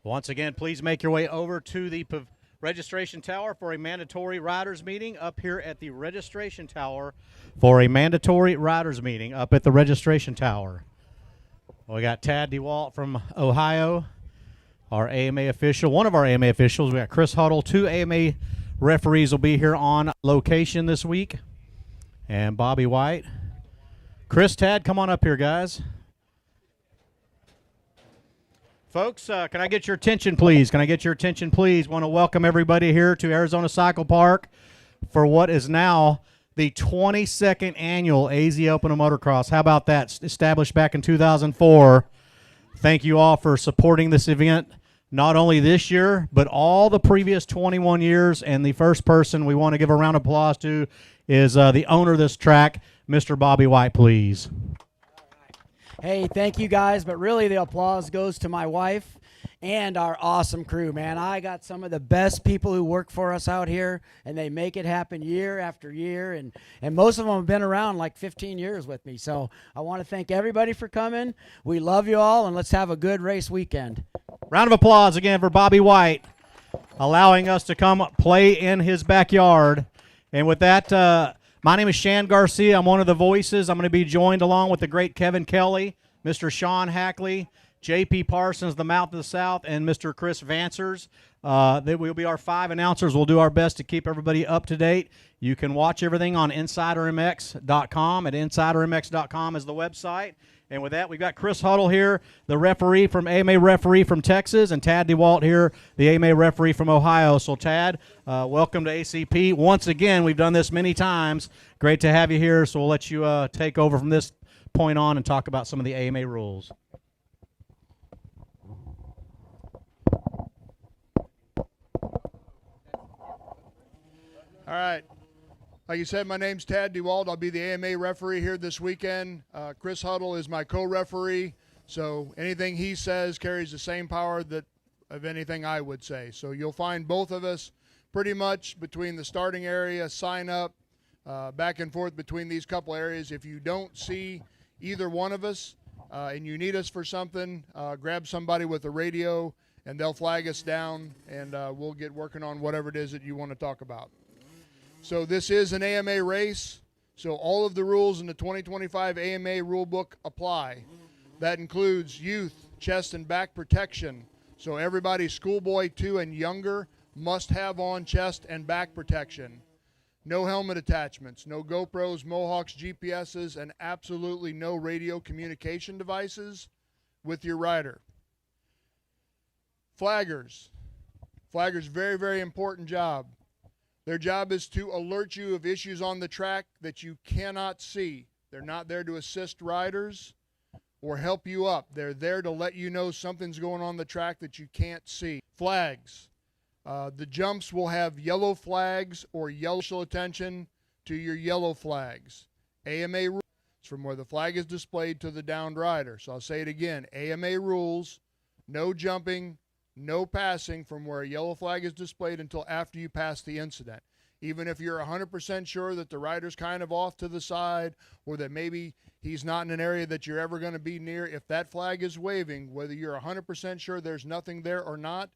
Once again, please make your way over to the registration tower for a mandatory riders meeting up here at the registration tower for a mandatory riders meeting up at the registration tower. We got Tad DeWalt from Ohio, our AMA official, one of our AMA officials. We got Chris Huddle. 2 AMA referees will be here on location this week, and Bobby White. Chris, Tad, come on up here, guys. Folks, can I get your attention, please? Can I get your attention, please? Want to welcome everybody here to Arizona Cycle Park for what is now the 22nd annual AZ Open of Motocross. How about that? Established back in 2004. Thank you all for supporting this event, not only this year, but all the previous 21 years. And the first person we want to give a round of applause to is the owner of this track, Mr. Bobby White, please. Hey, thank you guys, but really the applause goes to my wife and our awesome crew, man. I got some of the best people who work for us out here, and they make it happen year after year, and most of them have been around like 15 years with me. So I want to thank everybody for coming. We love you all, and let's have a good race weekend. Round of applause again for Bobby White, allowing us to come play in his backyard. And with that, my name is Shan Garcia. I'm one of the voices. I'm going to be joined along with the great Kevin Kelly, Mr. Sean Hackley, J.P. Parsons, the Mouth of the South, and Mr. Chris Vansers. They will be our 5 announcers. We'll do our best to keep everybody up to date. You can watch everything on InsiderMX.com. At InsiderMX.com is the website. And with that, we've got Chris Huddle here, the referee from AMA referee from Texas, and Tad DeWalt here, the AMA referee from Ohio. So, Tad, welcome to ACP. Once again, we've done this many times. Great to have you here, so we'll let you take over from this point on and talk about some of the AMA rules. All right. Like you said, my name's Tad DeWalt. I'll be the AMA referee here this weekend. Chris Huddle is my co-referee, so anything he says carries the same power of anything I would say. So you'll find both of us pretty much between the starting area, sign up, back and forth between these couple areas. If you don't see either one of us and you need us for something, grab somebody with a radio and they'll flag us down, and we'll get working on whatever it is that you want to talk about. So this is an AMA race, so all of the rules in the 2025 AMA rulebook apply. That includes youth, chest and back protection. So everybody schoolboy 2 and younger must have on chest and back protection. No helmet attachments, no GoPros, Mohawks, GPSs, and absolutely no radio communication devices with your rider. Flaggers. Flaggers, very, very important job. Their job is to alert you of issues on the track that you cannot see. They're not there to assist riders or help you up. They're there to let you know something's going on the track that you can't see. Flags. The jumps will have yellow flags or yellow attention to your yellow flags. AMA rules from where the flag is displayed to the downed rider. So I'll say it again. AMA rules, no jumping, no passing from where a yellow flag is displayed until after you pass the incident. Even if you're 100% sure that the rider's kind of off to the side or that maybe he's not in an area that you're ever going to be near, if that flag is waving, whether you're 100% sure there's nothing there or not,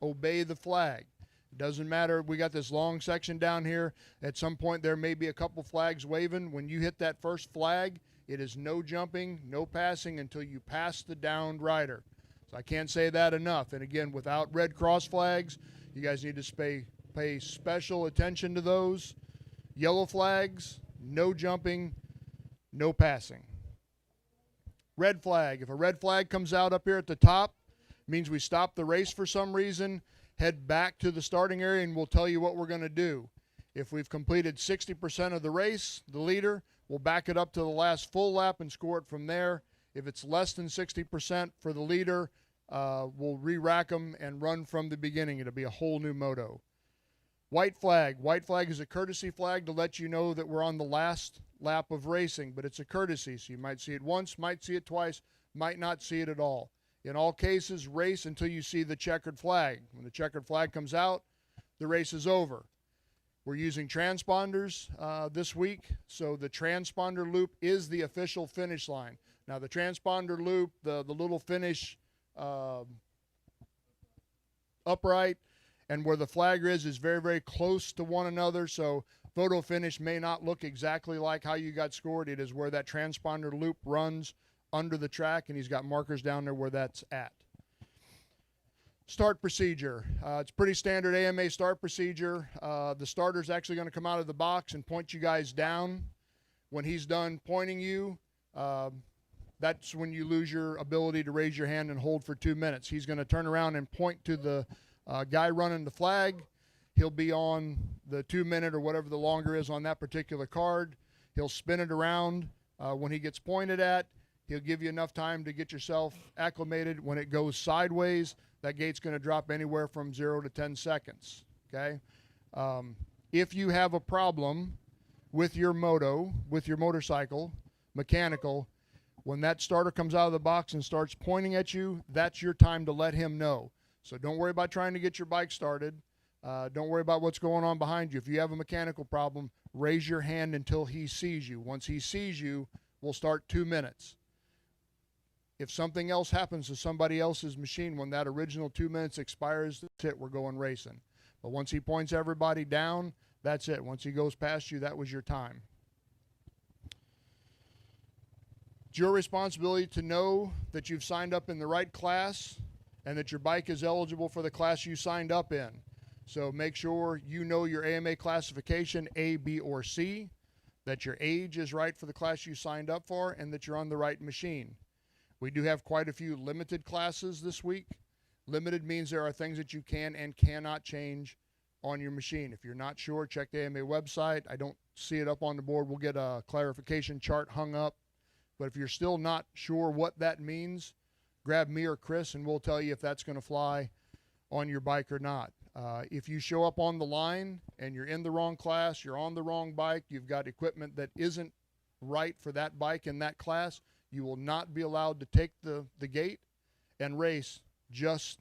obey the flag. It doesn't matter. We got this long section down here. At some point there may be a couple flags waving. When you hit that first flag, it is no jumping, no passing until you pass the downed rider. So I can't say that enough. And again, without red cross flags, you guys need to pay special attention to those. Yellow flags, no jumping, no passing. Red flag. If a red flag comes out up here at the top, it means we stop the race for some reason, head back to the starting area, and we'll tell you what we're going to do. If we've completed 60% of the race, the leader will back it up to the last full lap and score it from there. If it's less than 60% for the leader, we'll re-rack them and run from the beginning. It'll be a whole new moto. White flag. White flag is a courtesy flag to let you know that we're on the last lap of racing, but it's a courtesy. So you might see it once, might see it twice, might not see it at all. In all cases, race until you see the checkered flag. When the checkered flag comes out, the race is over. We're using transponders this week, so the transponder loop is the official finish line. Now, the transponder loop, the little finish upright, and where the flagger is very, very close to one another. So photo finish may not look exactly like how you got scored. It is where that transponder loop runs under the track, and he's got markers down there where that's at. Start procedure. It's pretty standard AMA start procedure. The starter's actually going to come out of the box and point you guys down. When he's done pointing you, that's when you lose your ability to raise your hand and hold for 2 minutes. He's going to turn around and point to the guy running the flag. He'll be on the 2 minute or whatever the longer is on that particular card. He'll spin it around. When he gets pointed at, he'll give you enough time to get yourself acclimated. When it goes sideways, that gate's going to drop anywhere from 0 to 10 seconds, okay? If you have a problem with your motorcycle, mechanical, when that starter comes out of the box and starts pointing at you, that's your time to let him know. So don't worry about trying to get your bike started. Don't worry about what's going on behind you. If you have a mechanical problem, raise your hand until he sees you. Once he sees you, we'll start 2 minutes. If something else happens to somebody else's machine when that original 2 minutes expires, that's it, we're going racing. But once he points everybody down, that's it. Once he goes past you, that was your time. It's your responsibility to know that you've signed up in the right class and that your bike is eligible for the class you signed up in. So make sure you know your AMA classification, A, B, or C, that your age is right for the class you signed up for, and that you're on the right machine. We do have quite a few limited classes this week. Limited means there are things that you can and cannot change on your machine. If you're not sure, check the AMA website. I don't see it up on the board. We'll get a clarification chart hung up. But if you're still not sure what that means, grab me or Chris and we'll tell you if that's going to fly on your bike or not. If you show up on the line and you're in the wrong class, you're on the wrong bike, you've got equipment that isn't right for that bike in that class, you will not be allowed to take the gate and race. Just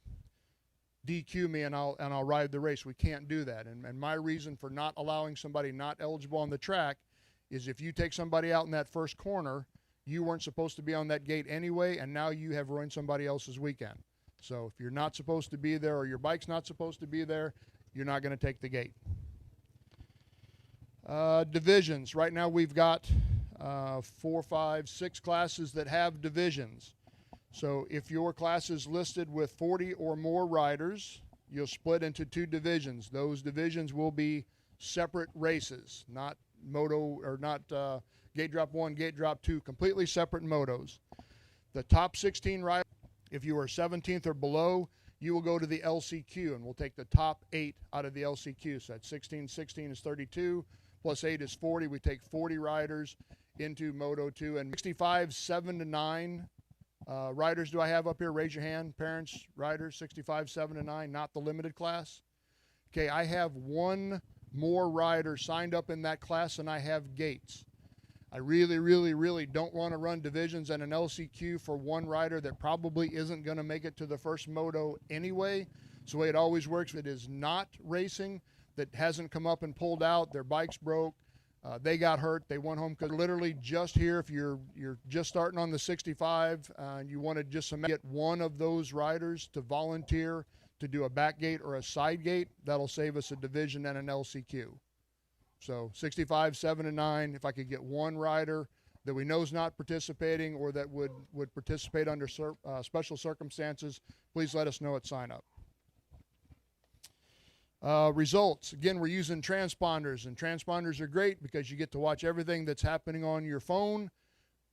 DQ me and I'll ride the race. We can't do that. And my reason for not allowing somebody not eligible on the track is if you take somebody out in that first corner, you weren't supposed to be on that gate anyway, and now you have ruined somebody else's weekend. So if you're not supposed to be there or your bike's not supposed to be there, you're not going to take the gate. Divisions. Right now we've got 4, 5, 6 classes that have divisions. So if your class is listed with 40 or more riders, you'll split into 2 divisions. Those divisions will be separate races, not moto or not gate drop 1, gate drop 2, completely separate motos. The top 16 riders, if you are 17th or below, you will go to the LCQ, and we'll take the top 8 out of the LCQ. So that's 16 is 32, plus 8 is 40. We take 40 riders into Moto 2, and 65, 7 to 9 riders do I have up here? Raise your hand, parents, riders, 65, 7 to 9, not the limited class. Okay, I have 1 more rider signed up in that class than I have gates. I really don't want to run divisions and an LCQ for 1 rider that probably isn't going to make it to the first moto anyway. So the way it always works, if it is not racing, that hasn't come up and pulled out, their bikes broke, they got hurt, they went home, because literally just here, if you're just starting on the 65 and you want to just get 1 of those riders to volunteer to do a back gate or a side gate, that'll save us a division and an LCQ. So 65, 7 to 9, if I could get 1 rider that we know is not participating or that would participate under special circumstances, please let us know at sign up. Results. Again, we're using transponders, and transponders are great because you get to watch everything that's happening on your phone,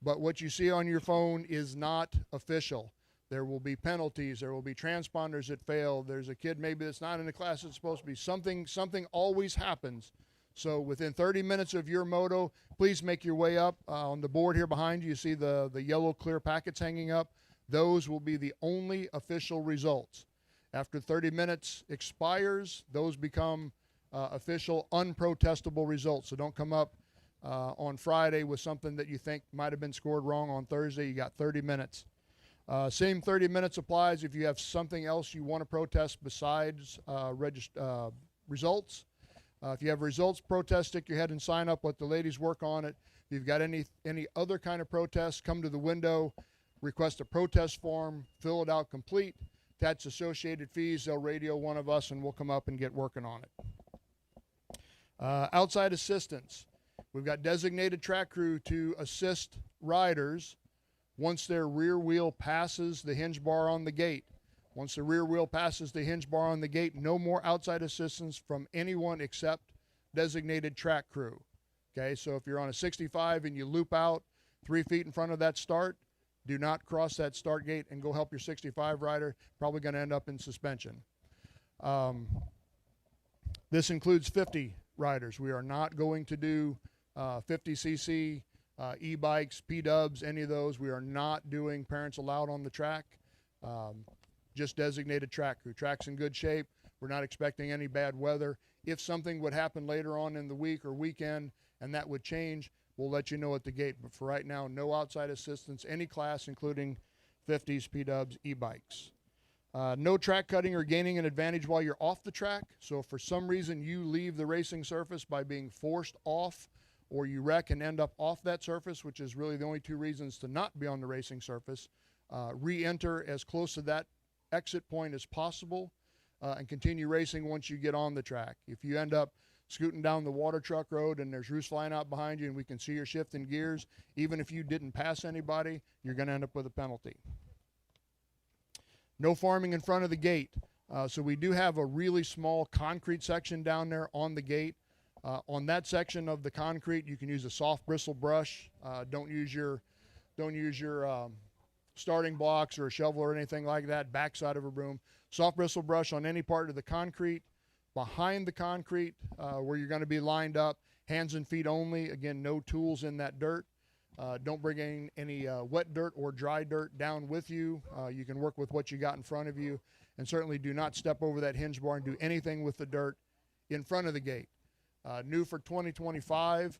but what you see on your phone is not official. There will be penalties. There will be transponders that fail. There's a kid maybe that's not in the class that's supposed to be. Something always happens. So within 30 minutes of your moto, please make your way up. On the board here behind you, you see the yellow clear packets hanging up. Those will be the only official results. After 30 minutes expires, those become official unprotestable results. So don't come up on Friday with something that you think might have been scored wrong on Thursday. You got 30 minutes. Same 30 minutes applies if you have something else you want to protest besides results. If you have results protest, stick your head and sign up. Let the ladies work on it. If you've got any other kind of protest, come to the window, request a protest form, fill it out complete, That's associated fees. They'll radio one of us and we'll come up and get working on it. Outside assistance. We've got designated track crew to assist riders once their rear wheel passes the hinge bar on the gate. Once the rear wheel passes the hinge bar on the gate, no more outside assistance from anyone except designated track crew. Okay, so if you're on a 65 and you loop out 3 feet in front of that start, do not cross that start gate and go help your 65 rider. Probably going to end up in suspension. This includes 50 riders. We are not going to do 50cc e-bikes, PODIUMS, any of those. We are not doing parents allowed on the track. Just designated track crew. Track's in good shape. We're not expecting any bad weather. If something would happen later on in the week or weekend and that would change, we'll let you know at the gate. But for right now, no outside assistance, any class, including 50s, PODIUMS, e-bikes. No track cutting or gaining an advantage while you're off the track. So if for some reason you leave the racing surface by being forced off, or you wreck and end up off that surface, which is really the only 2 reasons to not be on the racing surface, re-enter as close to that exit point as possible and continue racing once you get on the track. If you end up scooting down the water truck road and there's roofs flying out behind you and we can see you're shifting gears, even if you didn't pass anybody, you're going to end up with a penalty. No farming in front of the gate. So we do have a really small concrete section down there on the gate. On that section of the concrete, you can use a soft bristle brush. Don't use your starting blocks or a shovel or anything like that. Backside of a broom. Soft bristle brush on any part of the concrete. Behind the concrete, where you're going to be lined up, hands and feet only. Again, no tools in that dirt. Don't bring any wet dirt or dry dirt down with you. You can work with what you got in front of you. And certainly do not step over that hinge bar and do anything with the dirt in front of the gate. New for 2025,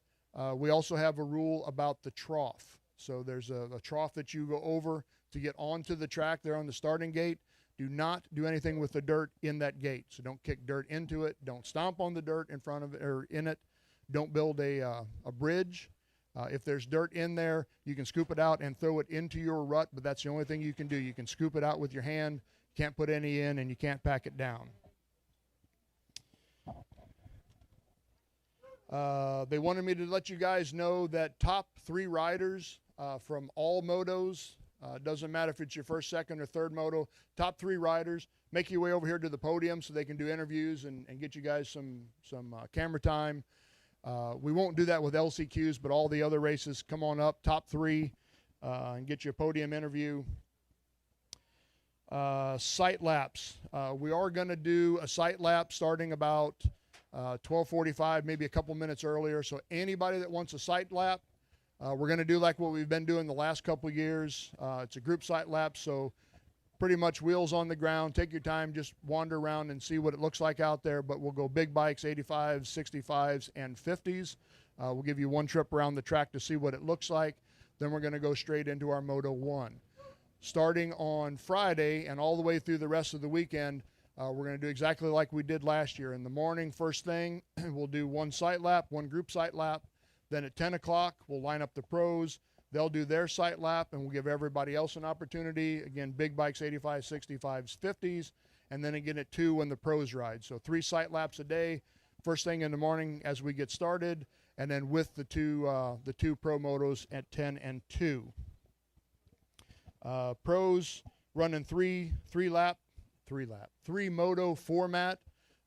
we also have a rule about the trough. So there's a trough that you go over to get onto the track there on the starting gate. Do not do anything with the dirt in that gate. So don't kick dirt into it. Don't stomp on the dirt in front of it or in it. Don't build a bridge. If there's dirt in there, you can scoop it out and throw it into your rut, but that's the only thing you can do. You can scoop it out with your hand. You can't put any in, and you can't pack it down. They wanted me to let you guys know that top 3 riders from all motos, doesn't matter if it's your first, second, or third moto, top 3 riders, make your way over here to the podium so they can do interviews and get you guys some camera time. We won't do that with LCQs, but all the other races, come on up, top 3, and get you a podium interview. Sight laps. We are going to do a sight lap starting about 12:45, maybe a couple minutes earlier. So anybody that wants a sight lap, we're going to do like what we've been doing the last couple of years. It's a group sight lap, so pretty much wheels on the ground. Take your time, just wander around and see what it looks like out there. But we'll go big bikes, 85s, 65s, and 50s. We'll give you one trip around the track to see what it looks like. Then we're going to go straight into our Moto 1. Starting on Friday and all the way through the rest of the weekend, we're going to do exactly like we did last year. In the morning, first thing, we'll do one sight lap, one group sight lap. Then at 10 o'clock, we'll line up the pros. They'll do their sight lap, and we'll give everybody else an opportunity. Again, big bikes, 85s, 65s, 50s, and then again at 2 when the pros ride. So 3 sight laps a day, first thing in the morning as we get started, and then with the two pro motos at 10 and 2. Pros running three moto format,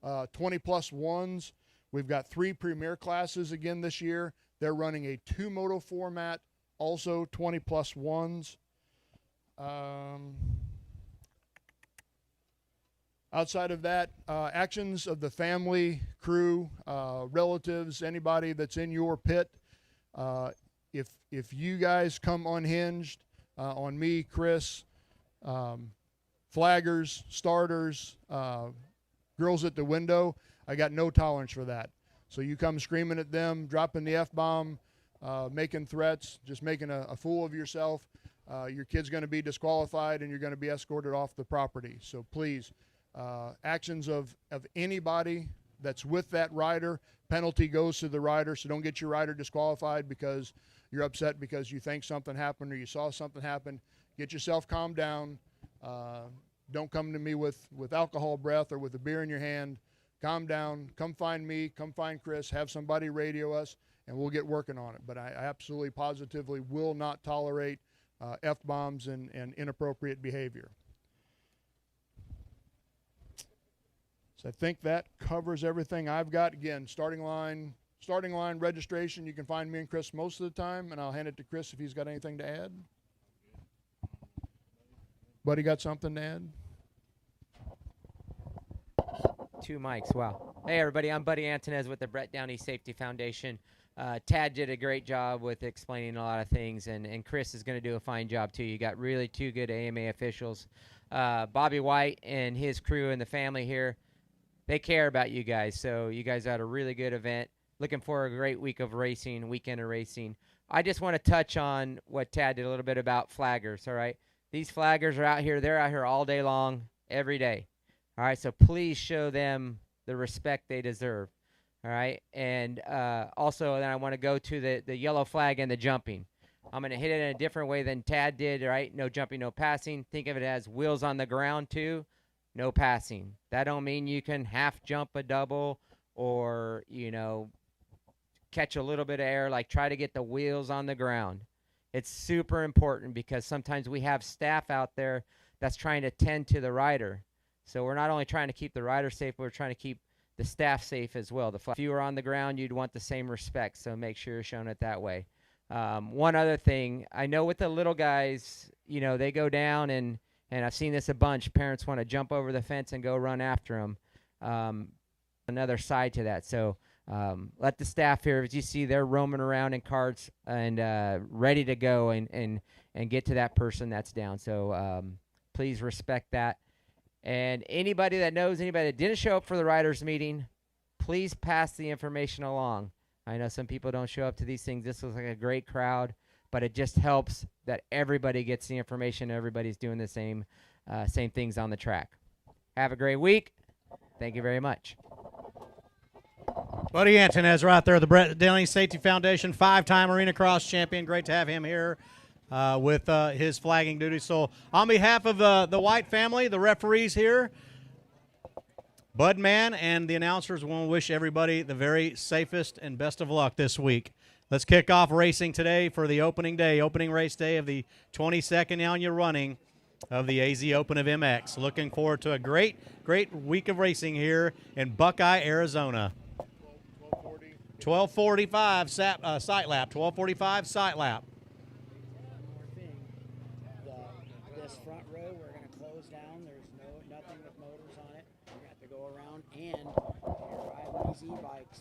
20+ ones. We've got 3 premier classes again this year. They're running a 2 moto format, also 20+ ones. Outside of that, actions of the family, crew, relatives, anybody that's in your pit. If you guys come unhinged on me, Chris, flaggers, starters, girls at the window, I got no tolerance for that. So you come screaming at them, dropping the F-bomb, making threats, just making a fool of yourself, your kid's going to be disqualified and you're going to be escorted off the property. So please, actions of anybody that's with that rider, penalty goes to the rider. So don't get your rider disqualified because you're upset because you think something happened or you saw something happen. Get yourself calmed down. Don't come to me with alcohol breath or with a beer in your hand. Calm down. Come find me. Come find Chris. Have somebody radio us, and we'll get working on it. But I absolutely, positively will not tolerate F-bombs and inappropriate behavior. So I think that covers everything I've got. Again, starting line registration, you can find me and Chris most of the time, and I'll hand it to Chris if he's got anything to add. Buddy got something to add? 2 mics, wow. Hey everybody, I'm Buddy Antonez with the Brett Downey Safety Foundation. Tad did a great job with explaining a lot of things, and Chris is going to do a fine job too. You got really 2 good AMA officials. Bobby White and his crew and the family here, they care about you guys, so you guys had a really good event. Looking for a great weekend of racing. I just want to touch on what Tad did a little bit about flaggers, all right? These flaggers are out here. They're out here all day long, every day. All right, so please show them the respect they deserve. All right, and also then I want to go to the yellow flag and the jumping. I'm going to hit it in a different way than Tad did, right? No jumping, no passing. Think of it as wheels on the ground too, no passing. That don't mean you can half jump a double or, you know, catch a little bit of air. Like, try to get the wheels on the ground. It's super important because sometimes we have staff out there that's trying to tend to the rider. So we're not only trying to keep the rider safe, but we're trying to keep the staff safe as well. If you were on the ground, you'd want the same respect, so make sure you're showing it that way. One other thing, I know with the little guys, you know, they go down, and I've seen this a bunch. Parents want to jump over the fence and go run after them. Another side to that. So let the staff here, as you see, they're roaming around in carts and ready to go and get to that person that's down. So please respect that. And anybody that knows anybody that didn't show up for the riders meeting, please pass the information along. I know some people don't show up to these things. This looks like a great crowd, but it just helps that everybody gets the information. Everybody's doing the same things on the track. Have a great week. Thank you very much. Buddy Antonez right there, the Brett Downey Safety Foundation, 5-time Arena Cross champion. Great to have him here with his flagging duty. So on behalf of the White family, the referees here, Budman, and the announcers, want to wish everybody the very safest and best of luck this week. Let's kick off racing today for the opening race day of the 22nd annual running of the AZ Open of MX. Looking forward to a great week of racing here in Buckeye, Arizona. 12:45 sight lap. 12:45 sight lap. One more thing. This front row, we're going to close down. There's nothing with motors on it. We have to go around, and you're riding these e-bikes,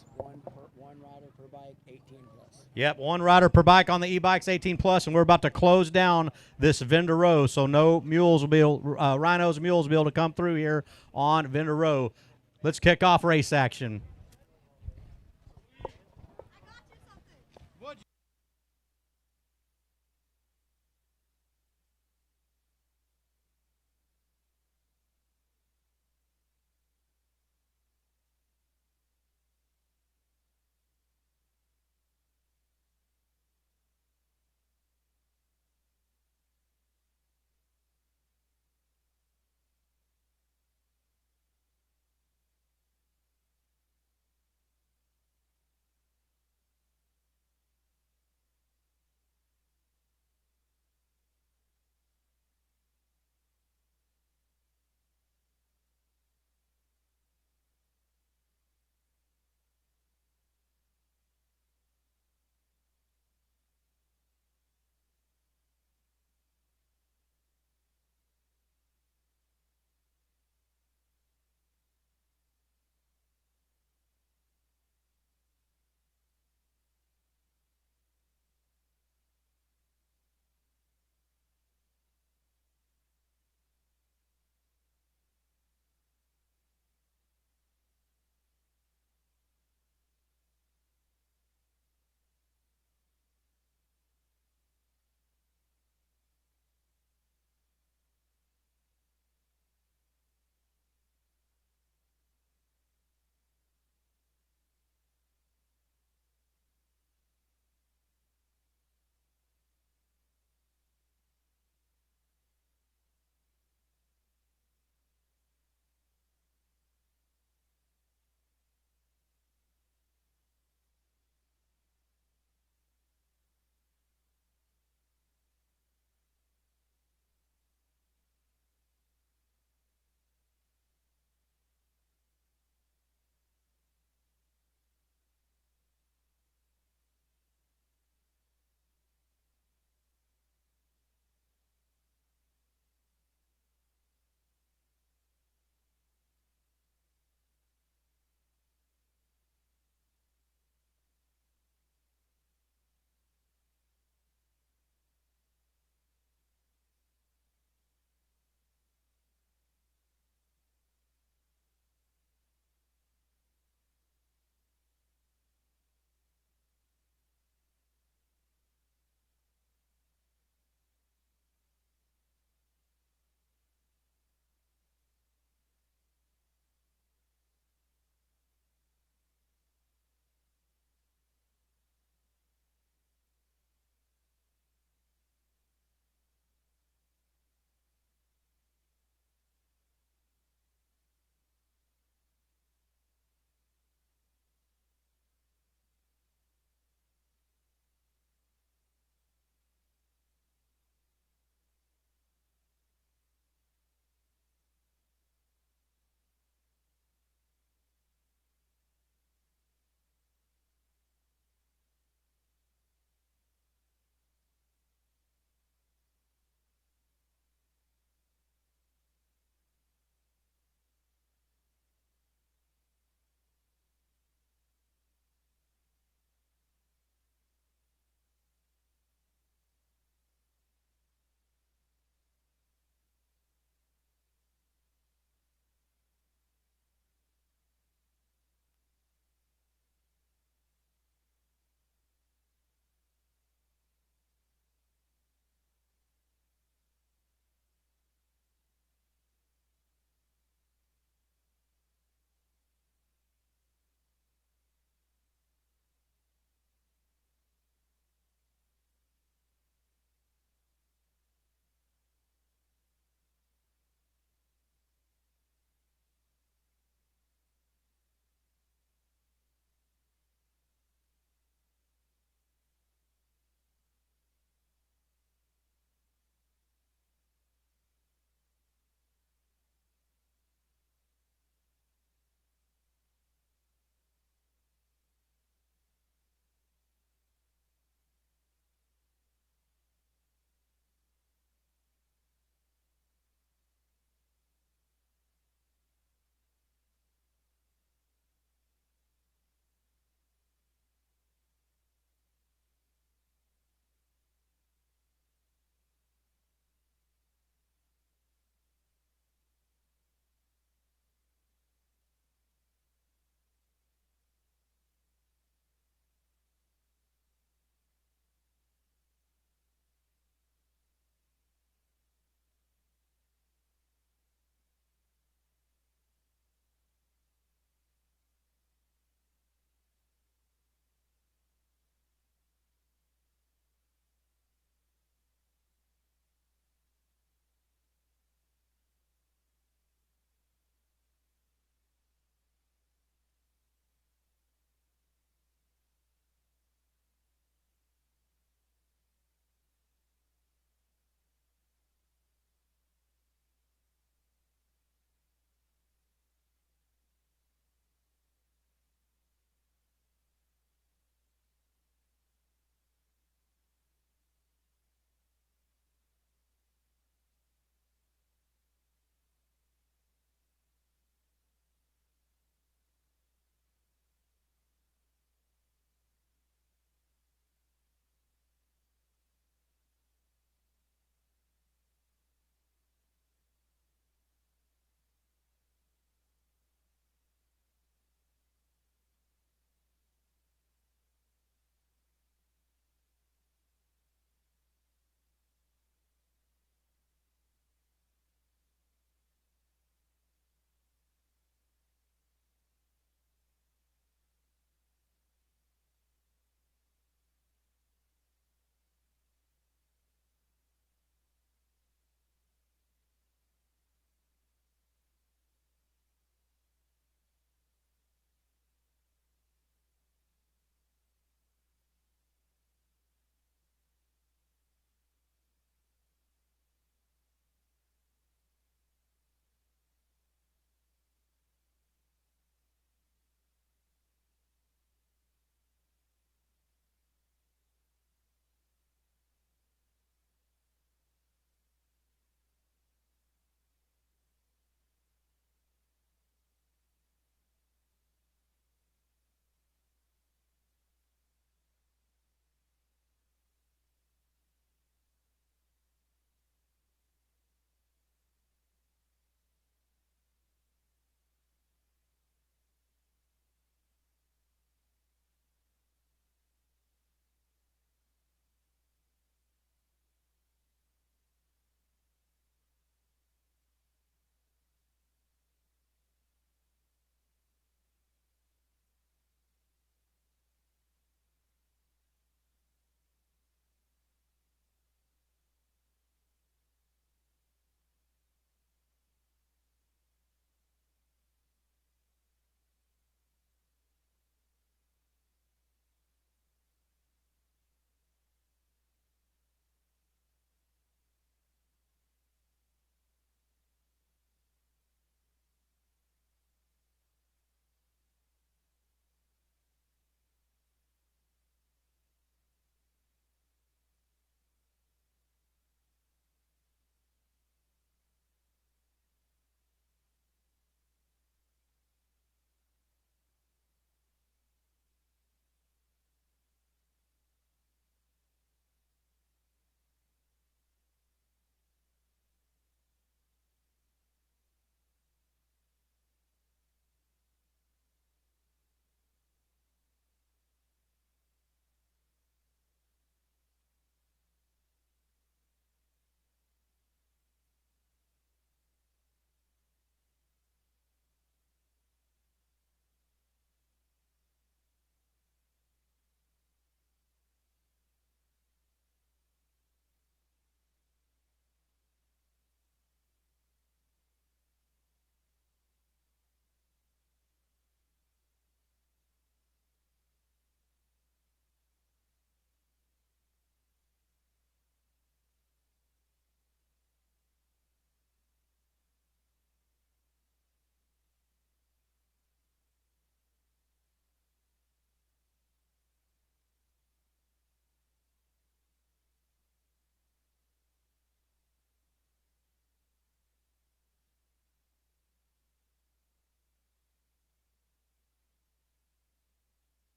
one rider per bike, 18 plus. Yep, one rider per bike on the e-bikes, 18 plus, and we're about to close down this vendor row, so no mules will be rhinos and mules will be able to come through here on vendor row. Let's kick off race action.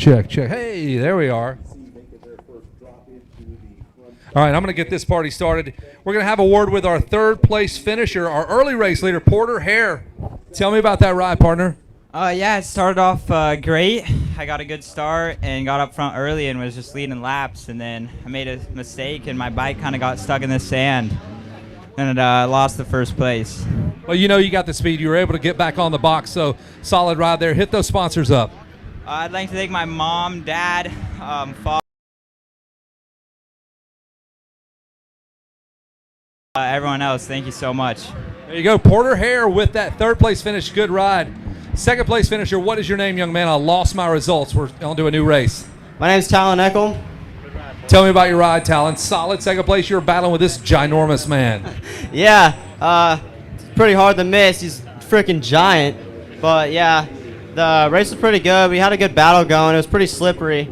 check. Hey, there we are. All right, I'm going to get this party started. We're going to have a word with our third place finisher, our early race leader, Porter Hare. Tell me about that ride, partner. Yeah, it started off great. I got a good start and got up front early and was just leading laps. And then I made a mistake and my bike kind of got stuck in the sand. And lost the first place. Well, you know you got the speed. You were able to get back on the box, so solid ride there. Hit those sponsors up. I'd like to thank my mom, dad, father, everyone else. Thank you so much. There you go. Porter Hare with that third place finish. Good ride. Second place finisher, what is your name, young man? I lost my results. We're on to a new race. My name's Talon Eckel. Tell me about your ride, Talon. Solid second place. You were battling with this ginormous man. Yeah, it's pretty hard to miss. He's freaking giant. But yeah, the race was pretty good. We had a good battle going. It was pretty slippery.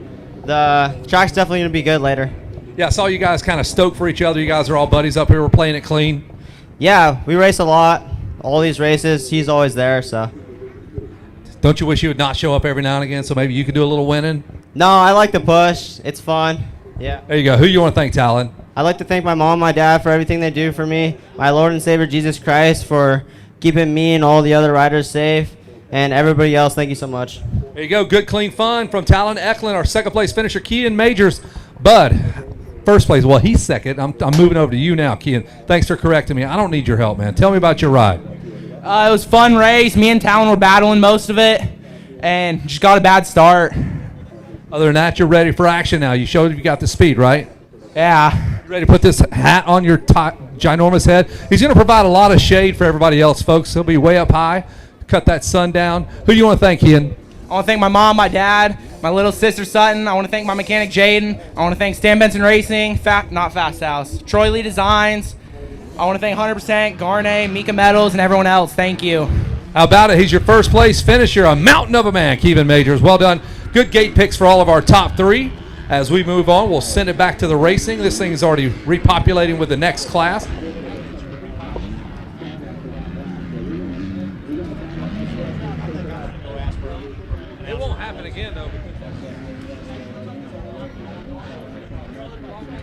The track's definitely going to be good later. Yeah, I saw you guys kind of stoked for each other. You guys are all buddies up here. We're playing it clean. Yeah, we race a lot. All these races, he's always there, so. Don't you wish you would not show up every now and again so maybe you could do a little winning? No, I like the push. It's fun. Yeah. There you go. Who you want to thank, Talon? I'd like to thank my mom and my dad for everything they do for me, my Lord and Savior Jesus Christ for keeping me and all the other riders safe, and everybody else, thank you so much. There you go. Good, clean fun from Talon Eklund, our second place finisher, Kean Majors. Bud, first place. Well, he's second. I'm moving over to you now, Kean. Thanks for correcting me. I don't need your help, man. Tell me about your ride. It was a fun race. Me and Talon were battling most of it, and just got a bad start. Other than that, you're ready for action now. You showed you got the speed, right? Yeah. You ready to put this hat on your ginormous head? He's going to provide a lot of shade for everybody else, folks. He'll be way up high, cut that sun down. Who do you want to thank, Ian? I want to thank my mom, my dad, my little sister Sutton. I want to thank my mechanic Jaden. I want to thank Stan Benson Racing, not Fast House, Troy Lee Designs. I want to thank 100%, Garnet, Mika Metals, and everyone else. Thank you. How about it? He's your first place finisher, a mountain of a man, Keevan Majors. Well done. Good gate picks for all of our top three. As we move on, we'll send it back to the racing. This thing is already repopulating with the next class. It won't happen again, though.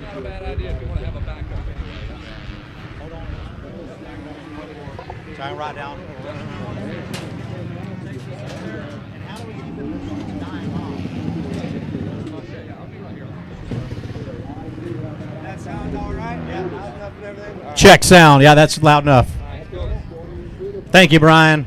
Not a bad idea if you want to have a backup. Try and write down. Check sound. Yeah, that's loud enough. Thank you, Brian.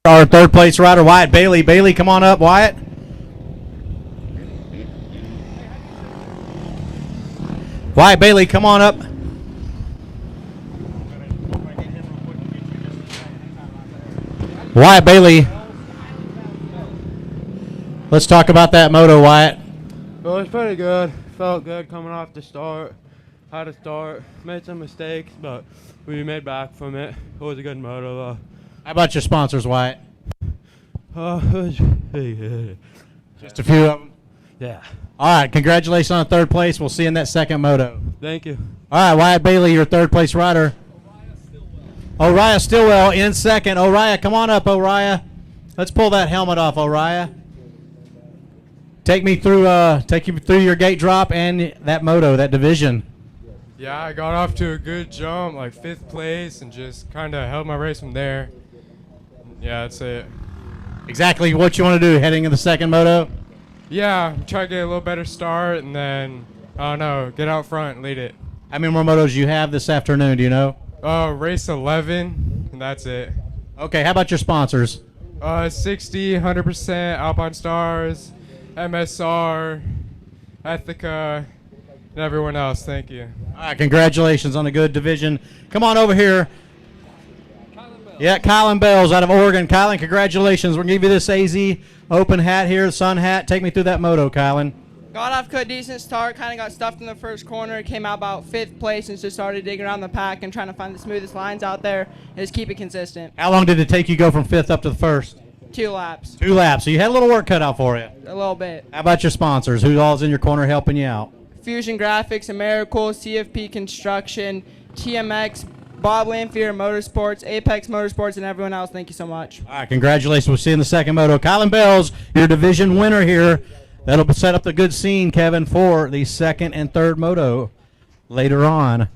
Our third place rider, Wyatt Bailey. Bailey, come on up, Wyatt. Wyatt Bailey, come on up. Wyatt Bailey. Let's talk about that moto, Wyatt. Well, it's pretty good. Felt good coming off the start. Had to start. Made some mistakes, but we made back from it. It was a good moto, though. How about your sponsors, Wyatt? It was pretty good. Just a few of them. Yeah. All right, congratulations on third place. We'll see you in that second moto. Thank you. All right, Wyatt Bailey, your third place rider. Oriah Stillwell in second. Oriah, come on up, Oriah. Let's pull that helmet off, Oriah. Take you through your gate drop and that moto, that division. Yeah, I got off to a good jump, like 5th place, and just kind of held my race from there. Yeah, that's it. Exactly what you want to do heading in the second moto? Yeah, try to get a little better start, and then, I don't know, get out front and lead it. How many more motos do you have this afternoon, do you know? Race 11, and that's it. Okay, how about your sponsors? 60, 100%, Alpine Stars, MSR, Ethica, and everyone else. Thank you. All right, congratulations on a good division. Come on over here. Yeah, Kylan Bells out of Oregon. Kylan, congratulations. We're going to give you this AZ Open hat here, sun hat. Take me through that moto, Kylan. Got off to a decent start, kind of got stuffed in the first corner, came out about 5th place and just started digging around the pack and trying to find the smoothest lines out there and just keep it consistent. How long did it take you to go from 5th up to the first? 2 laps. 2 laps. So you had a little work cut out for you. A little bit. How about your sponsors? Who all's in your corner helping you out? Fusion Graphics, Americool, CFP Construction, TMX, Bob Lanphier Motorsports, Apex Motorsports, and everyone else. Thank you so much. All right, congratulations. We'll see you in the second moto. Kylan Bells, your division winner here. That'll set up the good scene, Kevin, for the second and third moto later on.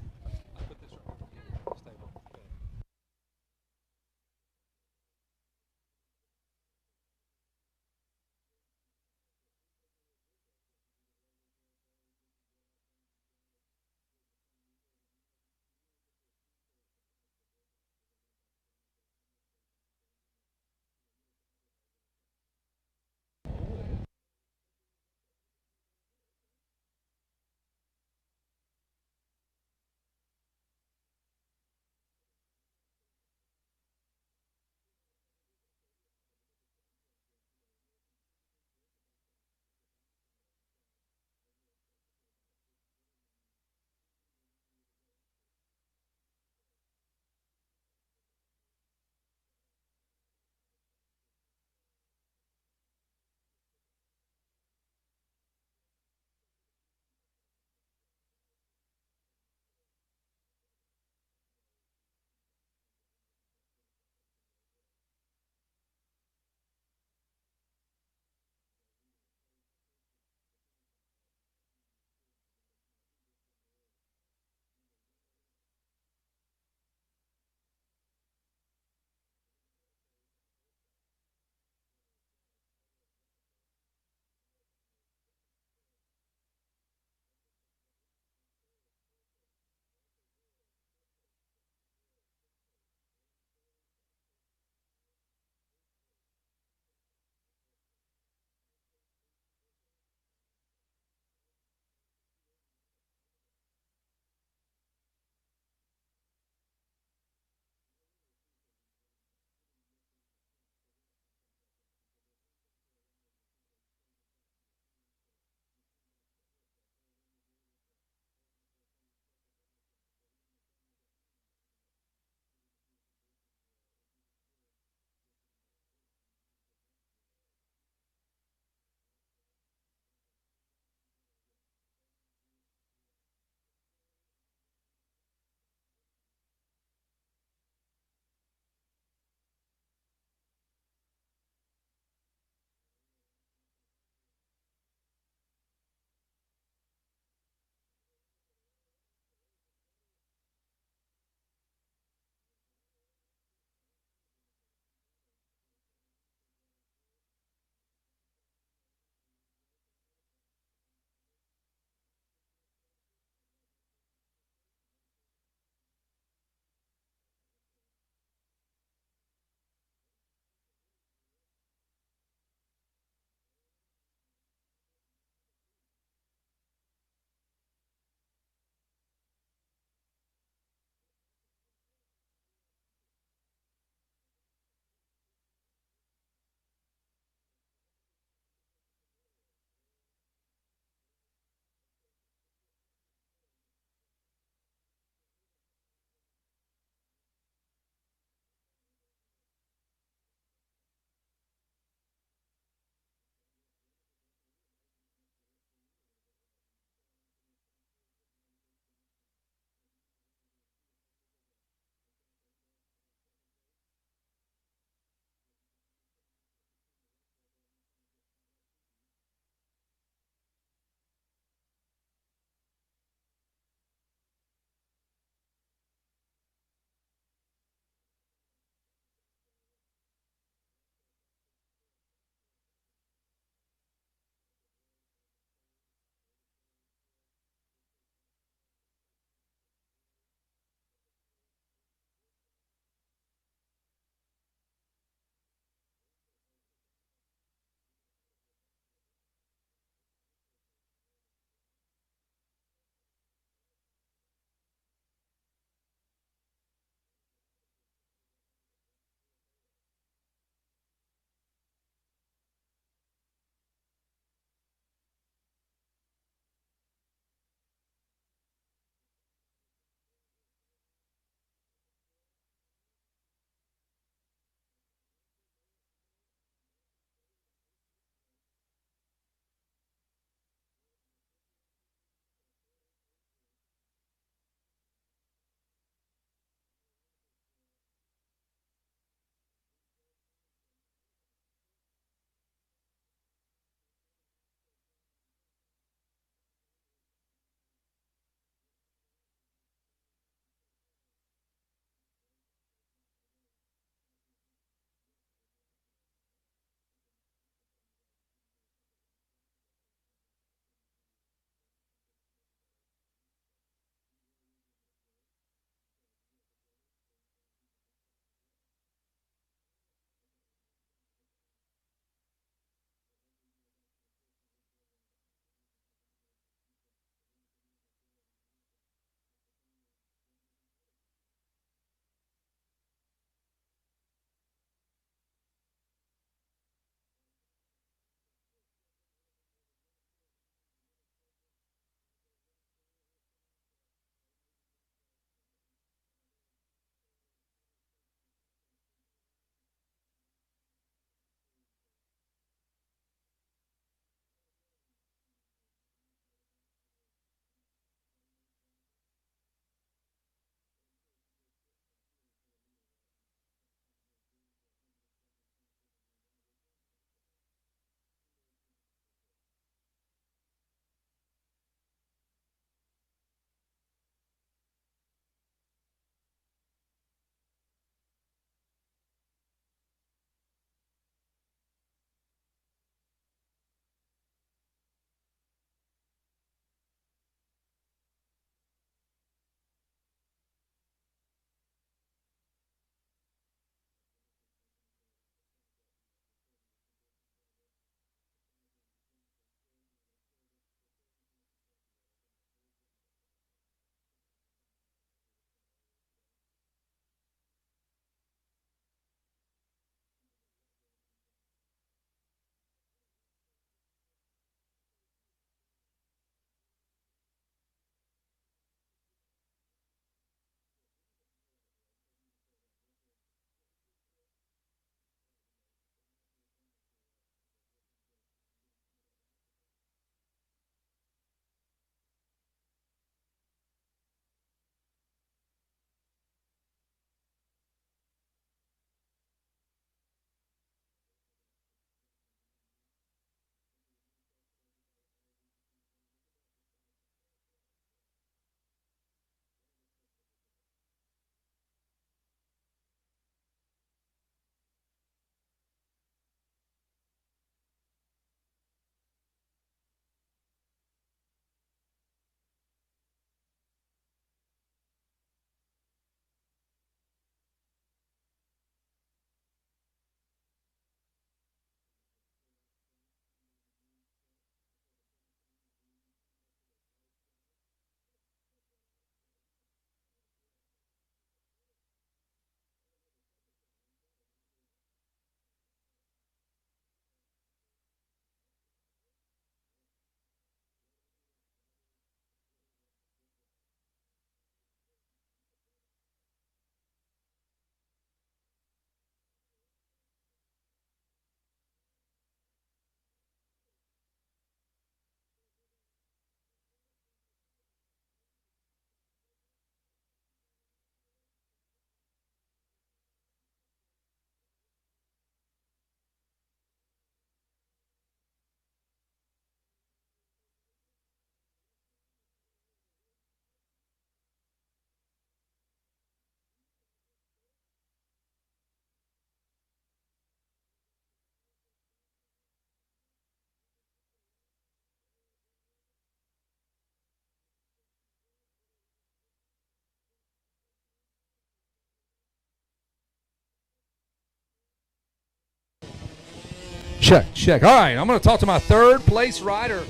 check. All right, I'm going to talk to my third place rider,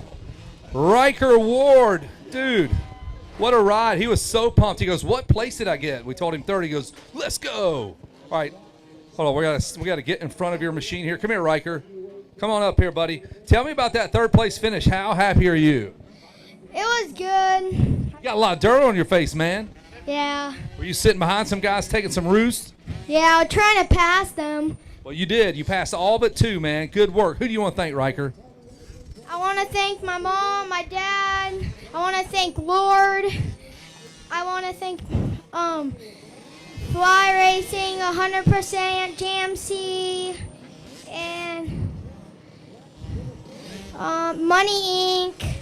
Riker Ward. Dude, what a ride. He was so pumped. He goes, what place did I get? We told him third. He goes, let's go. All right, hold on. We got to get in front of your machine here. Come here, Riker. Come on up here, buddy. Tell me about that third place finish. How happy are you? It was good. You got a lot of dirt on your face, man. Yeah. Were you sitting behind some guys taking some roost? Yeah, I was trying to pass them. Well, you did. You passed all but two, man. Good work. Who do you want to thank, Riker? I want to thank my mom, my dad. I want to thank Lord. I want to thank Fly Racing, 100% JMC, and Money Inc.,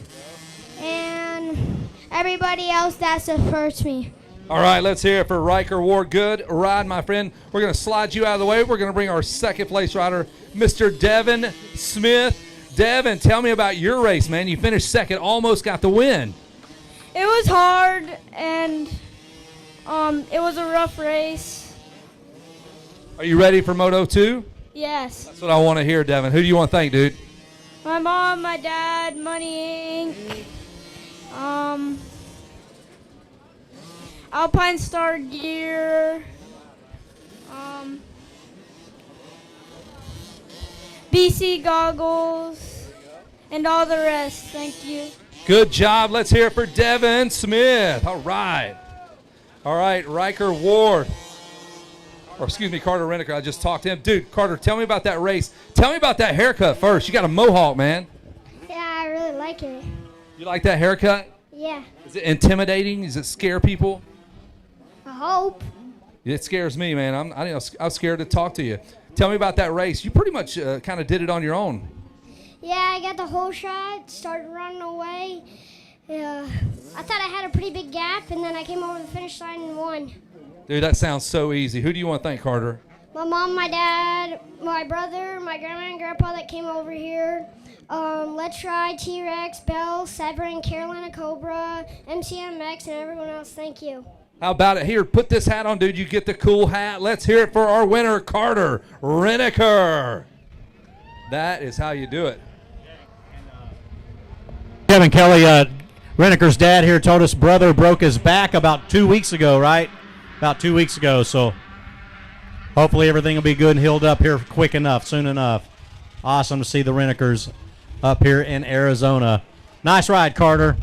and everybody else that supports me. All right, let's hear it for Riker Ward. Good ride, my friend. We're going to slide you out of the way. We're going to bring our second place rider, Mr. Devin Smith. Devin, tell me about your race, man. You finished second, almost got the win. It was hard, and it was a rough race. Are you ready for Moto 2? Yes. That's what I want to hear, Devin. Who do you want to thank, dude? My mom, my dad, Money Inc., Alpine Star Gear, BC Goggles, and all the rest. Thank you. Good job. Let's hear it for Devin Smith. All right. All right, Riker Ward. Or excuse me, Carter Renneker. I just talked to him. Dude, Carter, tell me about that race. Tell me about that haircut first. You got a mohawk, man. Yeah, I really like it. You like that haircut? Yeah, Is it intimidating? Does it scare people? I hope. It scares me, man. I'm scared to talk to you. Tell me about that race. You pretty much kind of did it on your own. Yeah, I got the whole shot, started running away. I thought I had a pretty big gap, and then I came over the finish line and won. Dude, that sounds so easy. Who do you want to thank, Carter? My mom, my dad, my brother, my grandma and grandpa that came over here. Let's Try, T-Rex, Bell, Severin, Carolina Cobra, MCMX, and everyone else. Thank you. How about it? Here, put this hat on, dude. You get the cool hat. Let's hear it for our winner, Carter Renneker. That is how you do it. Kevin Kelly, Renneker's dad here, told us brother broke his back about 2 weeks ago, right? About 2 weeks ago, so hopefully everything will be good and healed up here quick enough, soon enough. Awesome to see the Rennekers up here in Arizona. Nice ride, Carter.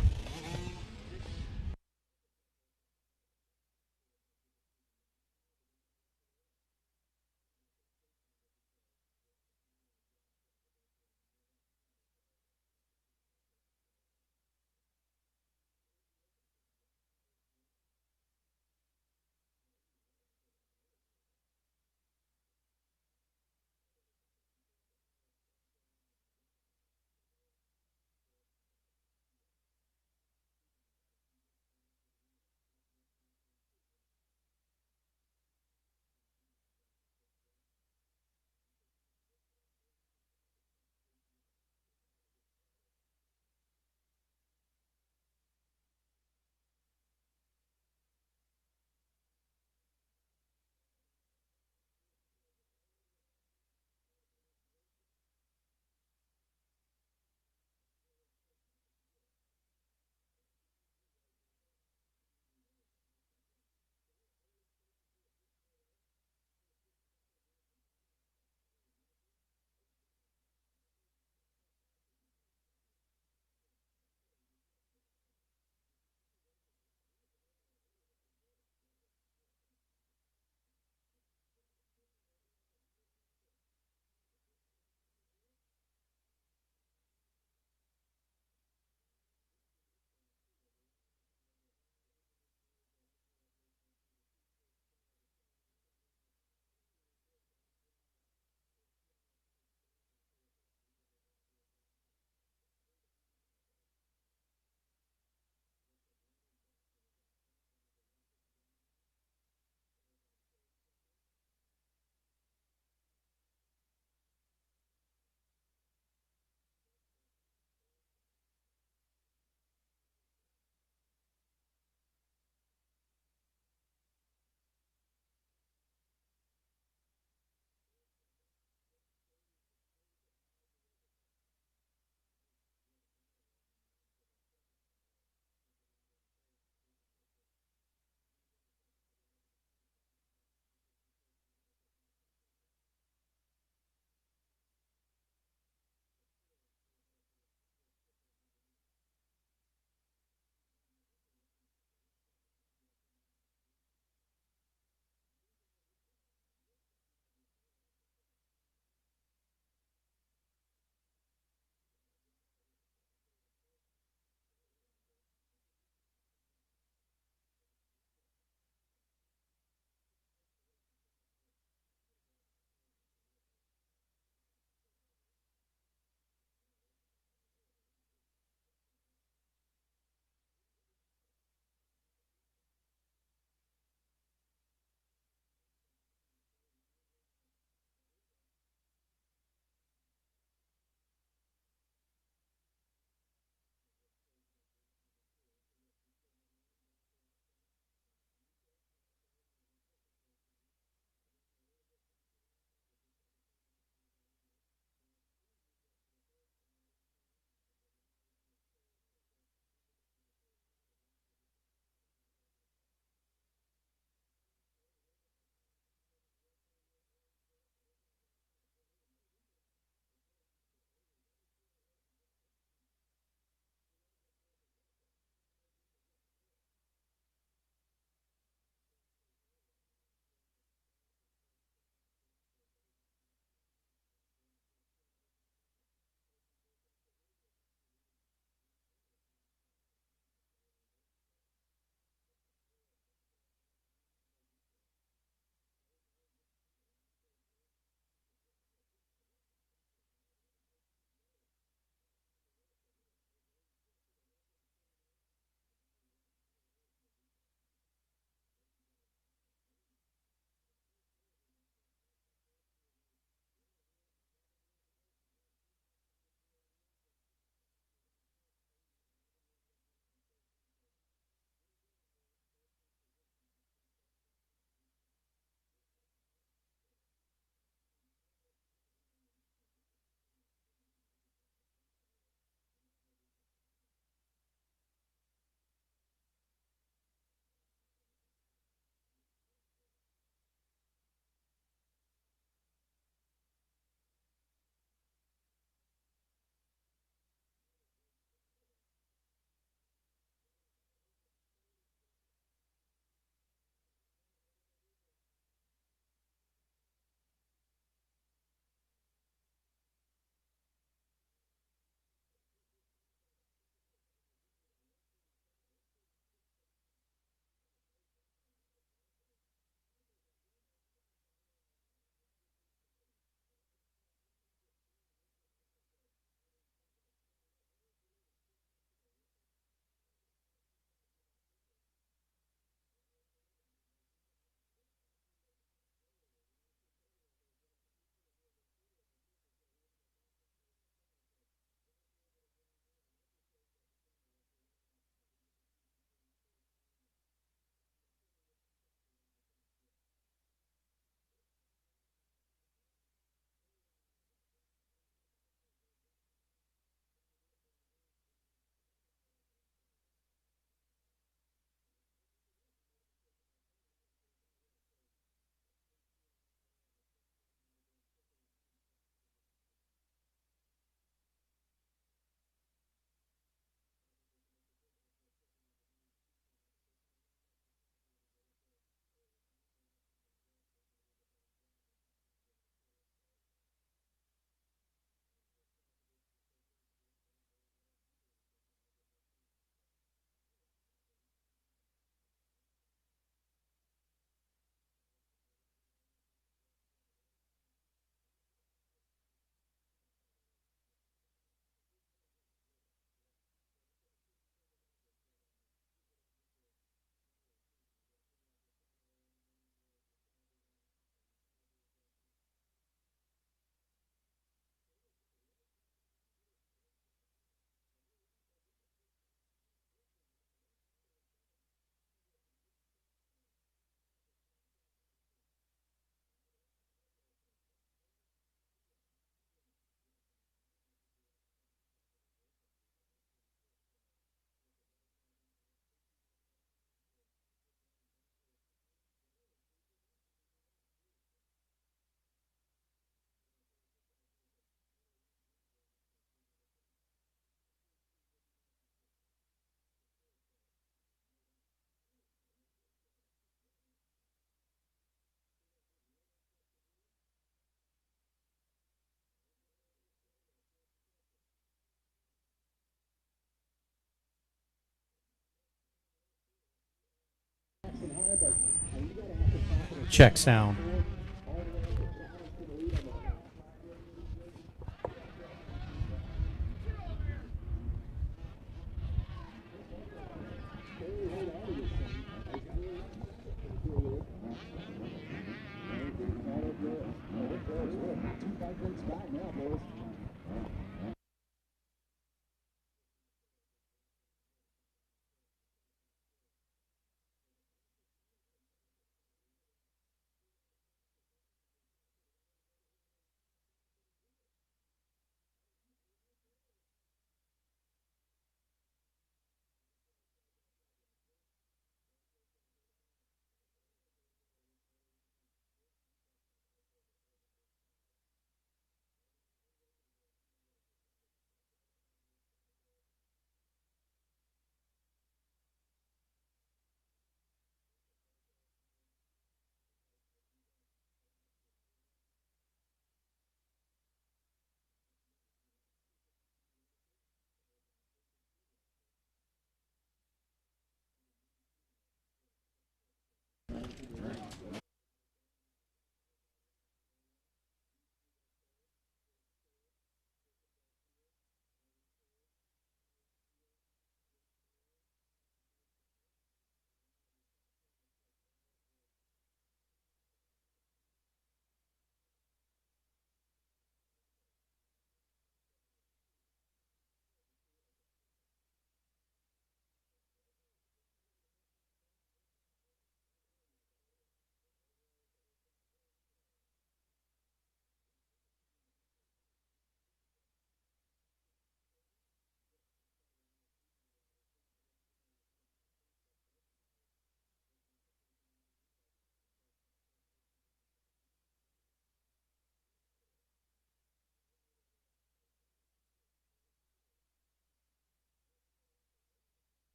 check sound.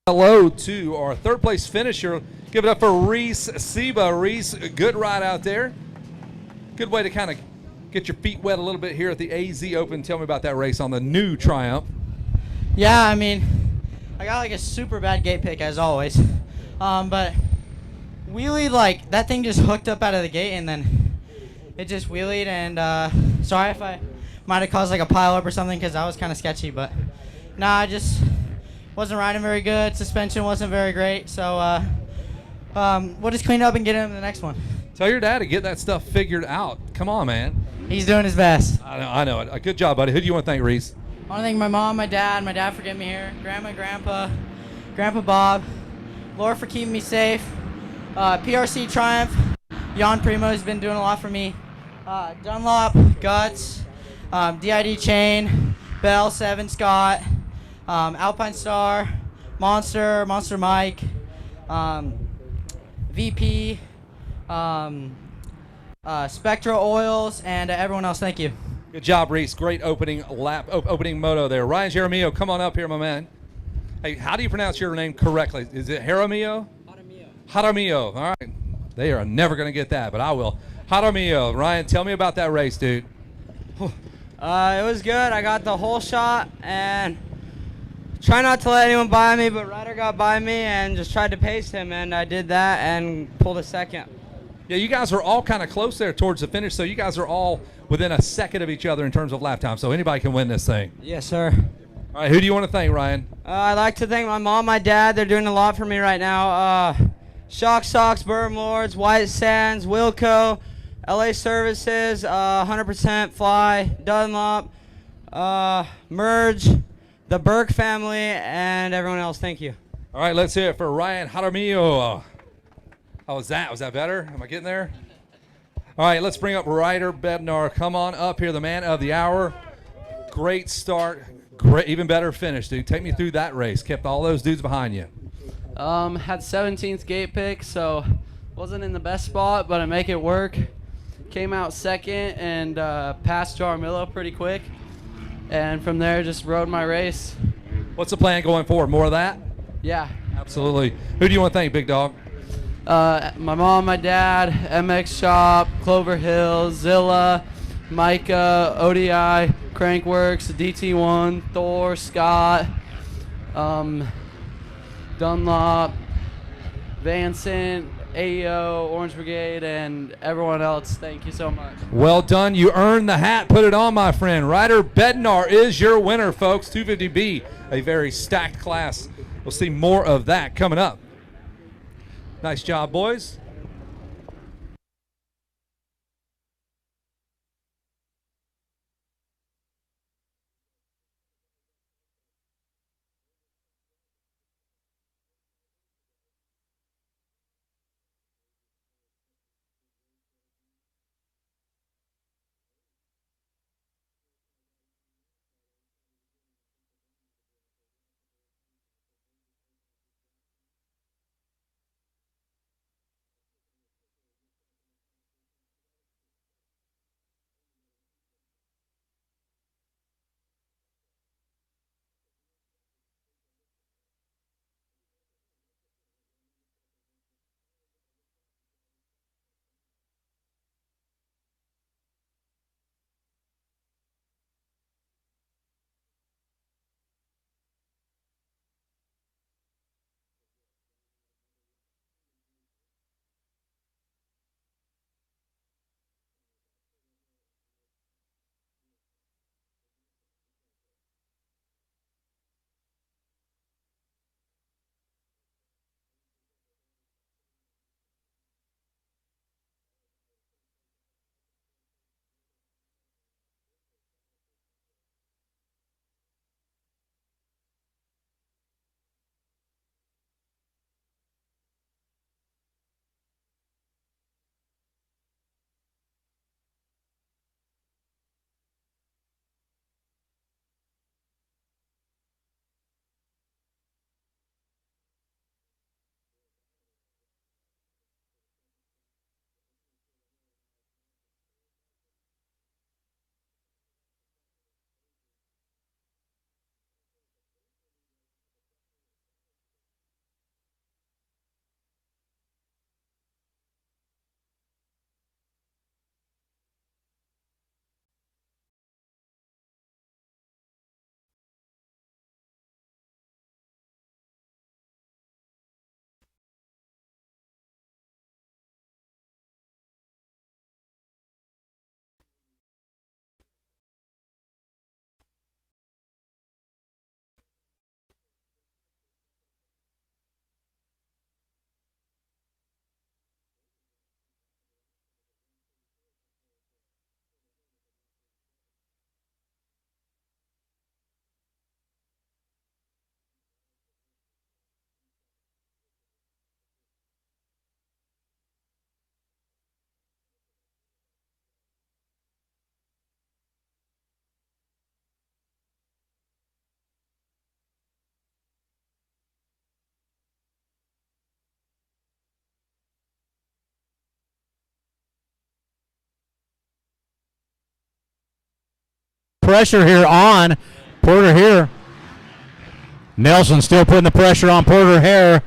Hello to our third place finisher. Give it up for Reese Seba. Reese, good ride out there. Good way to kind of get your feet wet a little bit here at the AZ Open. Tell me about that race on the new Triumph. Yeah, I mean, I got like a super bad gate pick as always. But wheelied, like, that thing just hooked up out of the gate and then it just wheelied, and sorry if I might have caused like a pile up or something because that was kind of sketchy, but nah, I just wasn't riding very good. Suspension wasn't very great, so we'll just clean up and get into the next one. Tell your dad to get that stuff figured out. Come on, man. He's doing his best. I know it. Good job, buddy. Who do you want to thank, Reese? I want to thank my mom, my dad for getting me here, grandma and grandpa Bob, Laura for keeping me safe, PRC Triumph, Jan Primo has been doing a lot for me, Dunlop, Guts, DID Chain, Bell, Seven, Scott, Alpine Star, Monster Mike, VP, Spectra Oils, and everyone else. Thank you. Good job, Reese. Great opening opening moto there. Ryan Jaramillo, come on up here, my man. Hey, how do you pronounce your name correctly? Is it Jaramillo? Jaramillo. All right. They are never going to get that, but I will. Jaramillo. Ryan, tell me about that race, dude. It was good. I got the whole shot and try not to let anyone by me, but Ryder got by me and just tried to pace him, and I did that and pulled a second. Yeah, you guys are all kind of close there towards the finish, so you guys are all within a second of each other in terms of lap time, so anybody can win this thing. Yes, sir. All right, who do you want to thank, Ryan? I'd like to thank my mom, my dad. They're doing a lot for me right now. Shock Socks, Bourbon Lords, White Sands, Wilco, LA Services, 100% Fly, Dunlop, Merge, the Burke family, and everyone else. Thank you. All right, let's hear it for Ryan Jaramillo. How was that? Was that better? Am I getting there? All right, let's bring up Ryder Bednar. Come on up here, the man of the hour. Great start. Great, even better finish, dude. Take me through that race. Kept all those dudes behind you. Had 17th gate pick, so wasn't in the best spot, but I make it work. Came out second and passed Jaramillo pretty quick. And from there, just rode my race. What's the plan going forward? More of that? Yeah. Absolutely. Who do you want to thank, big dog? My mom, my dad, MX Shop, Clover Hill, Zilla, Micah, ODI, Crankworks, DT1, Thor, Scott, Dunlop, Vancent, AEO, Orange Brigade, and everyone else. Thank you so much. Well done. You earned the hat. Put it on, my friend. Ryder Bednar is your winner, folks. 250B, a very stacked class. We'll see more of that coming up. Nice job, boys. pressure here on Porter here. Nelson still putting the pressure on Porter here.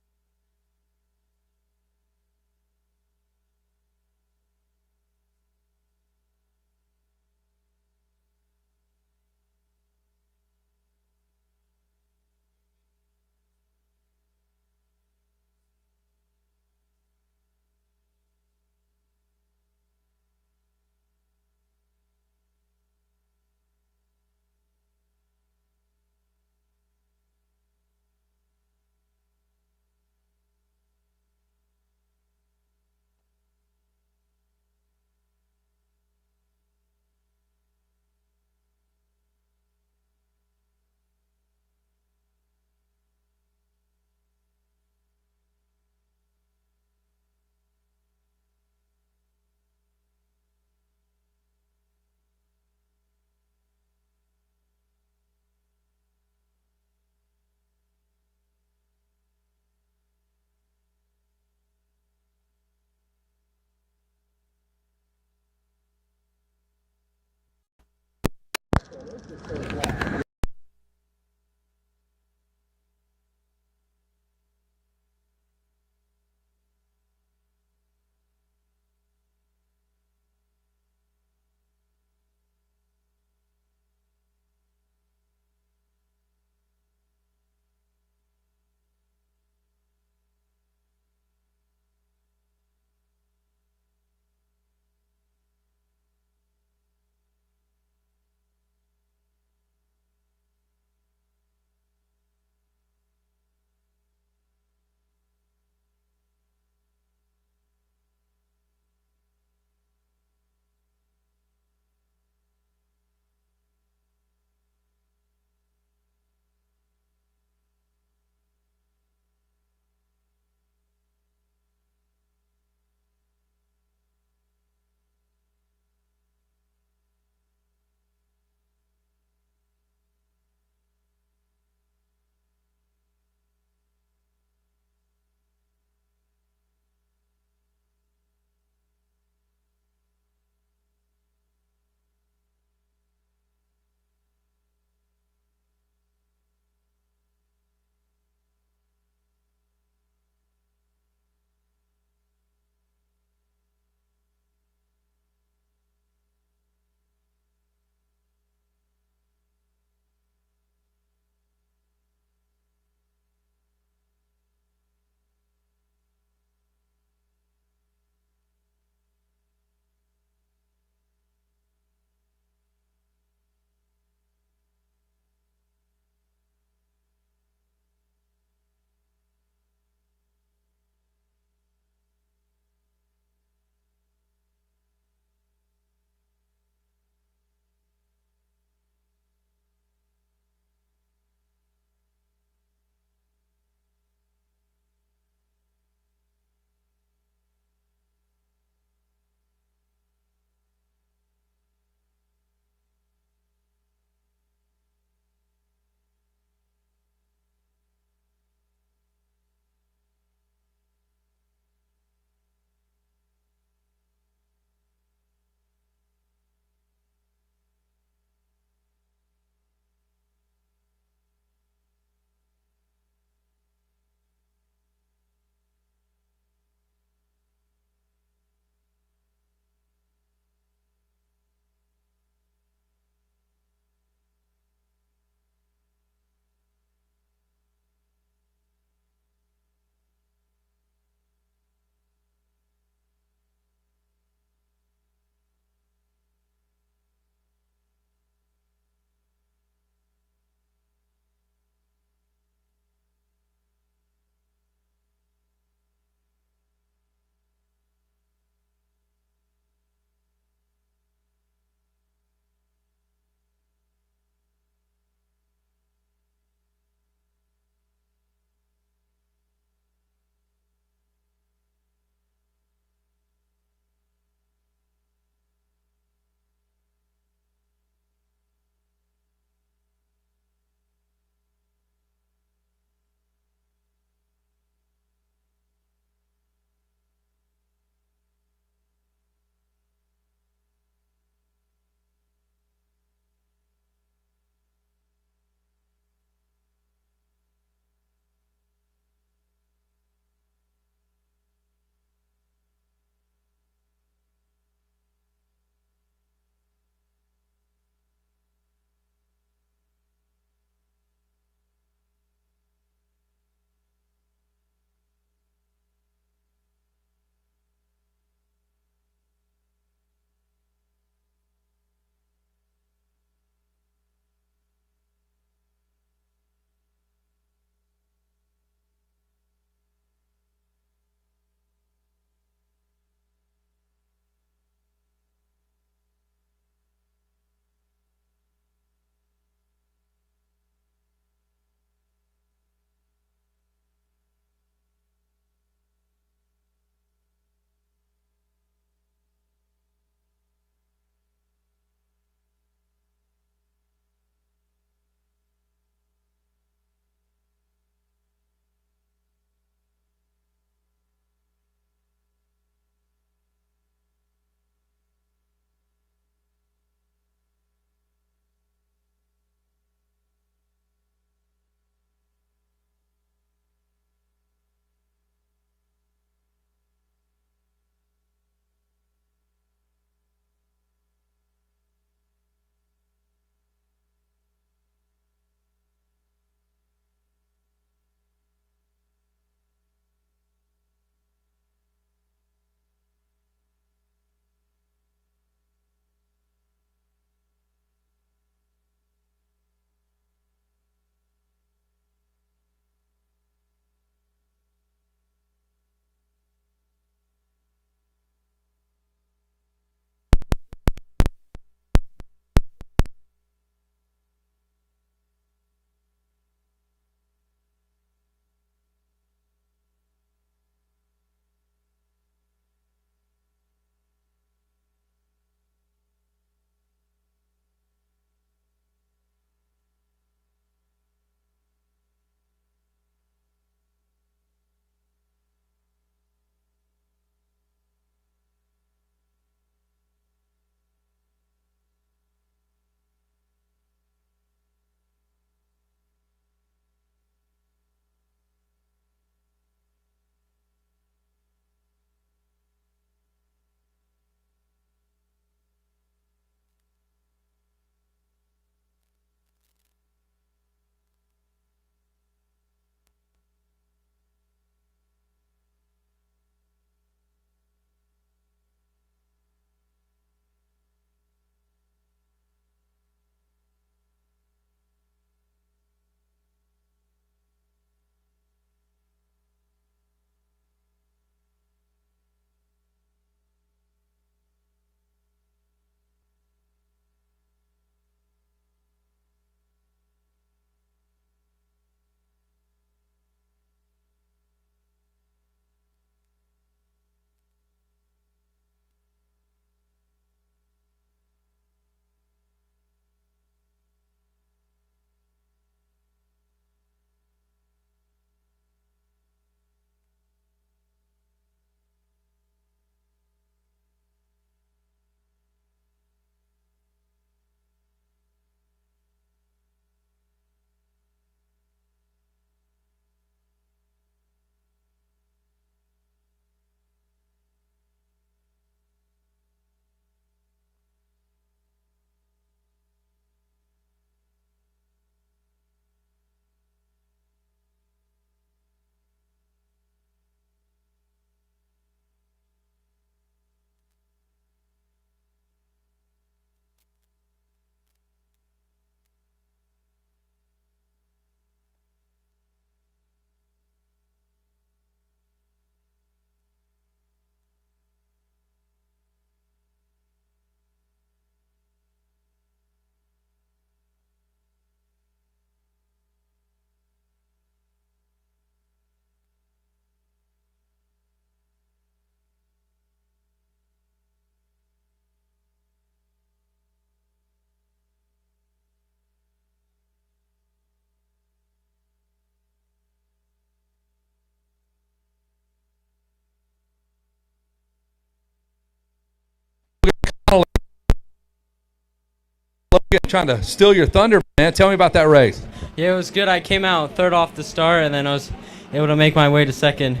trying to steal your thunder, man. Tell me about that race. Yeah, it was good. I came out third off the start, and then I was able to make my way to second.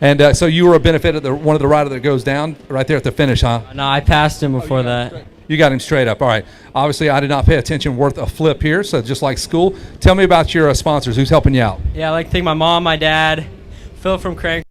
And so you were a benefit of one of the rider that goes down right there at the finish, huh? No, I passed him before that. You got him straight up. All right. Obviously, I did not pay attention worth a flip here, so just like school. Tell me about your sponsors. Who's helping you out? Yeah, I like to thank my mom, my dad, Phil from Crank.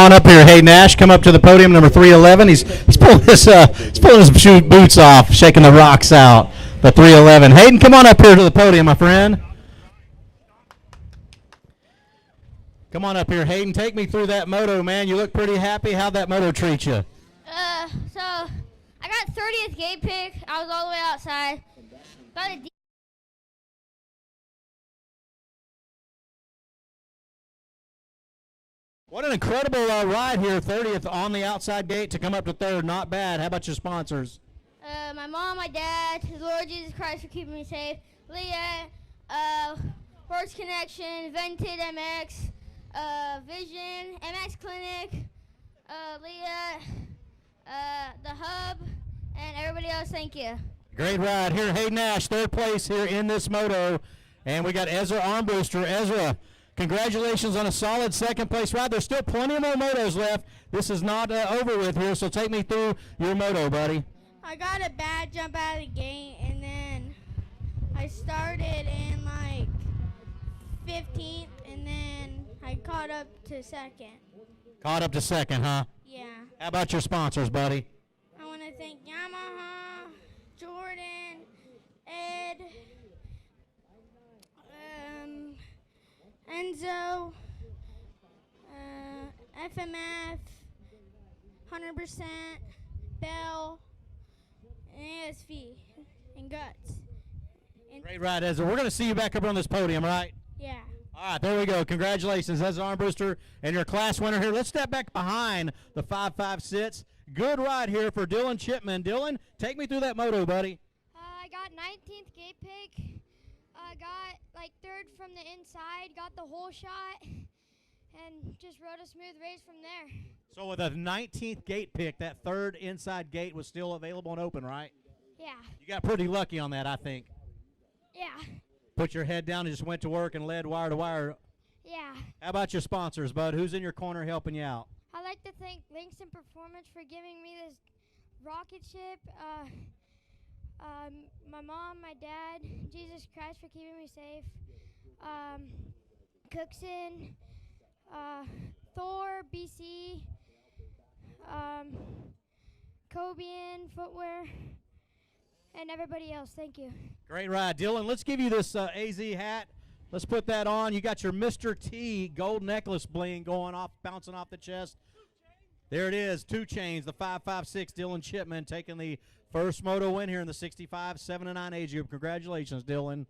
on up here, Hayden Nash. Come up to the podium, number 311. He's pulling his boots off, shaking the rocks out. The 311. Hayden, come on up here to the podium, my friend. Come on up here, Hayden. Take me through that moto, man. You look pretty happy. How'd that moto treat you? So I got 30th gate pick. I was all the way outside. Got a What an incredible ride here, 30th on the outside gate to come up to third. Not bad. How about your sponsors? my mom, my dad, the Lord Jesus Christ for keeping me safe. Leah, Horse Connection, Vented MX, Vision, MX Clinic, Leah, the Hub, and everybody else. Thank you. Great ride here, Hayden Nash, third place here in this moto. And we got Ezra Armbruster. Ezra, congratulations on a solid second place ride. There's still plenty more motos left. This is not over with here, so take me through your moto, buddy. I got a bad jump out of the gate, and then I started in like 15th, and then I caught up to second. Caught up to second, huh? Yeah. How about your sponsors, buddy? I want to thank Yamaha, Jordan, Ed, Enzo, FMF, 100%, Bell, and ASV, and Guts. And Great ride, Ezra. We're going to see you back up on this podium, right? yeah. All right, there we go. Congratulations, Ezra Armbruster, and your class winner here. Let's step back behind the 5.5 sits. Good ride here for Dylan Chipman. Dylan, take me through that moto, buddy. I got 19th gate pick. Got like third from the inside. Got the whole shot, and just rode a smooth race from there. So with a 19th gate pick, that third inside gate was still available and open, right? Yeah. You got pretty lucky on that, I think. Yeah. Put your head down and just went to work and led wire to wire. Yeah. How about your sponsors, bud? Who's in your corner helping you out? I'd like to thank Langston Performance for giving me this rocket ship. My mom, my dad, Jesus Christ for keeping me safe. Cookson, Thor, BC, Cobian Footwear, and everybody else. Thank you. Great ride, Dylan. Let's give you this AZ hat. Let's put that on. You got your Mr. T gold necklace bling going off, bouncing off the chest. There it is, 2 chains, the 5.56 Dylan Chipman taking the first moto win here in the 65, 7-9 age group. Congratulations, Dylan.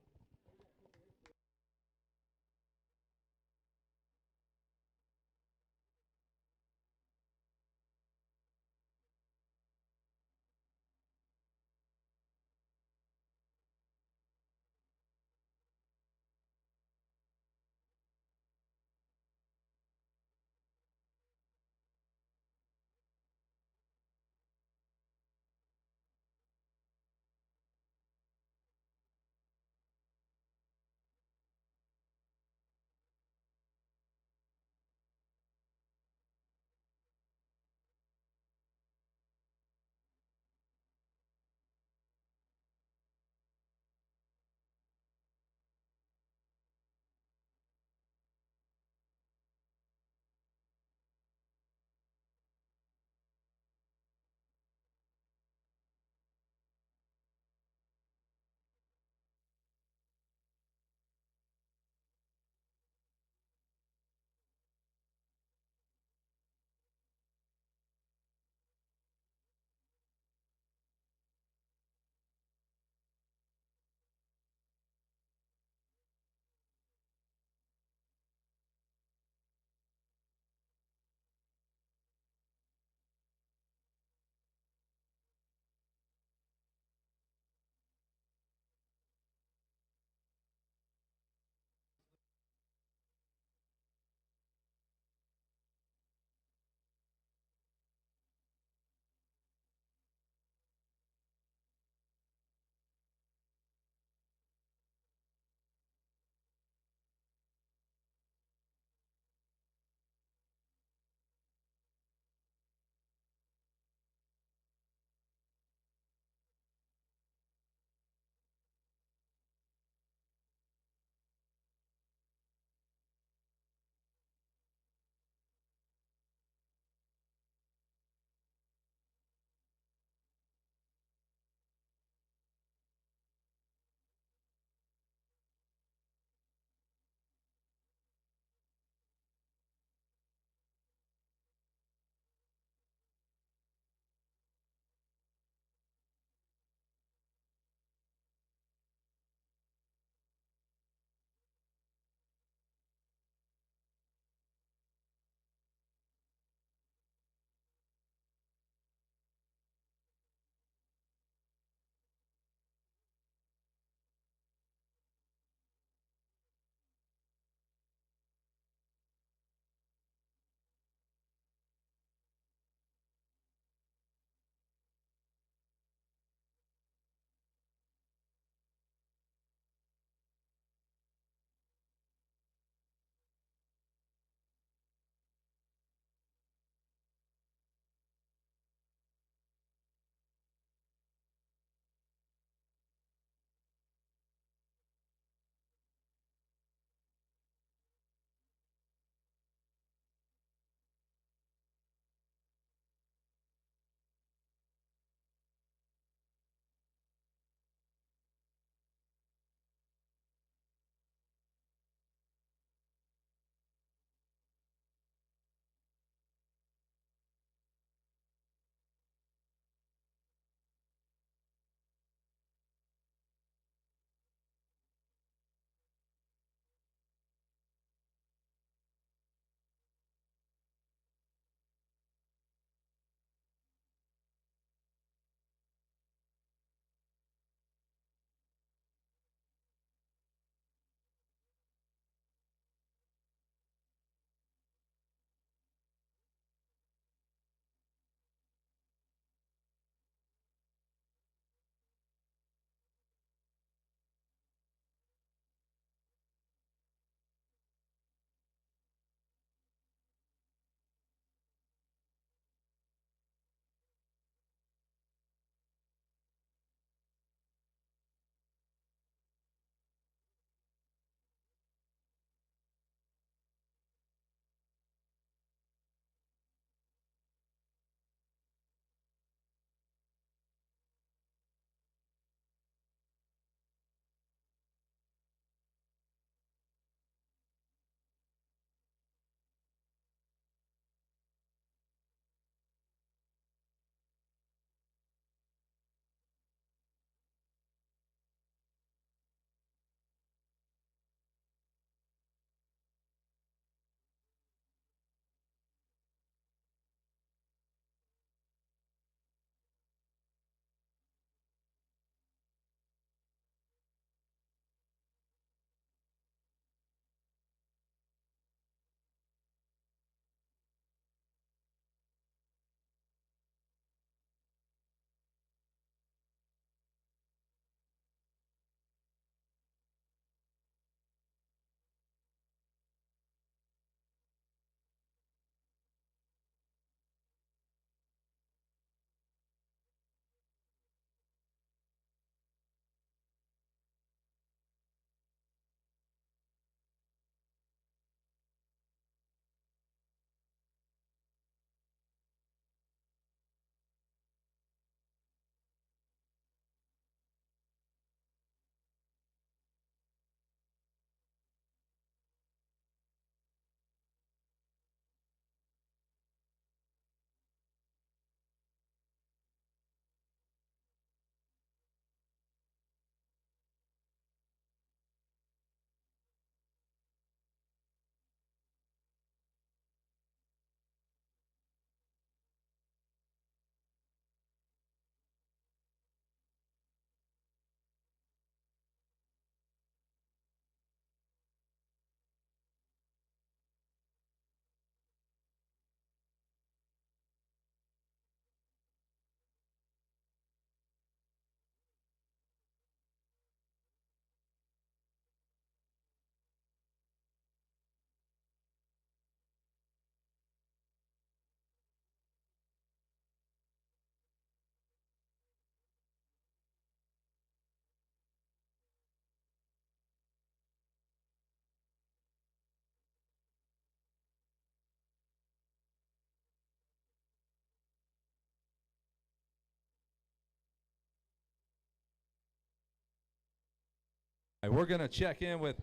All right, we're going to check in with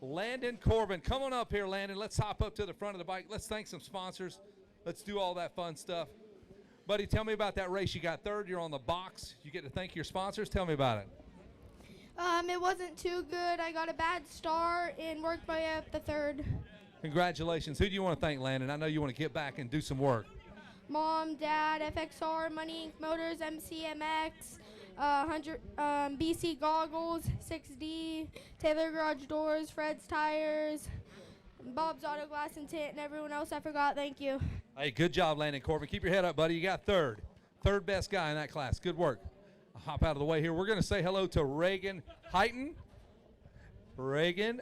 Landon Corbin. Come on up here, Landon. Let's hop up to the front of the bike. Let's thank some sponsors. Let's do all that fun stuff. Buddy, tell me about that race. You got third. You're on the box. You get to thank your sponsors. Tell me about it. It wasn't too good. I got a bad start and worked my way up the third. Congratulations. Who do you want to thank, Landon? I know you want to get back and do some work. Mom, Dad, FXR, Money Inc. Motors, MCMX, 100 BC Goggles, 6D, Taylor Garage Doors, Fred's Tires, Bob's Auto Glass and Tint, and everyone else I forgot. Thank you. Hey, good job, Landon Corbin. Keep your head up, buddy. You got third. Third best guy in that class. Good work. I'll hop out of the way here. We're going to say hello to Reagan Heighton. Reagan,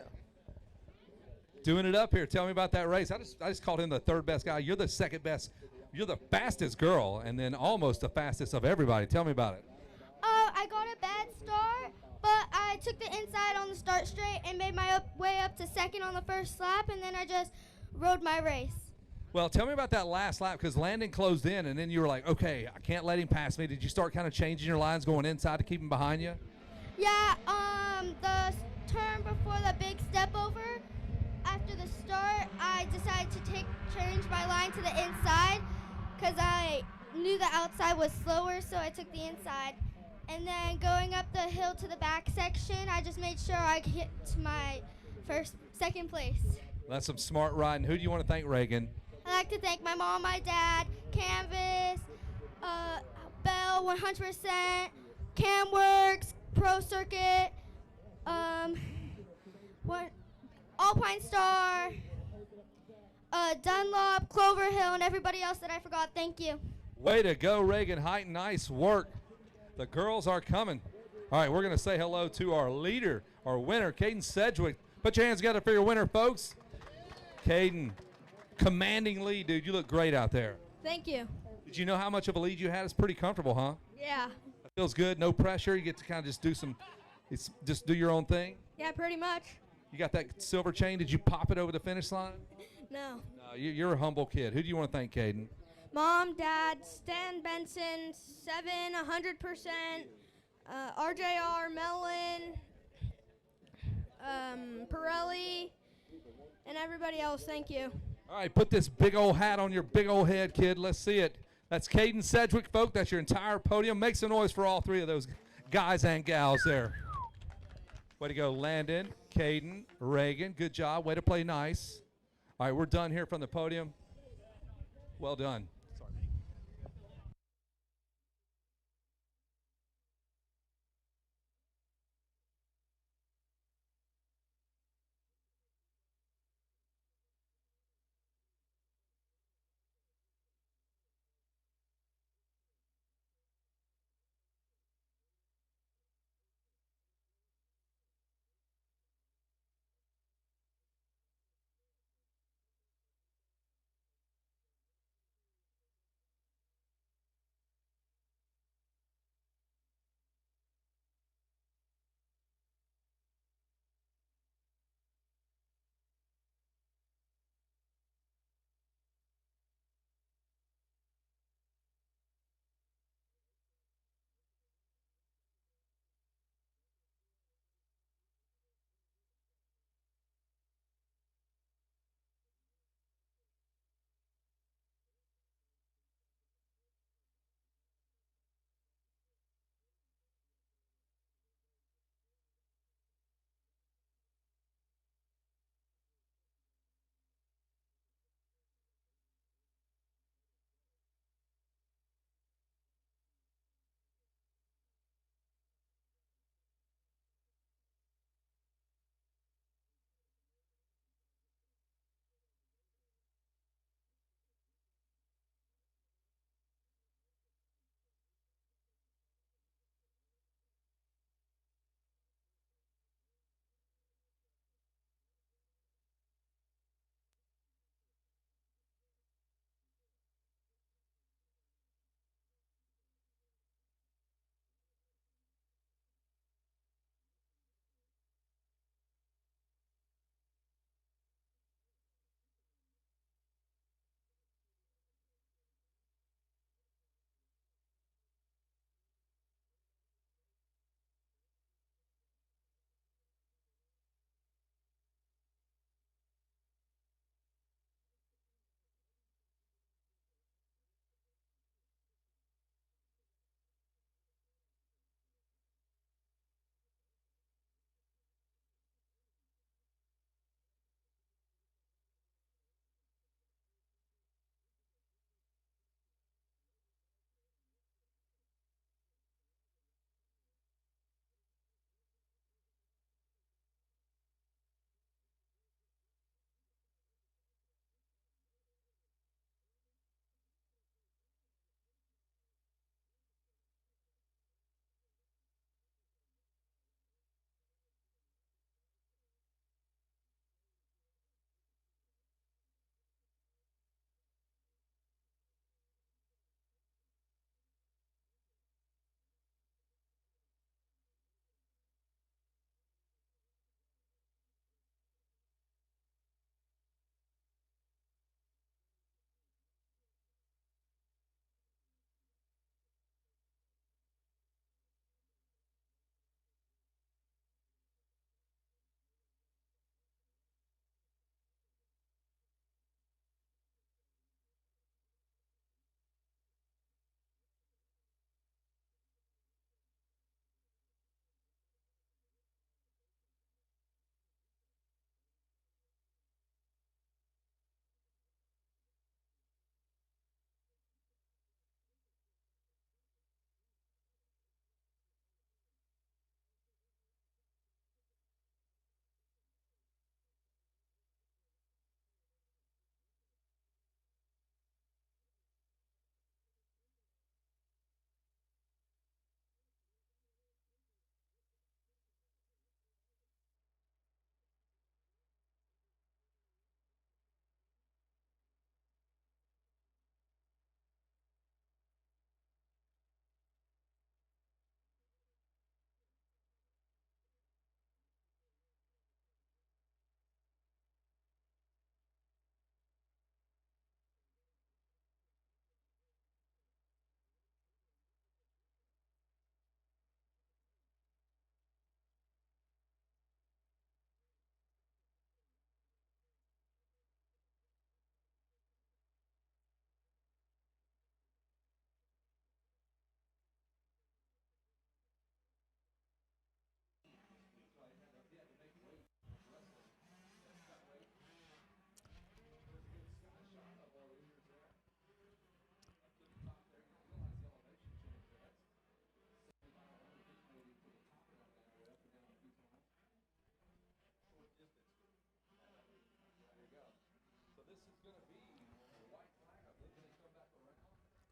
doing it up here. Tell me about that race. I just called him the third best guy. You're the second best. You're the fastest girl, and then almost the fastest of everybody. Tell me about it. I got a bad start, but I took the inside on the start straight and made my way up to second on the first lap, and then I just rode my race. Well, tell me about that last lap, because Landon closed in, and then you were like, okay, I can't let him pass me. Did you start kind of changing your lines going inside to keep him behind you? Yeah, the turn before the big step over, after the start, I decided to change my line to the inside because I knew the outside was slower, so I took the inside. And then going up the hill to the back section, I just made sure I hit my second place. That's some smart riding. Who do you want to thank, Reagan? I'd like to thank my mom, my dad, Canvas, Bell 100%, CamWorks, Pro Circuit, Alpine Star, Dunlop, Clover Hill, and everybody else that I forgot. Thank you. Way to go, Reagan Heighton. Nice work. The girls are coming. All right, we're going to say hello to our leader, our winner, Caden Sedgwick. Put your hands together for your winner, folks. Caden, commanding lead, dude. You look great out there. Thank you. Did you know how much of a lead you had? It's pretty comfortable, huh? Yeah. It feels good, no pressure. You get to kind of just just do your own thing. Yeah, pretty much. You got that silver chain. Did you pop it over the finish line? No. No, you're a humble kid. Who do you want to thank, Caden? Mom, Dad, Stan Benson, 100%, RJR, Mellon, Pirelli, and everybody else. Thank you. All right, put this big old hat on your big old head, kid. Let's see it. That's Caden Sedgwick, folks. That's your entire podium. Make some noise for all three of those guys and gals there. Way to go, Landon, Caden, Reagan. Good job. Way to play nice. All right, we're done here from the podium. Well done.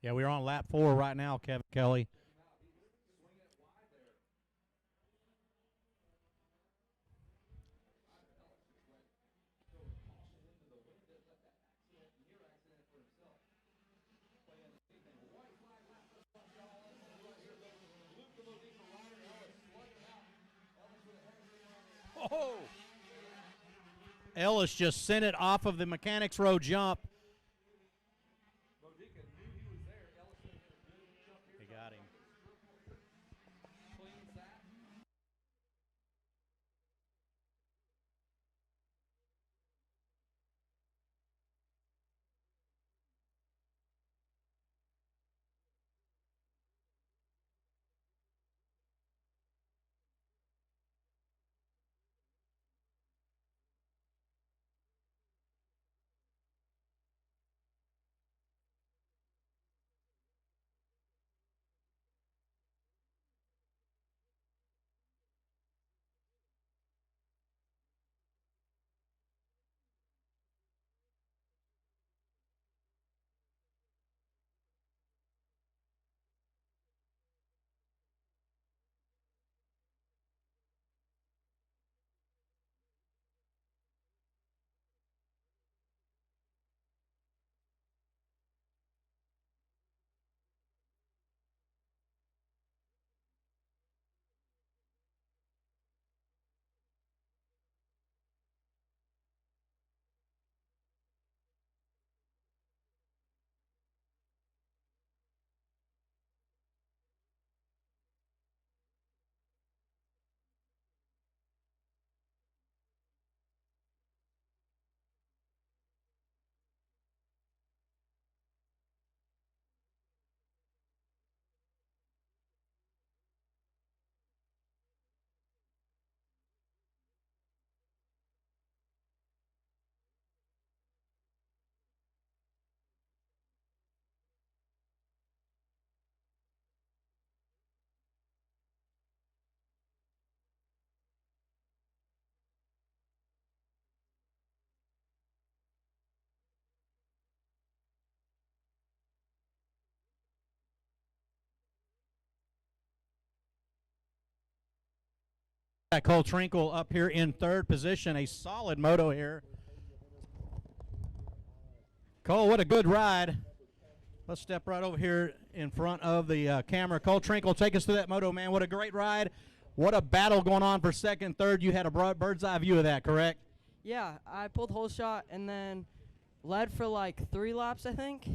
Yeah, we're on lap 4 right now, Kevin Kelly. Oh! Ellis just sent it off of the Mechanics Row jump. He got him. Cole Trinkle up here in third position. A solid moto here. Cole, what a good ride. Let's step right over here in front of the camera. Cole Trinkle, take us through that moto, man. What a great ride. What a battle going on for second, third. You had a bird's eye view of that, correct? Yeah, I pulled whole shot and then led for like 3 laps, I think.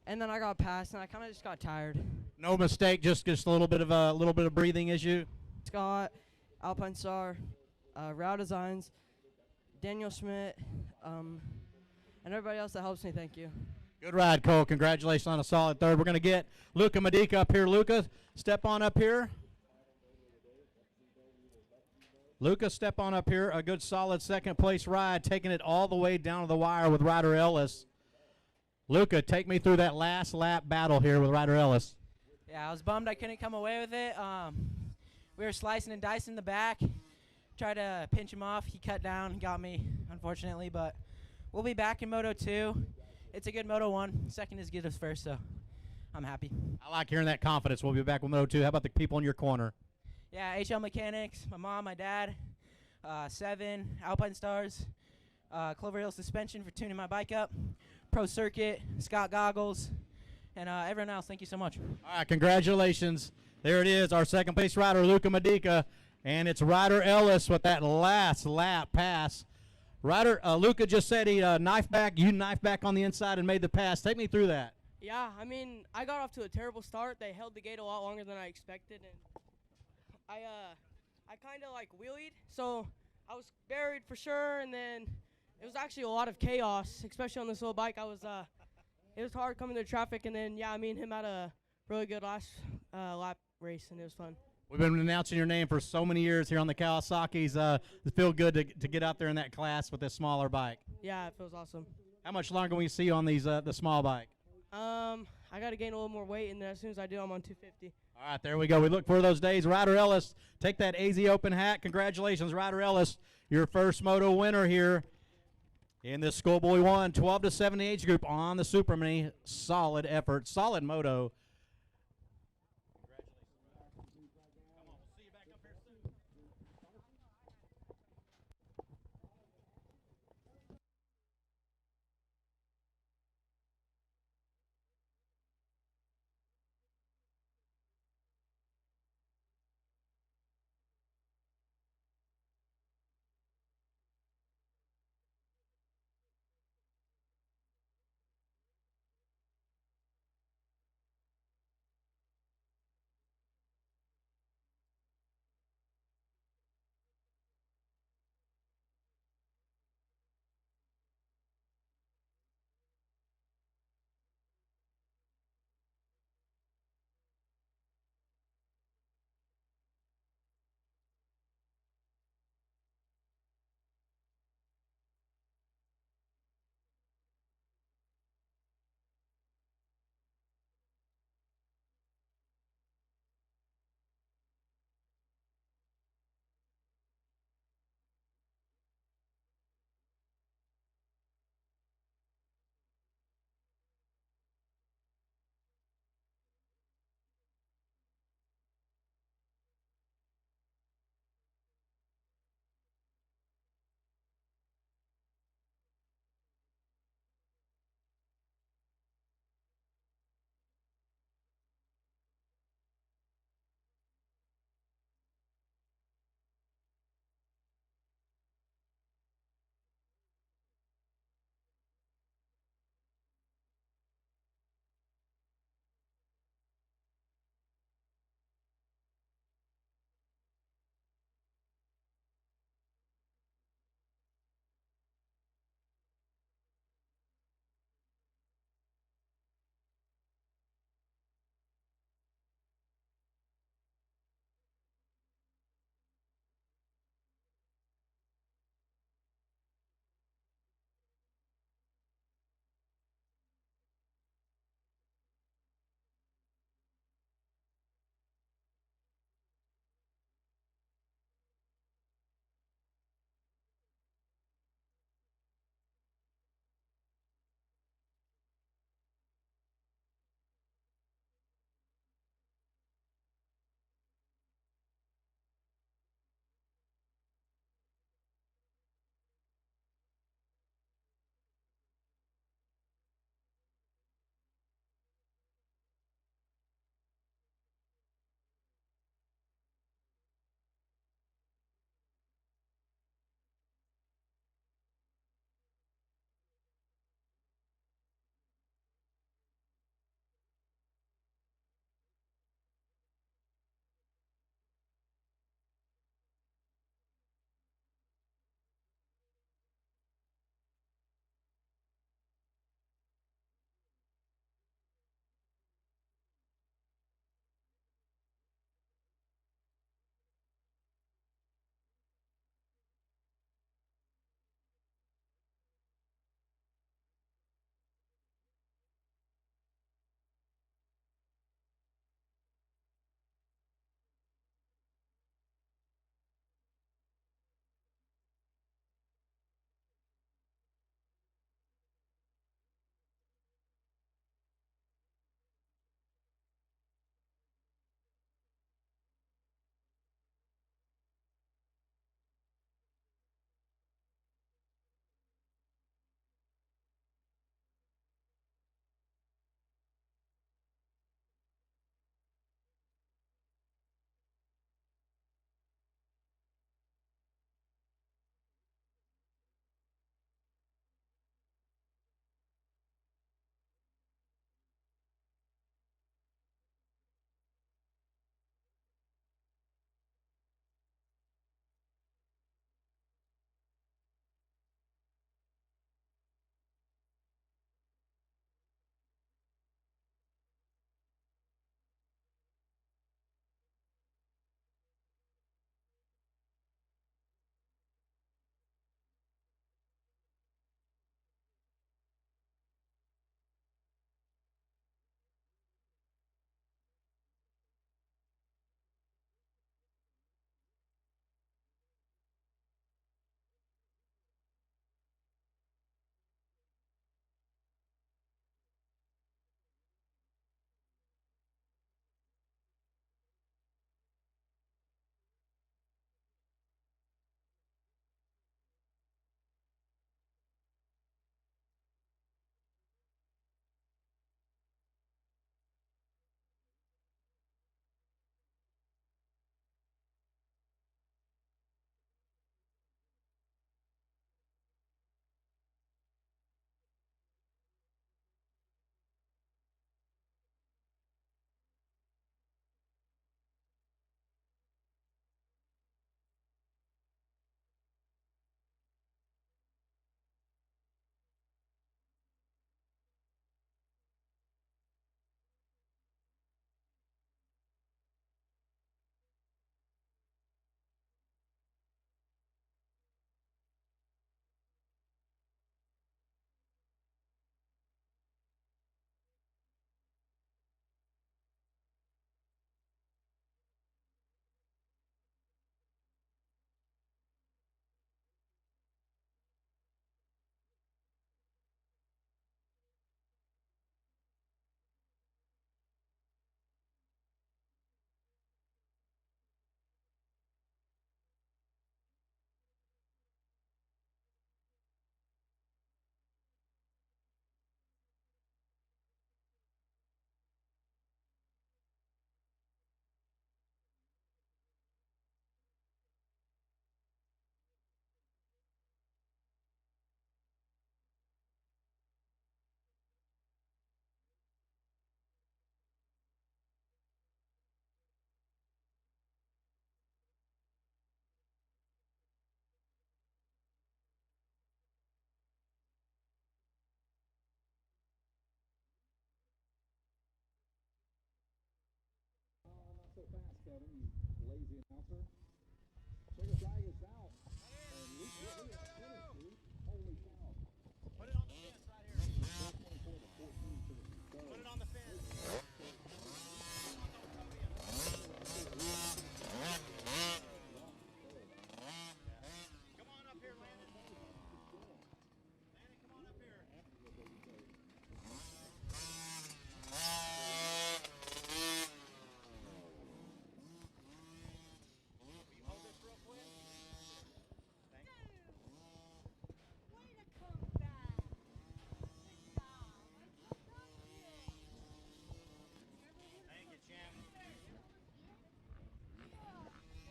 And then I got passed and I kind of just got tired. No mistake, just a little bit of breathing issue. Scott, Alpine Star, Row Designs, Daniel Schmidt, and everybody else that helps me. Thank you. Good ride, Cole. Congratulations on a solid third. We're going to get Luca Medica up here. Luca, step on up here. Luca, step on up here. A good solid second place ride, taking it all the way down to the wire with Ryder Ellis. Luca, take me through that last lap battle here with Ryder Ellis. Yeah, I was bummed I couldn't come away with it. We were slicing and dicing the back. Tried to pinch him off. He cut down and got me, unfortunately. But we'll be back in Moto 2. It's a good Moto 1. Second is good as first, so I'm happy. I like hearing that confidence. We'll be back with Moto 2. How about the people in your corner? Yeah, HL Mechanics, my mom, my dad, 7, Alpine Stars, Clover Hill Suspension for tuning my bike up, Pro Circuit, Scott Goggles, and everyone else. Thank you so much. All right, congratulations. There it is, our second place rider, Luca Medica, and it's Ryder Ellis with that last lap pass. Luca just said he knifed back on the inside and made the pass. Take me through that. Yeah, I mean, I got off to a terrible start. They held the gate a lot longer than I expected, and I kind of like wheelied, so I was buried for sure, and then it was actually a lot of chaos, especially on this little bike. It was hard coming to traffic, and then, yeah, me and him had a really good last lap race, and it was fun. We've been announcing your name for so many years here on the Kawasaki's. It feels good to get out there in that class with this smaller bike. Yeah, it feels awesome. How much longer can we see you on these the small bike? I got to gain a little more weight, and then as soon as I do, I'm on 250. All right, there we go. We look for those days. Ryder Ellis, take that AZ Open hat. Congratulations, Ryder Ellis, your first moto winner here. In this schoolboy 1, 12 to 70 age group on the Super Mini. Solid effort, solid moto.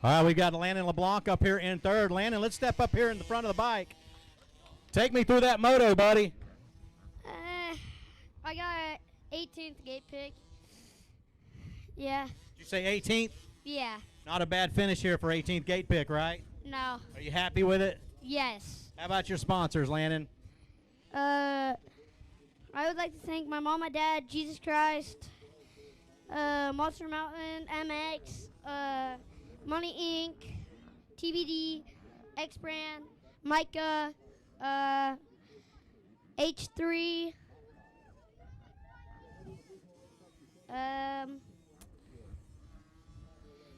All right, we got Landon LeBlanc up here in third. Landon, let's step up here in the front of the bike. Take me through that moto, buddy. I got 18th gate pick. Yeah. Did you say 18th? Yeah. Not a bad finish here for 18th gate pick, right? No. Are you happy with it? Yes. How about your sponsors, Landon? I would like to thank my mom, my dad, Jesus Christ, Monster Mountain, MX, Money Inc., TBD, X Brand, Micah, H3,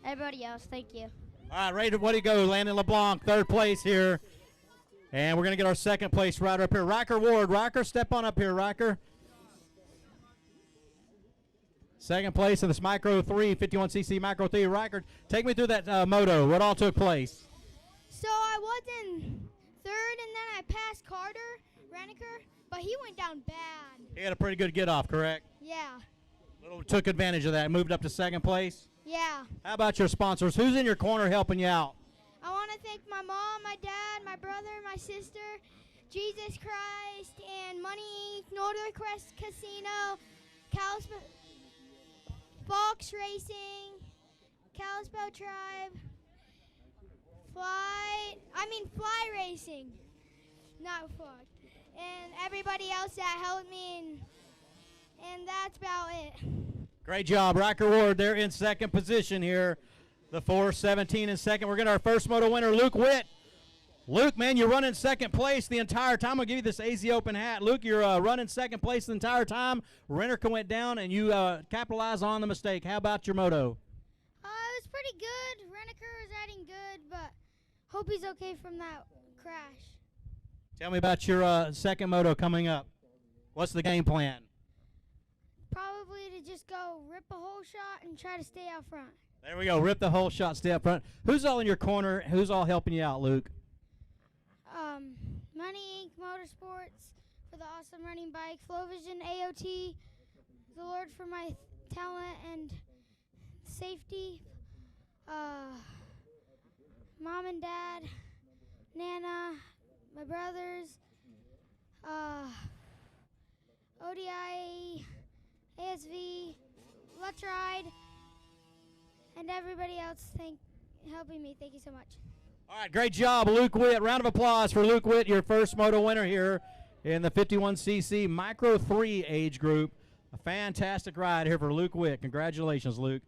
everybody else. Thank you. All right, ready to go. Landon LeBlanc, third place here. And we're going to get our second place rider up here. Riker Ward. Riker, step on up here, Riker. Second place in this Micro 3, 51cc Micro 3. Riker, take me through that moto. What all took place? So I was in third, and then I passed Carter Reniker, but he went down bad. He had a pretty good get-off, correct? Yeah. Took advantage of that. Moved up to second place. Yeah. How about your sponsors? Who's in your corner helping you out? I want to thank my mom, my dad, my brother, my sister, Jesus Christ, and Money Inc., Northern Crest Casino, Fox Racing, Kalispell Tribe, Fly Racing, not Fox, and everybody else that helped me, and that's about it. Great job, Riker Ward. They're in second position here. The 417 in second. We're getting our first moto winner, Luke Witt. Luke, man, you're running second place the entire time. I'll give you this AZ Open hat. Luke, you're running second place the entire time. Reniker went down, and you capitalized on the mistake. How about your moto? It was pretty good. Reniker was riding good, but hope he's okay from that crash. Tell me about your second moto coming up. What's the game plan? Probably to just go rip a whole shot and try to stay out front. There we go. Rip the whole shot, stay up front. Who's all in your corner? Who's all helping you out, Luke? Money Inc. Motorsports for the awesome running bike. Flowvision AOT, the Lord for my talent and safety. Mom and Dad, Nana, my brothers, ODI, ASV, Let's Ride, and everybody else helping me. Thank you so much. All right, great job, Luke Witt. Round of applause for Luke Witt, your first moto winner here in the 51cc Micro 3 age group. A fantastic ride here for Luke Witt. Congratulations, Luke.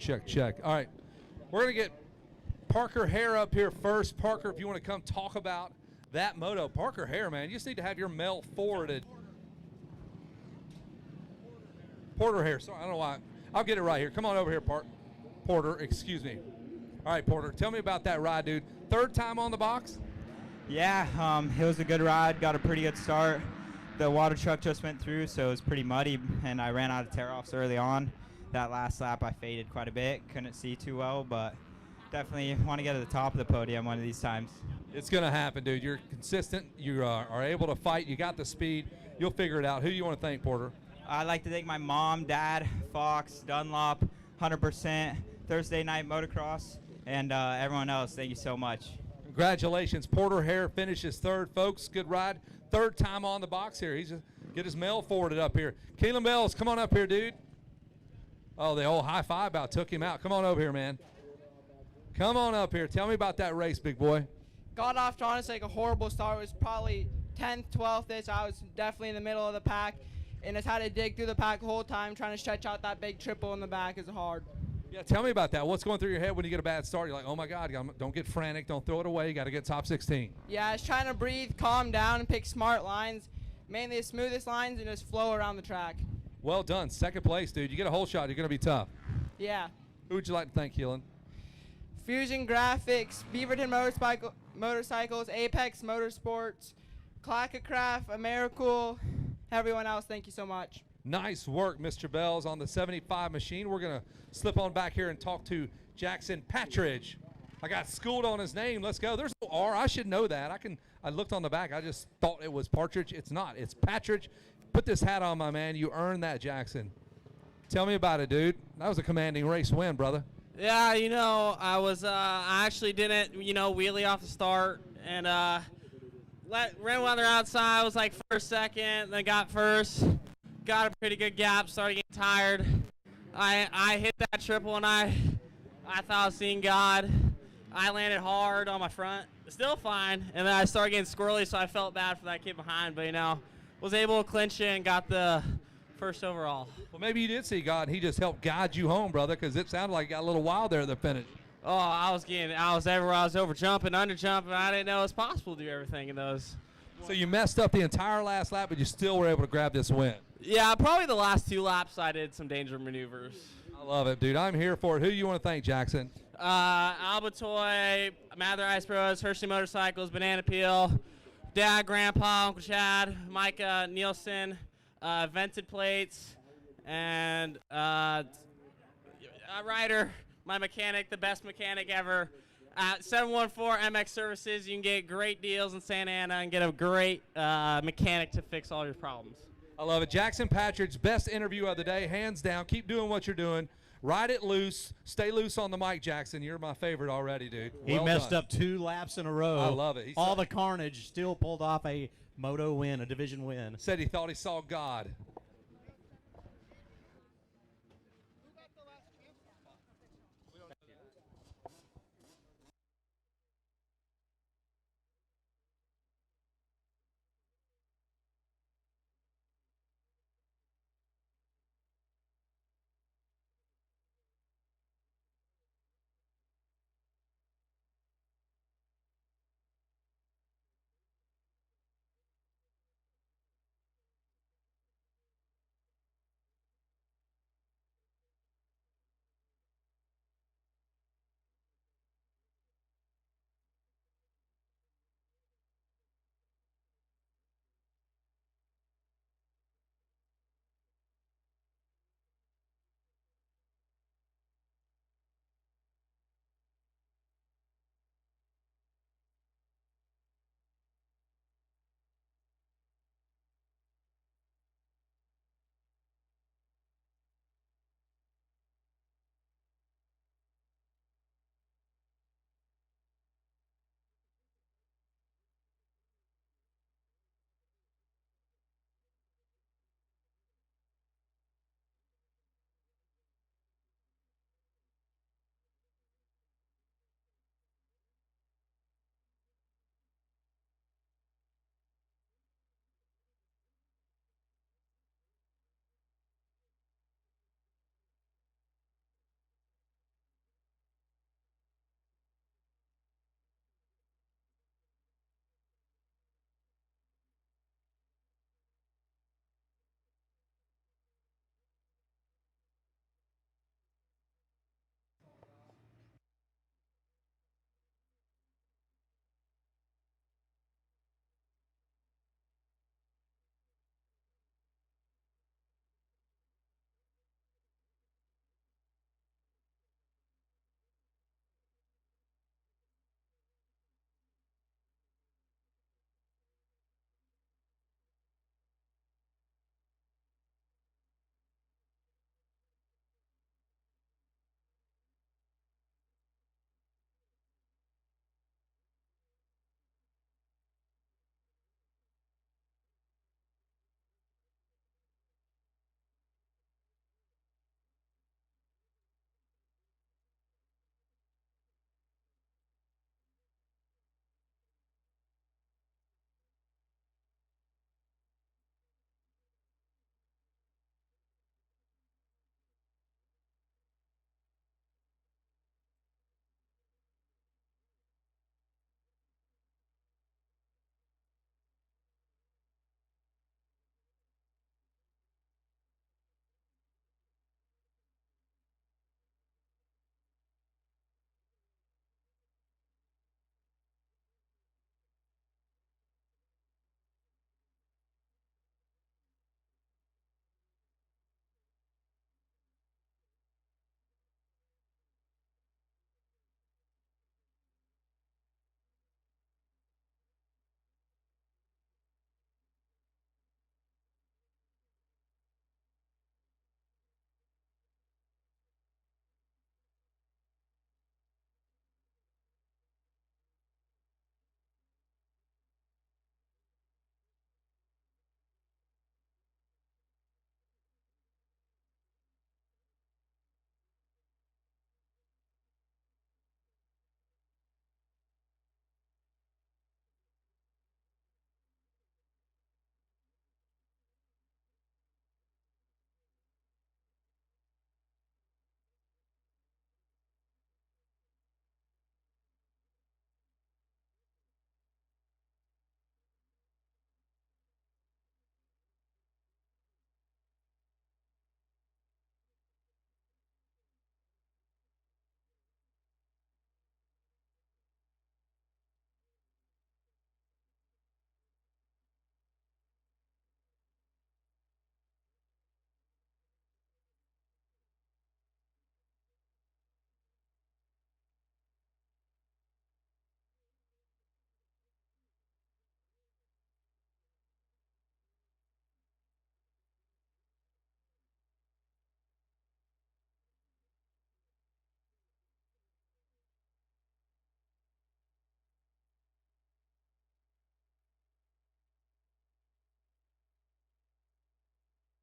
check. All right, we're going to get Parker Hare up here first. Parker, if you want to come talk about that moto. Parker Hare, man, you just need to have your mail forwarded. Porter Hare, sorry, I don't know why. I'll get it right here. Come on over here, Porter, excuse me. All right, Porter, tell me about that ride, dude. Third time on the box? Yeah, it was a good ride. Got a pretty good start. The water truck just went through, so it was pretty muddy, and I ran out of tear-offs early on. That last lap, I faded quite a bit. Couldn't see too well, but definitely want to get to the top of the podium one of these times. It's going to happen, dude. You're consistent. You are able to fight. You got the speed. You'll figure it out. Who do you want to thank, Porter? I'd like to thank my mom, dad, Fox, Dunlop, 100%, Thursday Night Motocross, and everyone else. Thank you so much. Congratulations. Porter Hare finishes third, folks. Good ride. Third time on the box here. He's just get his mail forwarded up here. Keelan Bells, come on up here, dude. Oh, the old high five about took him out. Come on over here, man. Come on up here. Tell me about that race, big boy. Got off to honestly like a horrible start. It was probably 10th, 12th-ish. I was definitely in the middle of the pack, and just had to dig through the pack the whole time. Trying to stretch out that big triple in the back is hard. Yeah, tell me about that. What's going through your head when you get a bad start? You're like, oh my God, don't get frantic, don't throw it away. You got to get top 16. Yeah, I was trying to breathe, calm down, and pick smart lines, mainly the smoothest lines, and just flow around the track. Well done. Second place, dude. You get a whole shot. You're going to be tough. Yeah. Who would you like to thank, Keelan? Fusion Graphics, Beaverton Motorcycles, Apex Motorsports, Clackacraft, Americool, everyone else, thank you so much. Nice work, Mr. Bells, on the 75 machine. We're going to slip on back here and talk to Jackson Patridge. I got schooled on his name. Let's go. There's no R. I should know that. I looked on the back. I just thought it was Partridge. It's not. It's Patridge. Put this hat on, my man. You earned that, Jackson. Tell me about it, dude. That was a commanding race win, brother. Yeah, you know, I actually didn't, wheelie off the start and ran weather outside. Was like first, second, then got first. Got a pretty good gap. Started getting tired. I hit that triple and I thought I was seeing God. I landed hard on my front, still fine, and then I started getting squirrely, so I felt bad for that kid behind. But was able to clinch it and got the first overall. Well, maybe you did see God, and he just helped guide you home, brother, because it sounded like it got a little wild there at the finish. Oh, I was everywhere. I was over jumping, under jumping. I didn't know it was possible to do everything in those. So you messed up the entire last lap, but you still were able to grab this win. Yeah, probably the last 2 laps I did some danger maneuvers. I love it, dude. I'm here for it. Who do you want to thank, Jackson? Albatoy, Mather Ice Bros, Hershey Motorcycles, Banana Peel, Dad, Grandpa, Uncle Chad, Micah, Nielsen, Vented Plates, and Ryder, my mechanic, the best mechanic ever. At 714 MX Services, you can get great deals in Santa Ana and get a great mechanic to fix all your problems. I love it. Jackson Patridge's best interview of the day, hands down. Keep doing what you're doing. Ride it loose. Stay loose on the mic, Jackson. You're my favorite already, dude. He messed up 2 laps in a row. I love it. All the carnage, still pulled off a moto win, a division win. Said he thought he saw God.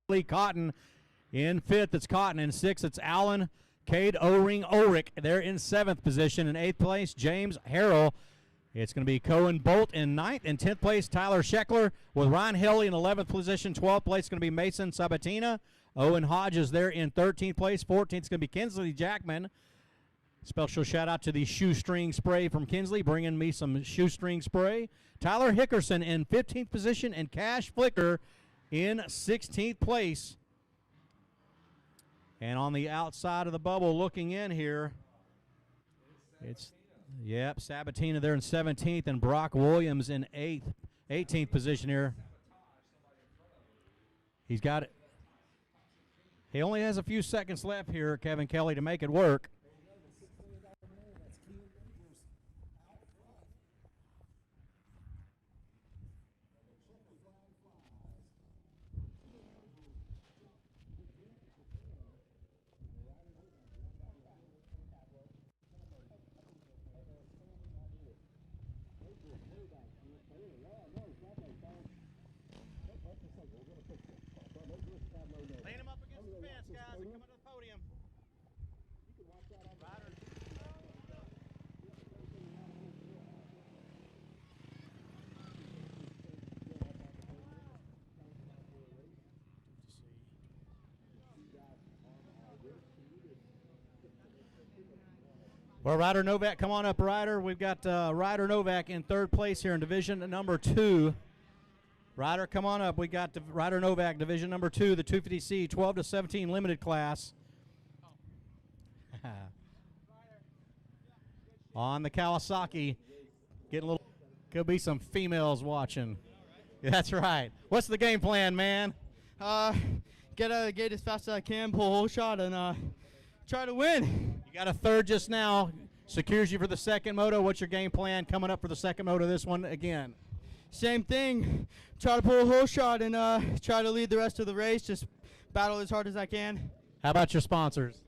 Lee Cotton in 5th. It's Cotton. In 6th, it's Allen Cade O-Ring Ulrich. They're in 7th position. In 8th place, James Harrell. It's going to be Cohen Bolt in 9th. In 10th place, Tyler Scheckler with Ryan Helly in 11th position. 12th place is going to be Mason Sabatina. Owen Hodges there in 13th place. 14th is going to be Kinsley Jackman. Special shout out to the shoestring spray from Kinsley, bringing me some shoestring spray. Tyler Hickerson in 15th position, and Cash Flicker in 16th place. And on the outside of the bubble looking in here, it's, Sabatina there in 17th, and Brock Williams in 18th position here. He's got it. He only has a few seconds left here, Kevin Kelly, to make it work. Laying him up against the fence, guys, and coming to the podium. Well, Ryder Novak, come on up, Ryder. We've got Ryder Novak in 3rd place here in division number 2. Ryder, come on up. We got Ryder Novak, division number 2, the 250C, 12 to 17 limited class. On the Kawasaki, getting a little. Could be some females watching. Yeah, that's right. What's the game plan, man? Get out of the gate as fast as I can, pull a whole shot, and try to win. You got a 3rd just now. Secures you for the 2nd moto. What's your game plan coming up for the 2nd moto? This one again. Same thing. Try to pull a whole shot and try to lead the rest of the race. Just battle as hard as I can. How about your sponsors?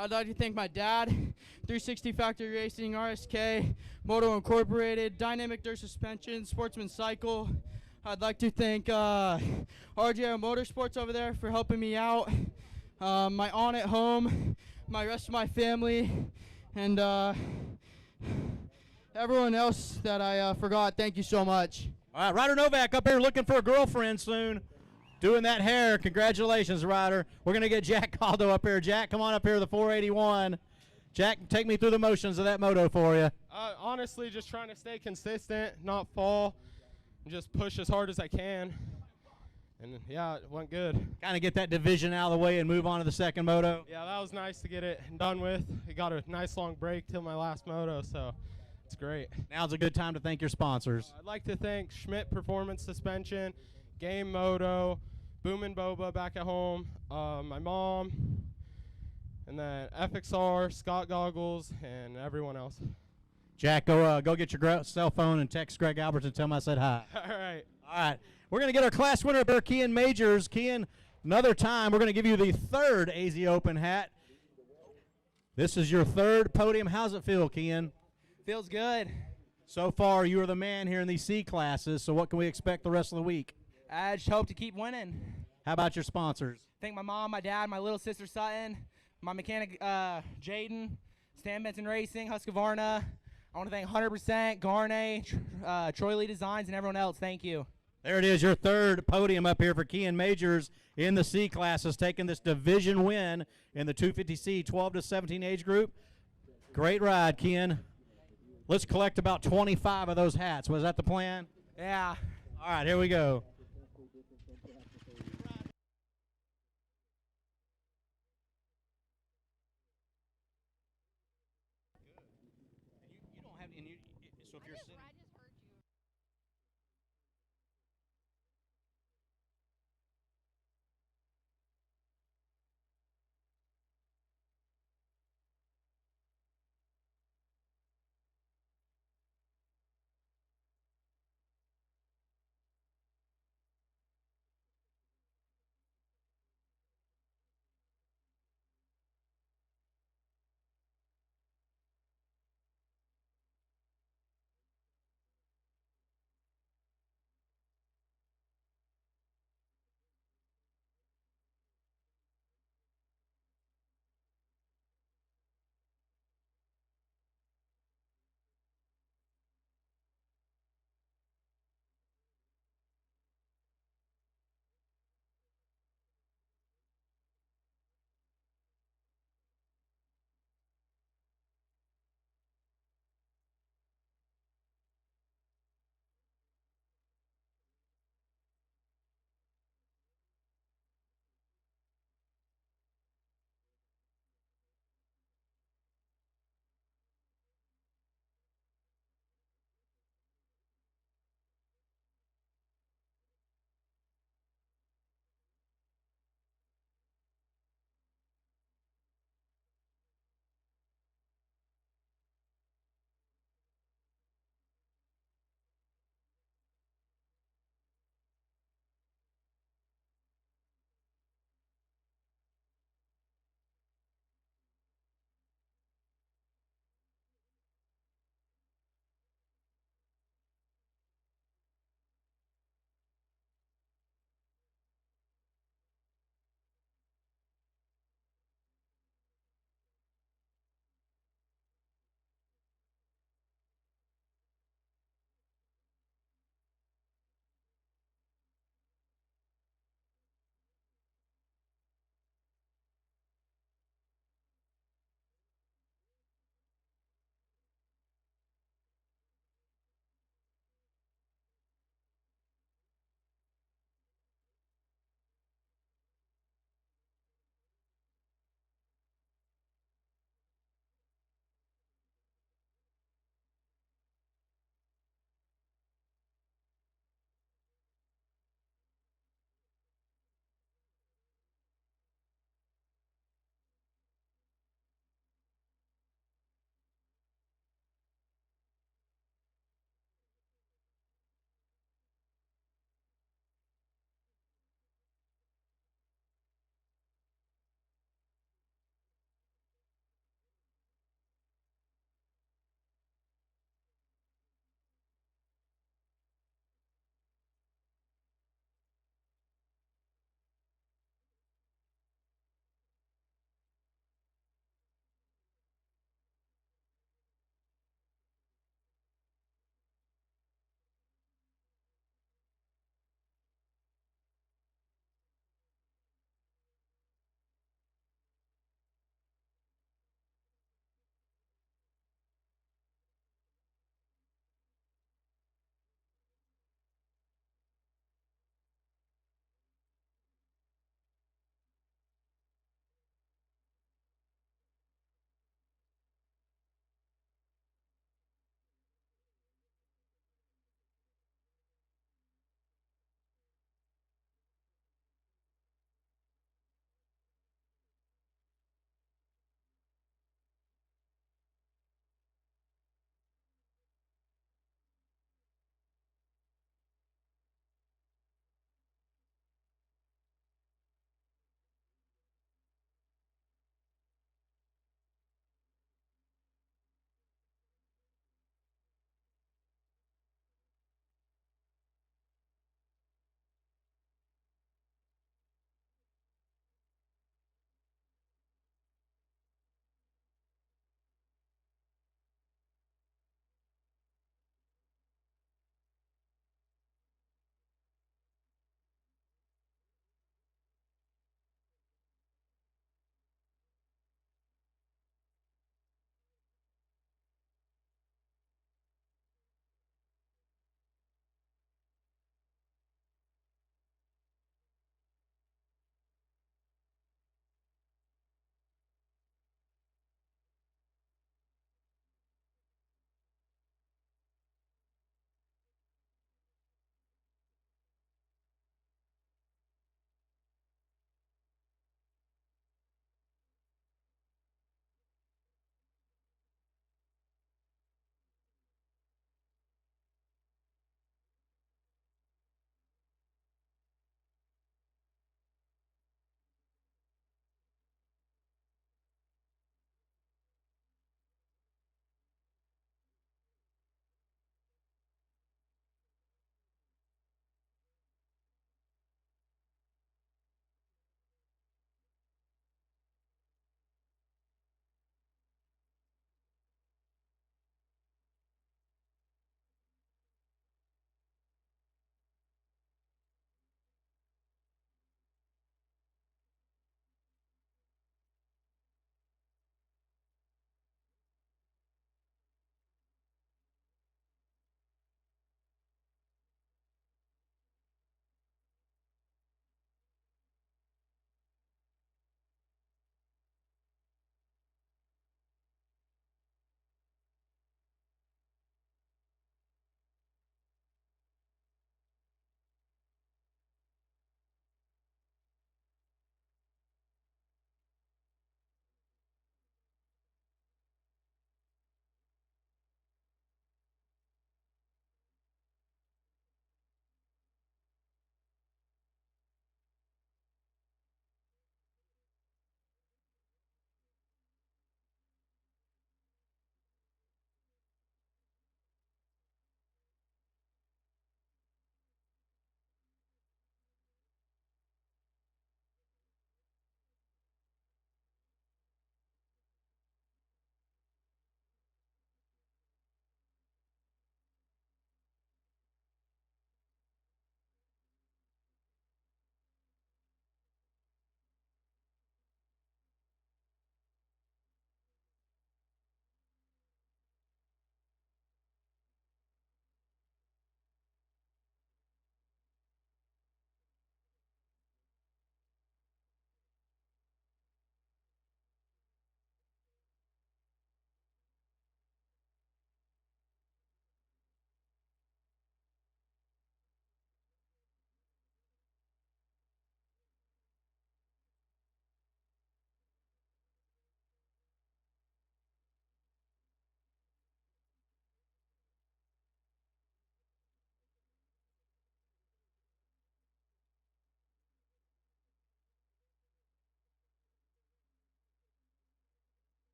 I'd like to thank my dad, 360 Factory Racing, RSK, Moto Incorporated, Dynamic Dirt Suspension, Sportsman Cycle. I'd like to thank RJR Motorsports over there for helping me out. My aunt at home, my rest of my family, and everyone else that I forgot. Thank you so much. All right, Ryder Novak up here looking for a girlfriend soon. Doing that hair. Congratulations, Ryder. We're going to get Jack Caldo up here. Jack, come on up here, the 481. Jack, take me through the motions of that moto for you. Honestly, just trying to stay consistent, not fall, and just push as hard as I can. And, yeah, it went good. Kind of get that division out of the way and move on to the 2nd moto. Yeah, that was nice to get it done with. I got a nice long break till my last moto, so it's great. Now's a good time to thank your sponsors. I'd like to thank Schmidt Performance Suspension, Game Moto, Boom and Boba back at home, my mom, and then FXR, Scott Goggles, and everyone else. Jack, go get your cell phone and text Greg Alberts and tell him I said hi. All right. All right. We're going to get our class winner up here, Kian Majors. Kian, another time, we're going to give you the 3rd AZ Open hat. This is your 3rd podium. How's it feel, Kian? Feels good. So far, you are the man here in these C classes, so what can we expect the rest of the week? I just hope to keep winning. How about your sponsors? Thank my mom, my dad, my little sister Sutton, my mechanic Jaden, Stan Benson Racing, Husqvarna. I want to thank 100%, Garnay, Troy Lee Designs, and everyone else. Thank you. There it is, your 3rd podium up here for Kian Majors in the C classes, taking this division win in the 250C 12 to 17 age group. Great ride, Kian. Let's collect about 25 of those hats. Was that the plan? Yeah. All right, here we go. You don't have any, so if you're sitting.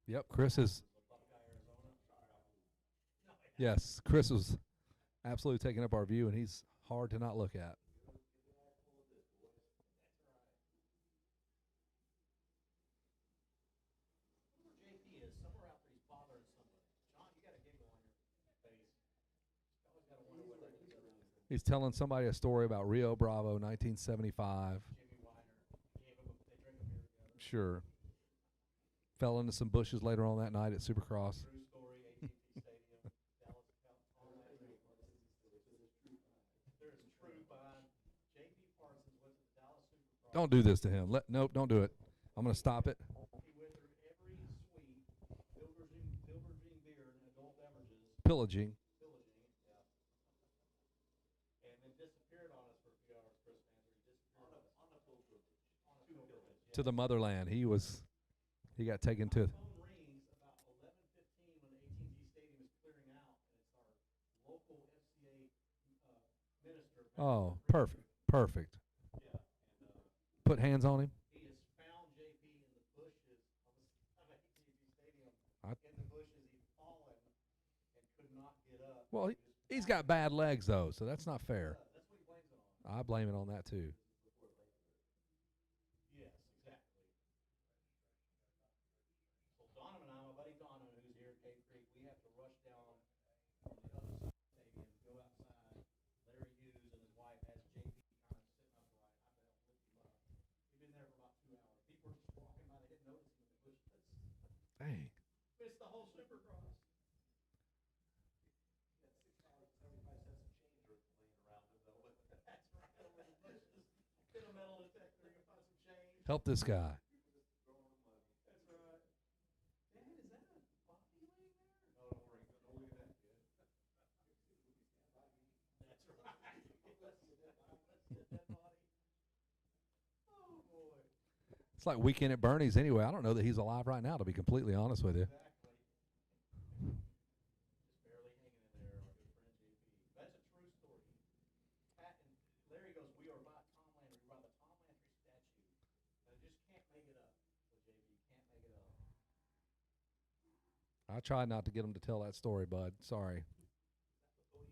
Yep, Chris is. Yes, Chris was absolutely taking up our view, and he's hard to not look at. He's telling somebody a story about Rio Bravo, 1975. Sure. Fell into some bushes later on that night at Supercross. Don't do this to him. Nope, don't do it. I'm going to stop it. Pillaging. To the motherland. He got taken to. Oh, perfect. Perfect. Put hands on him. Well, he's got bad legs, though, so that's not fair. I blame it on that, too. Yes, exactly. So Donovan and I, my buddy Donovan, who's here at Cave Creek, we have to rush down on the other side of the stadium, go outside. Larry Hughes and his wife has JP kind of sitting upright. I have to help lift him up. We've been there for about 2 hours. People are just walking by, they didn't notice him in the bushes. Dang. It's the whole Supercross. $6.75 of change laying around him, though. That's right, over the bushes. Get a metal detector, you find some change. Help this guy. That's right. Dad, is that a body laying there? No, don't worry. Don't look at that, kid. That's right. Let's get that body. Oh, boy. It's like Weekend at Bernie's anyway. I don't know that he's alive right now, to be completely honest with you. Exactly. Just barely hanging in there, our good friend JP. That's a true story. Pat and Larry goes, we are by Tom Landry. We're by the Tom Landry statue. And I just can't make it up. So JP can't make it up. I tried not to get him to tell that story, bud. Sorry. It is.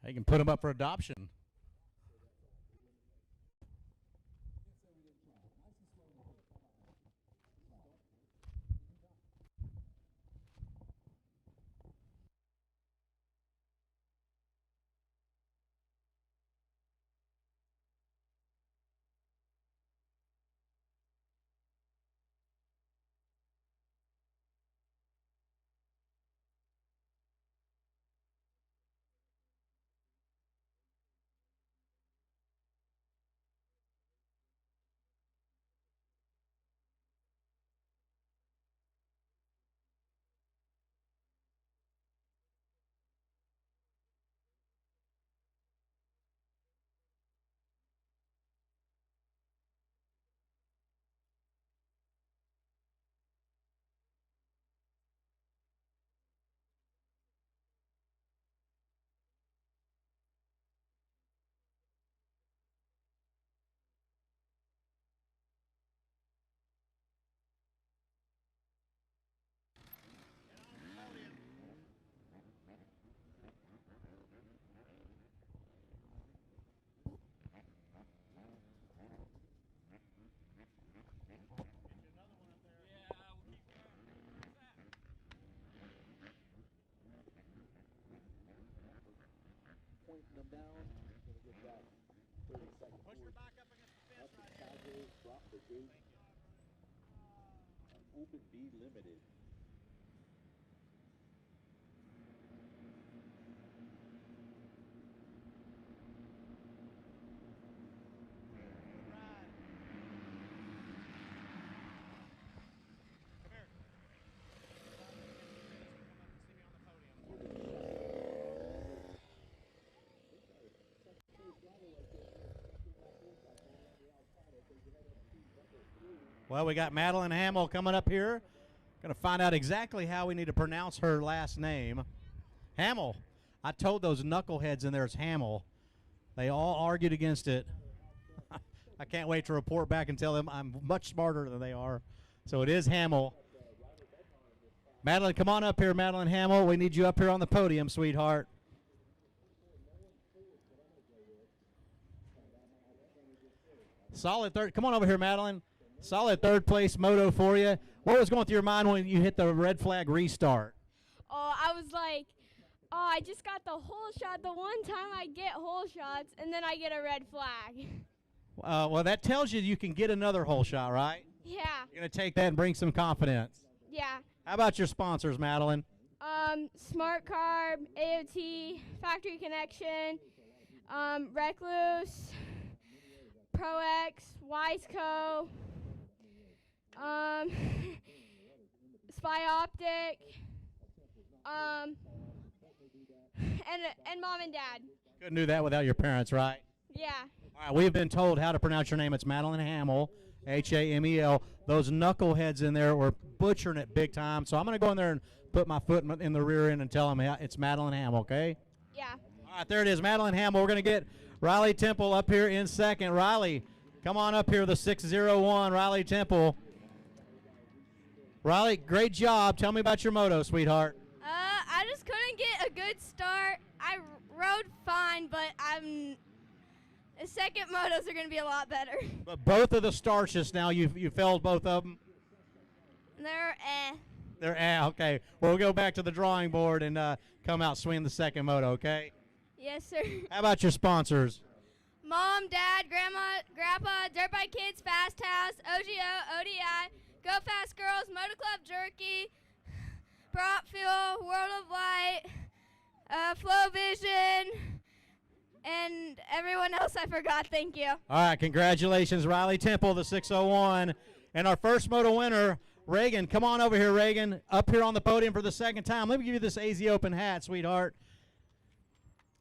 They can put them up for adoption. Well, we got Madeline Hamill coming up here. Going to find out exactly how we need to pronounce her last name. Hamill. I told those knuckleheads in there it's Hamill. They all argued against it. I can't wait to report back and tell them I'm much smarter than they are. So it is Hamill. Madeline, come on up here, Madeline Hamill. We need you up here on the podium, sweetheart. Solid third. Come on over here, Madeline. Solid third place moto for you. What was going through your mind when you hit the red flag restart? Oh, I was like, oh, I just got the hole shot the one time I get hole shots, and then I get a red flag. Well, that tells you can get another hole shot, right? Yeah. You're going to take that and bring some confidence. Yeah. How about your sponsors, Madeline? Smart Carb, AOT, Factory Connection, Recluse, ProX, Wiseco, Spy Optic, and Mom and Dad. Couldn't do that without your parents, right? Yeah. All right, we've been told how to pronounce your name. It's Madeline Hamill, Hamel. Those knuckleheads in there were butchering it big time, so I'm going to go in there and put my foot in the rear end and tell them it's Madeline Hamill, okay? Yeah. All right, there it is, Madeline Hamill. We're going to get Riley Temple up here in second. Riley, come on up here, the 601, Riley Temple. Riley, great job. Tell me about your moto, sweetheart. I just couldn't get a good start. I rode fine, but the second motos are going to be a lot better. But both of the starts just now, you failed both of them? They're They're okay. Well, we'll go back to the drawing board and come out swinging the second moto, okay? Yes, sir. How about your sponsors? Mom, Dad, Grandma, Grandpa, Dirt Bike Kids, Fast House, OGO, ODI, Go Fast Girls, Motor Club Jerky, Prop Fuel, World of Light, Flow Vision, and everyone else I forgot. Thank you. All right, congratulations, Riley Temple, the 601. And our first moto winner, Reagan. Come on over here, Reagan, up here on the podium for the second time. Let me give you this AZ Open hat, sweetheart.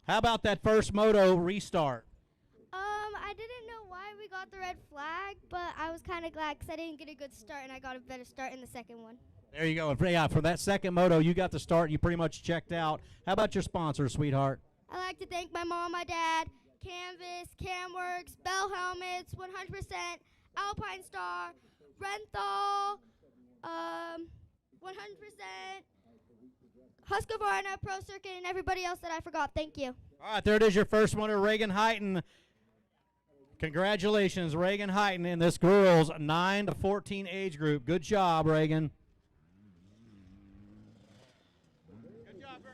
How about that first moto restart? I didn't know why we got the red flag, but I was kind of glad because I didn't get a good start, and I got a better start in the second one. There you go. Yeah, for that second moto, you got the start. You pretty much checked out. How about your sponsors, sweetheart? I'd like to thank my mom, my dad, Canvas, Camworks, Bell Helmets, 100%, Alpine Star, Renthal, 100%, Husqvarna, Pro Circuit, and everybody else that I forgot. Thank you. All right, there it is, your first winner, Reagan Heighton. Congratulations, Reagan Heighton, in this girls 9 to 14 age group. Good job, Reagan. Good job, girl.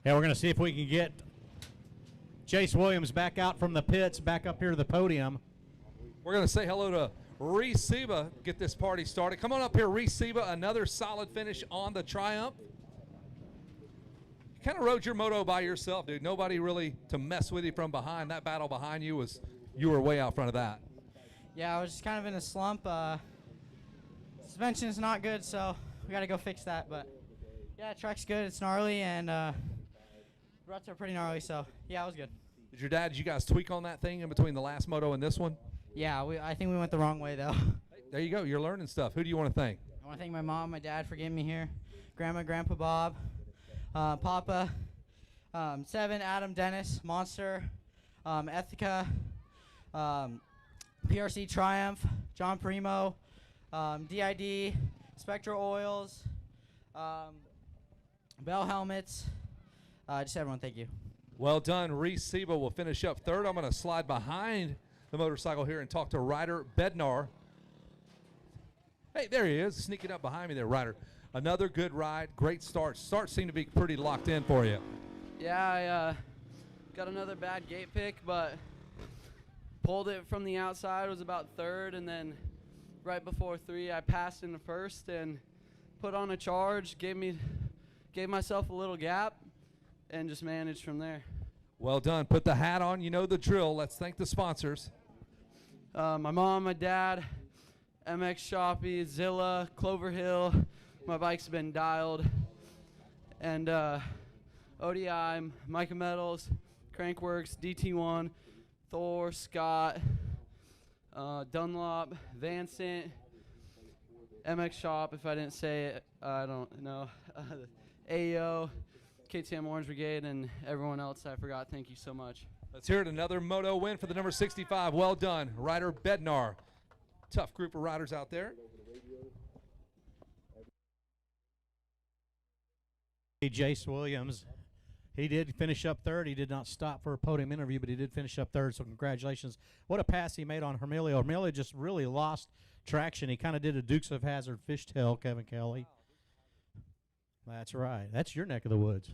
Yeah, we're going to see if we can get Chase Williams back out from the pits, back up here to the podium. We're going to say hello to Reese Seba, get this party started. Come on up here, Reese Seba, another solid finish on the Triumph. You kind of rode your moto by yourself, dude. Nobody really to mess with you from behind. That battle behind you was, you were way out front of that. Yeah, I was just kind of in a slump. Suspension's not good, so we got to go fix that. But yeah, track's good. It's gnarly, and ruts are pretty gnarly. So yeah, it was good. Did you guys tweak on that thing in between the last moto and this one? Yeah, I think we went the wrong way though. There you go. You're learning stuff. Who do you want to thank? I want to thank my mom, my dad for getting me here, Grandma, Grandpa Bob, Papa, Seven, Adam, Dennis, Monster, Ethica, PRC Triumph, John Primo, DID, Spectral Oils, Bell Helmets. Just everyone, thank you. Well done. Reese Seba will finish up third. I'm going to slide behind the motorcycle here and talk to Ryder Bednar. Hey, there he is, sneaking up behind me there, Ryder. Another good ride, great start. Start seemed to be pretty locked in for you. Yeah, I got another bad gate pick, but pulled it from the outside, was about third, and then right before 3, I passed into first and put on a charge, gave myself a little gap, and just managed from there. Well done. Put the hat on. You know the drill. Let's thank the sponsors. My mom, my dad, MX Shoppy, Zilla, Clover Hill. My bike's been dialed. And ODI, Micah Metals, Crankworks, DT1, Thor, Scott, Dunlop, Vancent, MX Shop, if I didn't say it, I don't know, AO, KTM Orange Brigade, and everyone else I forgot. Thank you so much. Let's hear it. Another moto win for the number 65. Well done, Ryder Bednar. Tough group of riders out there. Jace Williams, he did finish up third. He did not stop for a podium interview, but he did finish up third, so congratulations. What a pass he made on Hermelio. Hermelio just really lost traction. He kind of did a Dukes of Hazzard fishtail, Kevin Kelly. That's right. That's your neck of the woods.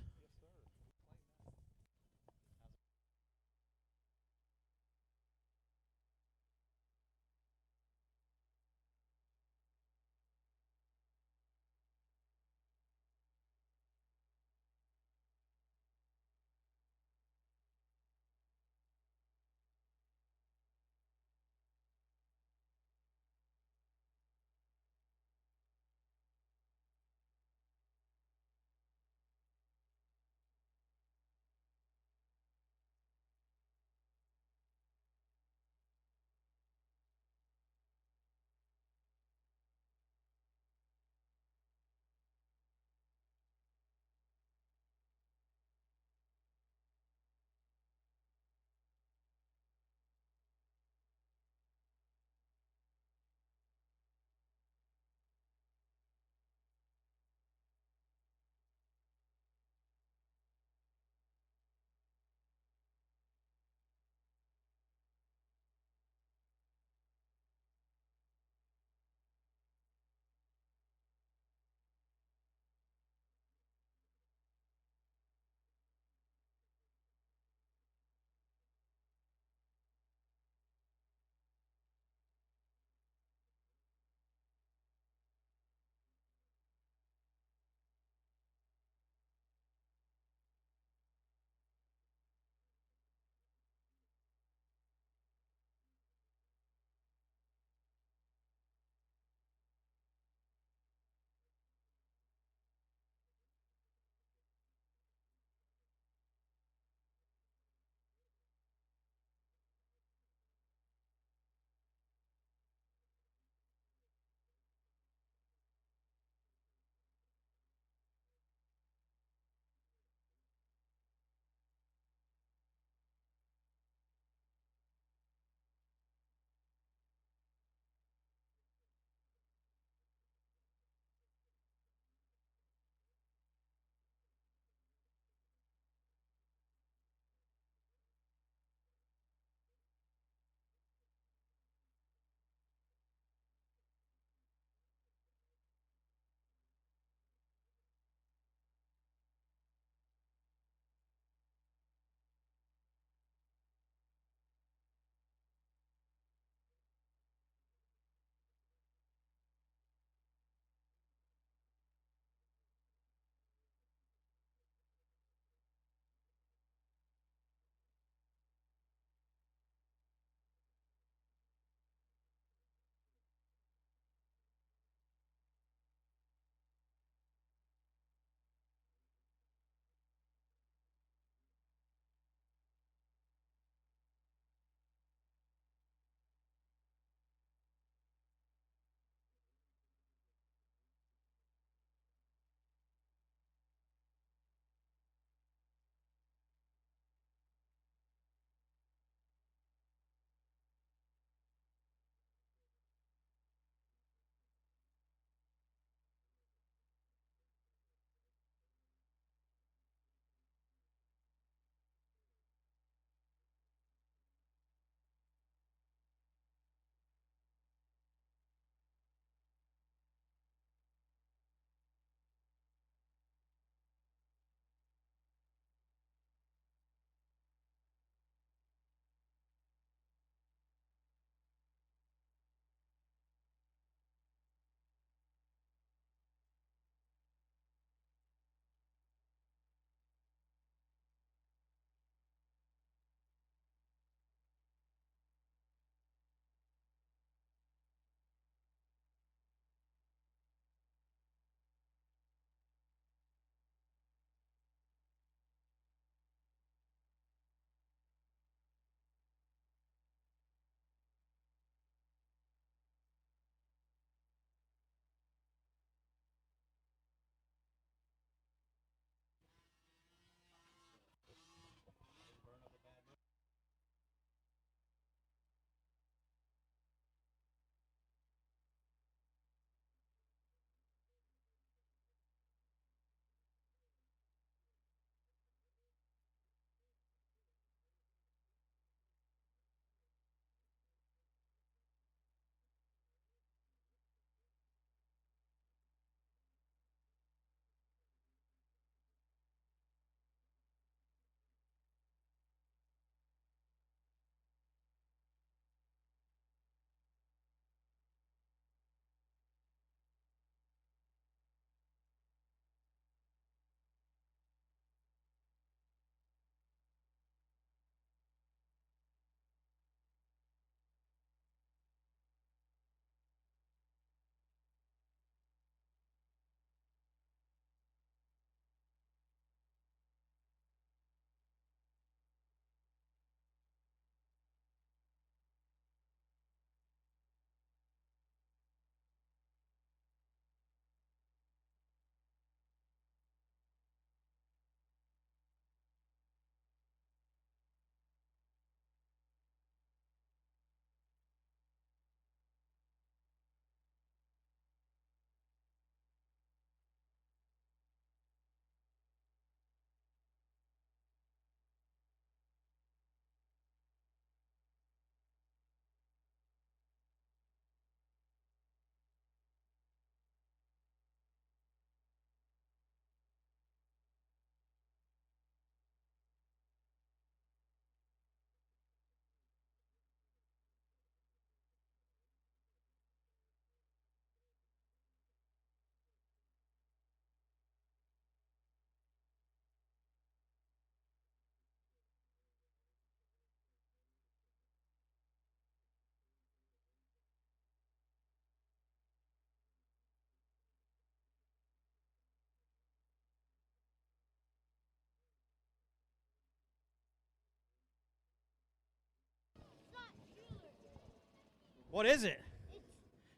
What is it?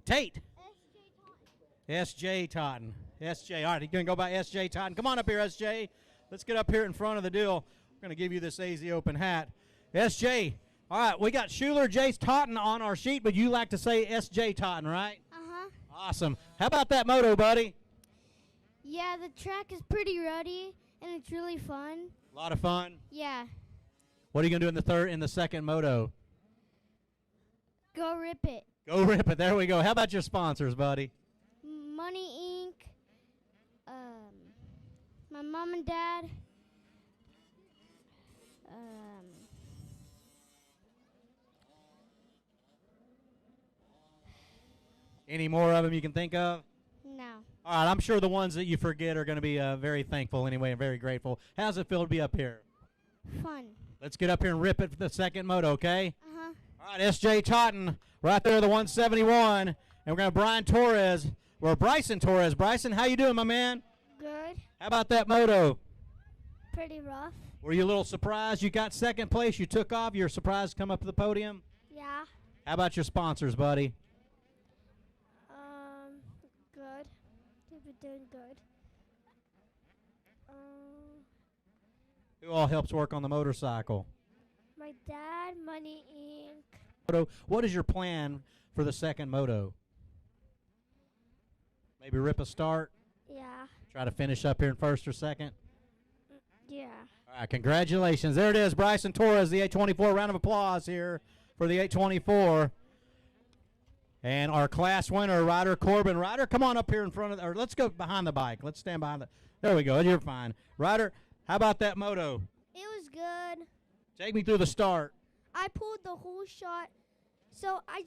Tate. S.J. Totten. S.J. All right, he's going to go by S.J. Totten. Come on up here, S.J. Let's get up here in front of the deal. We're going to give you this AZ Open hat. S.J., all right, we got Schuler Jace Totten on our sheet, but you like to say S.J. Totten, right? Uh-huh. Awesome. How about that moto, buddy? Yeah, the track is pretty ruddy, and it's really fun. A lot of fun. Yeah. What are you going to do in the second moto? Go rip it. Go rip it. There we go. How about your sponsors, buddy? Money Inc., my mom and dad, Any more of them you can think of? no. All right, I'm sure the ones that you forget are going to be very thankful anyway and very grateful. How's it feel to be up here? Fun. Let's get up here and rip it for the second moto, okay? Uh-huh. All right, S.J. Totten right there, the 171. And we're going to Bryson Torres. Bryson, how you doing, my man? Good. How about that moto? Pretty rough. Were you a little surprised you got second place? You took off. You're surprised to come up to the podium? Yeah. How about your sponsors, buddy? Good. They've been doing good. Who all helps work on the motorcycle? My dad, Money Inc. What is your plan for the second moto? Maybe rip a start? Yeah. Try to finish up here in first or second? Yeah. All right, congratulations. There it is, Bryson Torres, the 824. Round of applause here for the 824. And our class winner, Ryder Corbin. Ryder, come on up here in front of, or let's go behind the bike. Let's stand behind the, there we go. You're fine. Ryder, how about that moto? It was good. Take me through the start. I pulled the whole shot, so I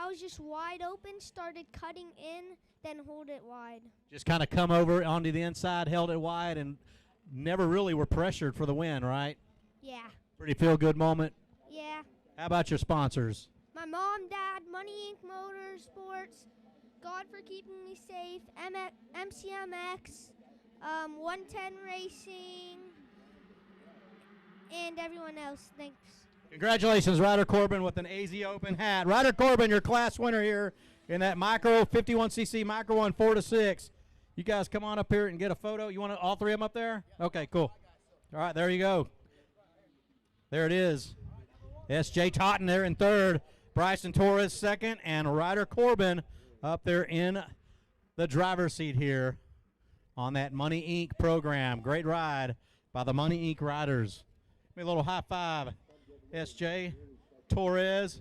was just wide open, started cutting in, then hold it wide. Just kind of come over onto the inside, held it wide, and never really were pressured for the win, right? Yeah. Pretty feel-good moment. Yeah. How about your sponsors? My mom, dad, Money Inc. Motorsports, God for Keeping Me Safe, MCMX, 110 Racing, and everyone else. Thanks. Congratulations, Ryder Corbin, with an AZ Open hat. Ryder Corbin, your class winner here in that micro 51cc micro one 4 to 6. You guys come on up here and get a photo. You want all three of them up there? Okay, cool. All right, there you go. There it is. S.J. Totten there in third. Bryson Torres second, and Ryder Corbin up there in the driver's seat here on that Money Inc. program. Great ride by the Money Inc. riders. Give me a little high five, S.J. Torres.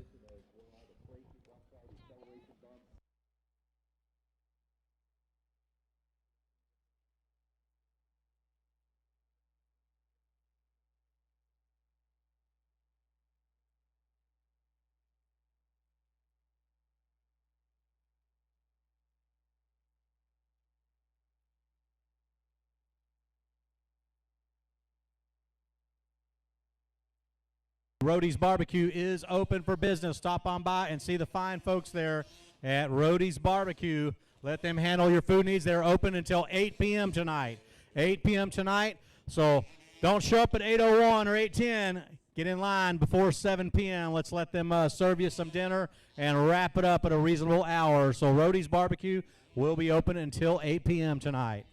Rody's Barbecue is open for business. Stop on by and see the fine folks there at Rody's Barbecue. Let them handle your food needs. They're open until 8 p.m. tonight. 8 p.m. tonight. So don't show up at 8:01 or 8:10. Get in line before 7 p.m. Let's let them serve you some dinner and wrap it up at a reasonable hour. So Rody's Barbecue will be open until 8 p.m. tonight.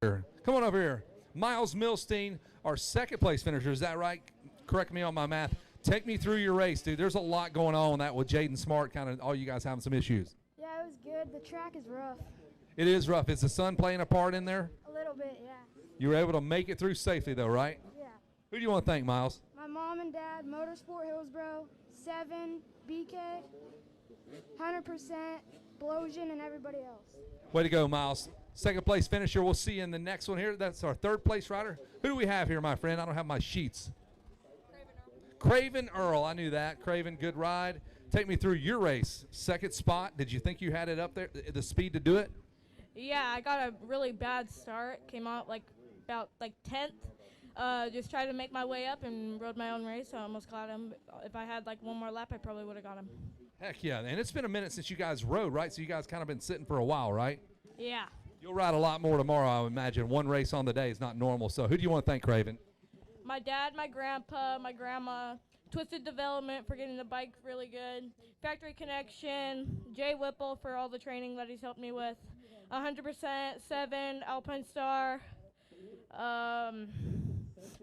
here. Come on over here. Miles Milstein, our second place finisher. Is that right? Correct me on my math. Take me through your race, dude. There's a lot going on with that with Jaden Smart, kind of all you guys having some issues. Yeah, it was good. The track is rough. It is rough. Is the sun playing a part in there? A little bit, yeah. You were able to make it through safely, though, right? Yeah. Who do you want to thank, Miles? My mom and dad, Motorsport Hillsboro, 7, BK, 100%, Blosian, and everybody else. Way to go, Miles. Second place finisher. We'll see you in the next one here. That's our third place rider. Who do we have here, my friend? I don't have my sheets. Craven Earl. I knew that. Craven, good ride. Take me through your race. Second spot. Did you think you had it up there, the speed to do it? Yeah, I got a really bad start. Came out about 10th. Just tried to make my way up and rode my own race. I almost got him. If I had one more lap, I probably would have got him. Heck yeah. And it's been a minute since you guys rode, right? So you guys kind of been sitting for a while, right? Yeah. You'll ride a lot more tomorrow, I would imagine. One race on the day is not normal. So who do you want to thank, Craven? My dad, my grandpa, my grandma, Twisted Development for getting the bike really good, Factory Connection, Jay Whipple for all the training that he's helped me with, 100%, 7, Alpine Star,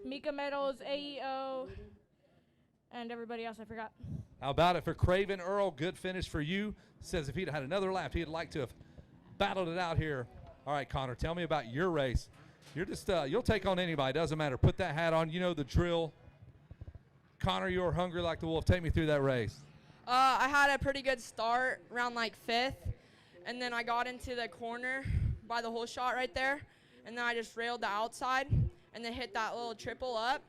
Mika Metals, AEO, and everybody else I forgot. How about it for Craven Earl? Good finish for you. Says if he'd had another lap, he'd like to have battled it out here. All right, Connor, tell me about your race. You're just, you'll take on anybody. Doesn't matter. Put that hat on. You know the drill. Connor, you're hungry like the wolf. Take me through that race. I had a pretty good start, around 5th, and then I got into the corner by the hole shot right there, and then I just railed the outside, and then hit that little triple up,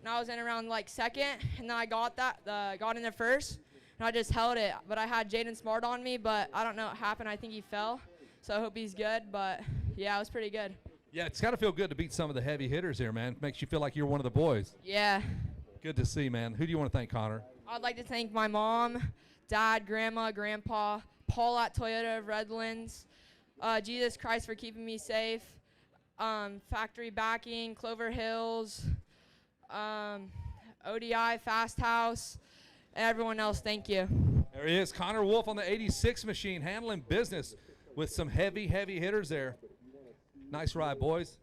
and I was in around 2nd, and then I got got in there first, and I just held it. But I had Jaden Smart on me, but I don't know what happened. I think he fell, so I hope he's good. But yeah, it was pretty good. Yeah, it's got to feel good to beat some of the heavy hitters here, man. Makes you feel like you're one of the boys. Yeah. Good to see, man. Who do you want to thank, Connor? I'd like to thank my mom, dad, grandma, grandpa, Paul at Toyota of Redlands, Jesus Christ for keeping me safe, factory backing, Clover Hills, ODI, Fast House, and everyone else. Thank you. There he is, Connor Wolf on the 86 machine, handling business with some heavy hitters there. Nice ride, boys.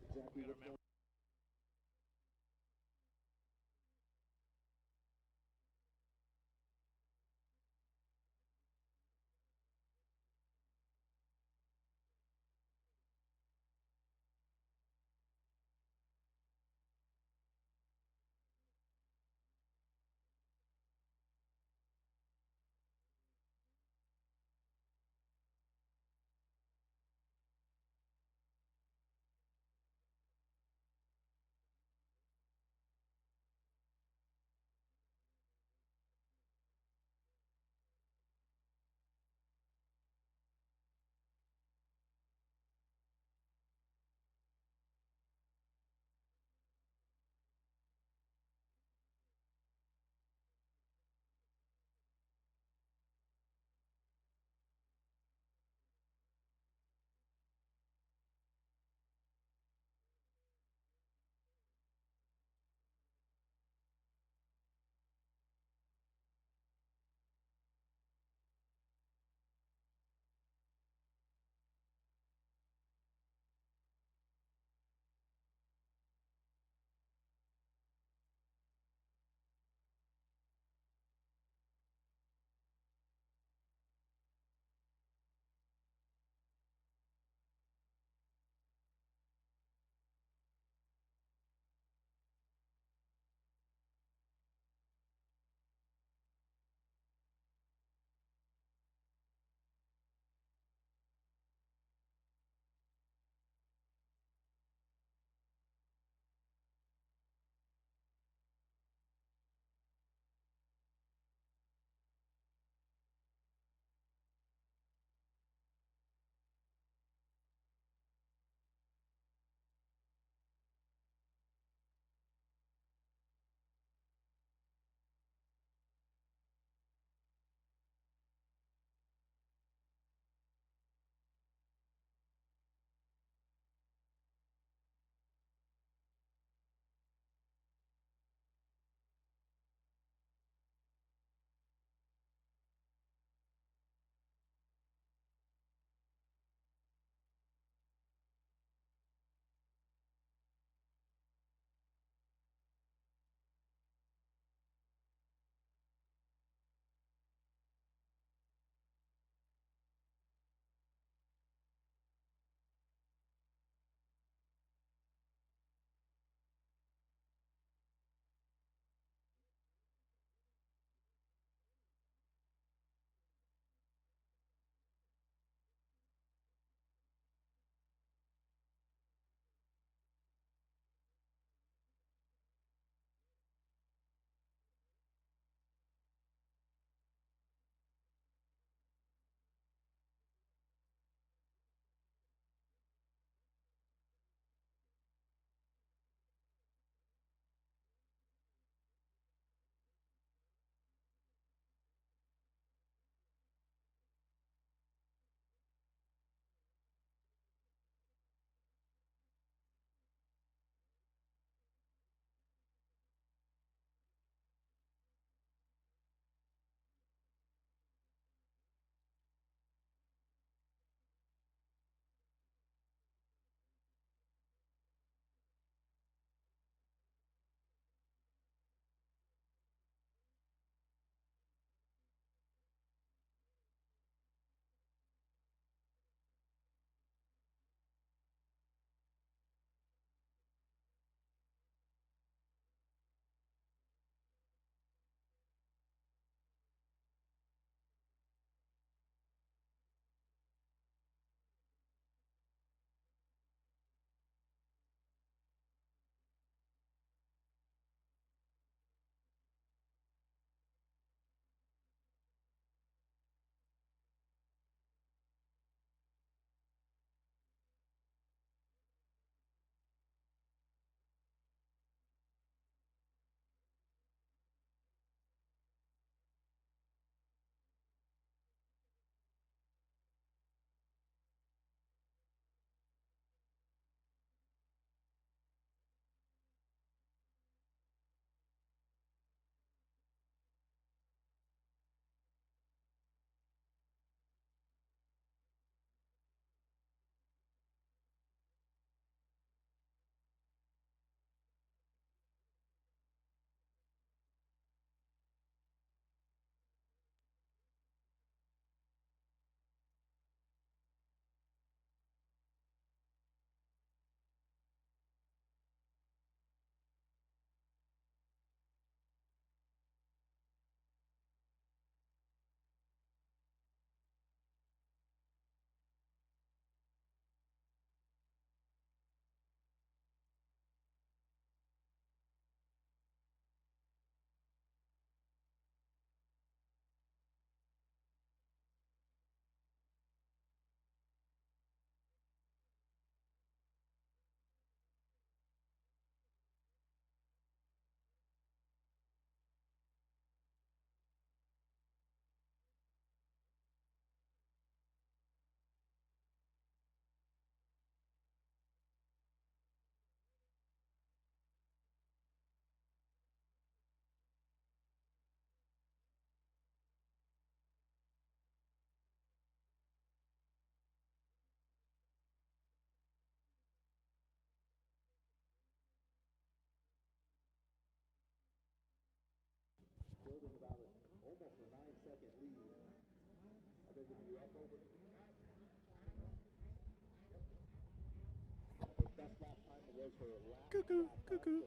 Cuckoo, cuckoo.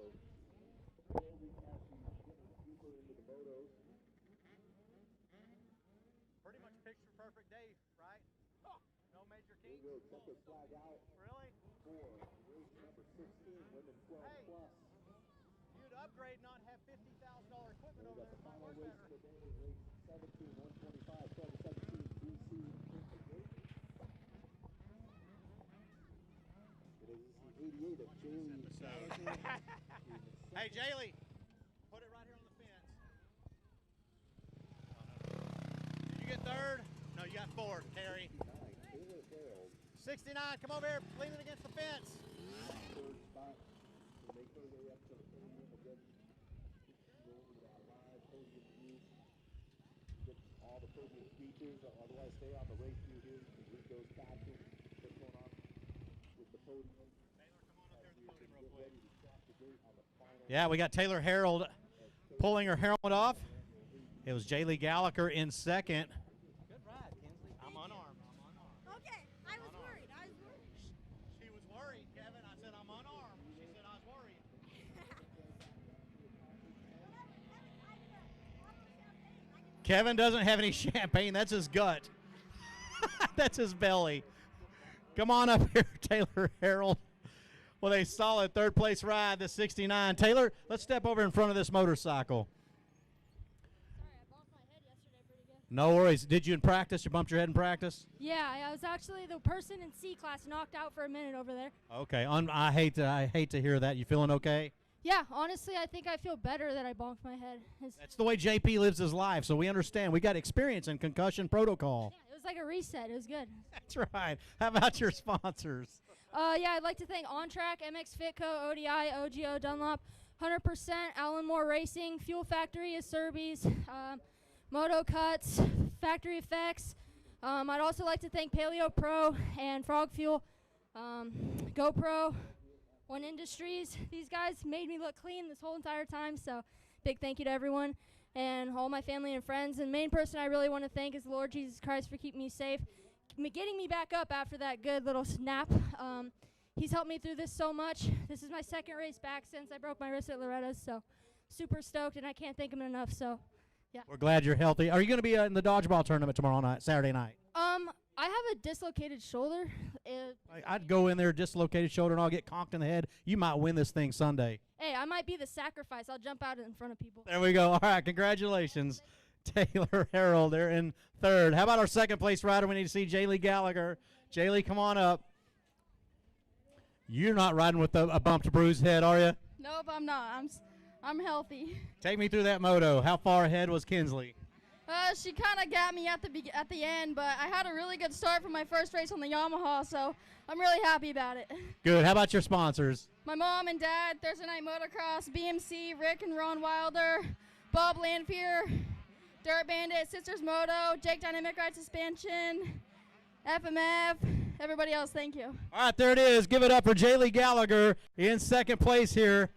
Pretty much picture perfect day, right? No major kinks. Really? Hey, you'd upgrade, not have $50,000 equipment over there. It might work better. Hey, Jaylee, put it right here on the fence. Did you get third? No, you got fourth, Terry. 69, come over here, lean it against the fence. All the podium features, otherwise stay on the race view here. You can read those captions, what's going on with the podium. Yeah, we got Taylor Harold pulling her helmet off. It was Jaylee Gallagher in second. Good ride, Kinsley. I'm unarmed. Okay, I was worried. She was worried, Kevin. I said I'm unarmed. She said I was worried. Kevin doesn't have any champagne. That's his gut. That's his belly. Come on up here, Taylor Harold. Well, a solid third place ride, the 69. Taylor, let's step over in front of this motorcycle. Sorry, I bumped my head yesterday pretty good. No worries. Did you in practice? You bumped your head in practice? Yeah, I was actually the person in C class knocked out for a minute over there. Okay. I hate to hear that. You feeling okay? Yeah, honestly, I think I feel better that I bonked my head. That's the way JP lives his life, so we understand. We got experience in concussion protocol. It was like a reset. It was good. That's right. How about your sponsors? Yeah, I'd like to thank On Track, MX Fitco, ODI, OGO, Dunlop, 100%, Alan Moore Racing, Fuel Factory, Acerbies, Moto Cuts, Factory Effects. I'd also like to thank Paleo Pro and Frog Fuel, GoPro, One Industries. These guys made me look clean this whole entire time, so big thank you to everyone and all my family and friends. And the main person I really want to thank is the Lord Jesus Christ for keeping me safe, getting me back up after that good little snap. He's helped me through this so much. This is my second race back since I broke my wrist at Loretta's, so super stoked, and I can't thank him enough, so yeah. We're glad you're healthy. Are you going to be in the dodgeball tournament tomorrow night, Saturday night? I have a dislocated shoulder. I'd go in there, dislocated shoulder, and I'll get conked in the head. You might win this thing Sunday. Hey, I might be the sacrifice. I'll jump out in front of people. There we go. All right, congratulations, Taylor Harold. They're in third. How about our second place rider? We need to see Jaylee Gallagher. Jaylee, come on up. You're not riding with a bumped, bruised head, are you? Nope, I'm not. I'm healthy. Take me through that moto. How far ahead was Kinsley? She kind of got me at the end, but I had a really good start for my first race on the Yamaha, so I'm really happy about it. Good. How about your sponsors? My mom and dad, Thursday Night Motocross, BMC, Rick and Ron Wilder, Bob Landfear, Dirt Bandit, Sisters Moto, Jake Dynamic Ride Suspension, FMF, everybody else, thank you. All right, there it is. Give it up for Jaylee Gallagher in second place here.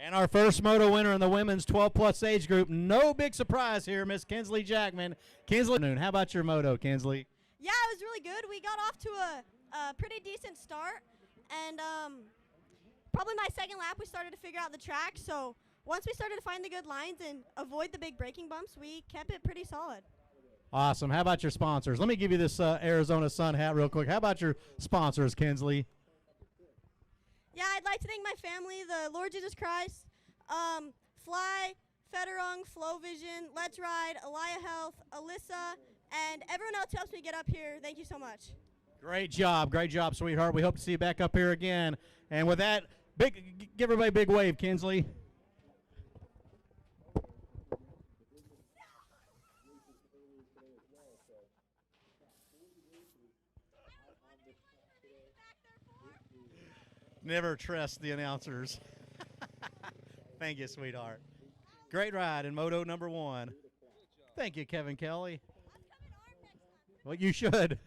And our first moto winner in the women's 12-plus age group. No big surprise here, Miss Kinsley Jackman. Kinsley, how about your moto, Kinsley? Yeah, it was really good. We got off to a pretty decent start. And probably my second lap, we started to figure out the track. So once we started to find the good lines and avoid the big braking bumps, we kept it pretty solid. Awesome. How about your sponsors? Let me give you this Arizona Sun hat real quick. How about your sponsors, Kinsley? Yeah, I'd like to thank my family, the Lord Jesus Christ, Fly, Federung, Flow Vision, Let's Ride, Elia Health, Alyssa, and everyone else who helps me get up here. Thank you so much. Great job, sweetheart. We hope to see you back up here again. And with that, give everybody a big wave, Kinsley. Never trust the announcers. Thank you, sweetheart. Great ride in Moto number 1. Thank you, Kevin Kelly. Well, you should.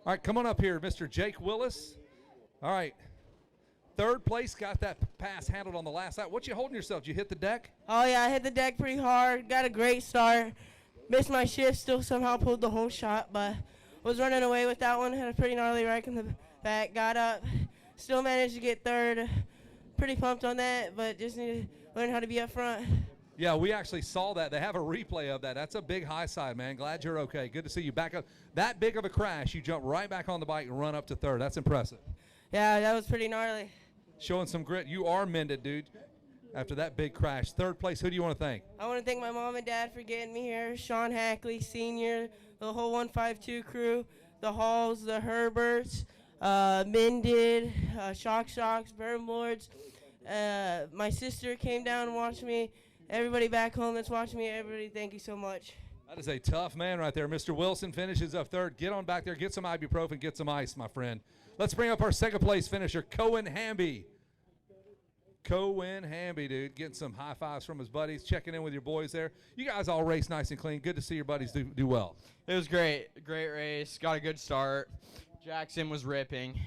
All right, come on up here, Mr. Jake Willis. All right. Third place, got that pass handled on the last lap. What you holding yourself? Did you hit the deck? Oh, yeah, I hit the deck pretty hard. Got a great start. Missed my shift, still somehow pulled the whole shot, but was running away with that one. Had a pretty gnarly wreck in the back. Got up. Still managed to get third. Pretty pumped on that, but just need to learn how to be up front. Yeah, we actually saw that. They have a replay of that. That's a big high side, man. Glad you're okay. Good to see you back up. That big of a crash, you jump right back on the bike and run up to third. That's impressive. Yeah, that was pretty gnarly. Showing some grit. You are mended, dude, after that big crash. Third place, who do you want to thank? I want to thank my mom and dad for getting me here. Sean Hackley, Sr., the whole 152 crew, the Halls, the Herberts, Mended, Shock Shocks, Berm Lords. My sister came down and watched me. Everybody back home that's watching me, everybody, thank you so much. That is a tough man right there. Mr. Wilson finishes up third. Get on back there. Get some ibuprofen. Get some ice, my friend. Let's bring up our second place finisher, Cohen Hamby. Cohen Hamby, dude, getting some high fives from his buddies, checking in with your boys there. You guys all race nice and clean. Good to see your buddies do well. It was great. Great race. Got a good start. Jackson was ripping.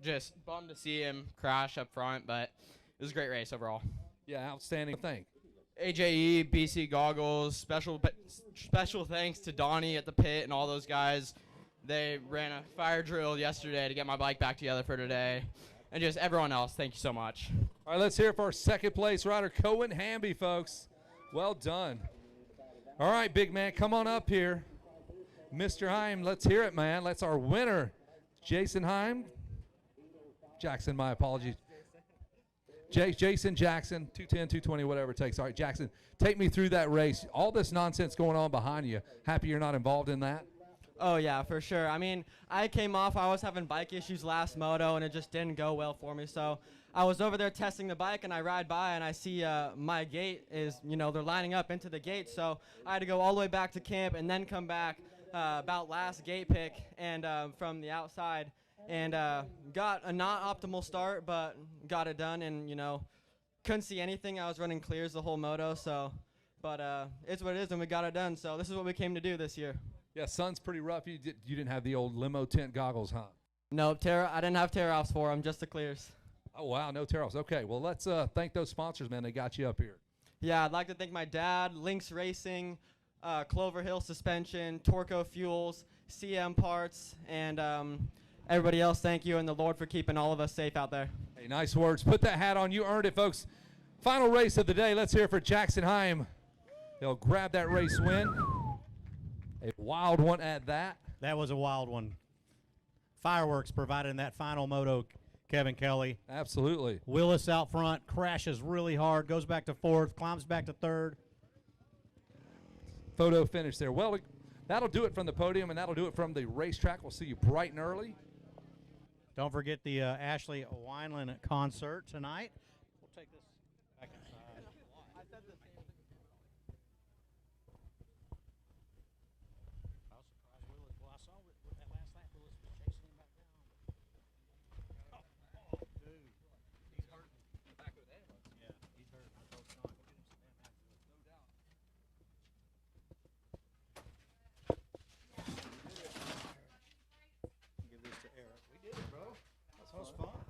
Just bummed to see him crash up front, but it was a great race overall. Yeah, outstanding thing. AJE, BC Goggles, special thanks to Donnie at the pit and all those guys. They ran a fire drill yesterday to get my bike back together for today. And just everyone else, thank you so much. All right, let's hear it for our second place rider, Cohen Hamby, folks. Well done. All right, big man, come on up here. Mr. Heim, let's hear it, man. That's our winner, Jason Heim. Jackson, my apologies. Jason Jackson, 210, 220, whatever it takes. All right, Jackson, take me through that race. All this nonsense going on behind you. Happy you're not involved in that? Oh, yeah, for sure. I mean, I came off, I was having bike issues last moto, and it just didn't go well for me. So I was over there testing the bike, and I ride by, and I see my gate is, they're lining up into the gate. So I had to go all the way back to camp and then come back about last gate pick and from the outside. And got a not optimal start, but got it done, and, couldn't see anything. I was running clears the whole moto, so, but it's what it is, and we got it done. So this is what we came to do this year. Yeah, sun's pretty rough. You didn't have the old limo tent goggles, huh? Nope, I didn't have tear-offs for them, just the clears. Oh, wow, no tear-offs. Okay, well, let's thank those sponsors, man. They got you up here. Yeah, I'd like to thank my dad, Lynx Racing, Clover Hill Suspension, Torco Fuels, CM Parts, and everybody else, thank you, and the Lord for keeping all of us safe out there. Hey, nice words. Put that hat on. You earned it, folks. Final race of the day. Let's hear it for Jackson Heim. He'll grab that race win. A wild one at that. That was a wild one. Fireworks provided in that final moto, Kevin Kelly. Absolutely. Willis out front, crashes really hard, goes back to fourth, climbs back to third. Photo finish there. Well, that'll do it from the podium, and that'll do it from the racetrack. We'll see you bright and early. Don't forget the Ashley Wineland concert tonight. We'll take this back inside. I said the same thing. I was surprised Willis. Well, I saw with that last lap, Willis was chasing him back down. Oh, dude. He's hurting. Back with that. Yeah, he's hurting. Go get him some afterwards. No doubt. Give this to Eric. We did it, bro. That was fun.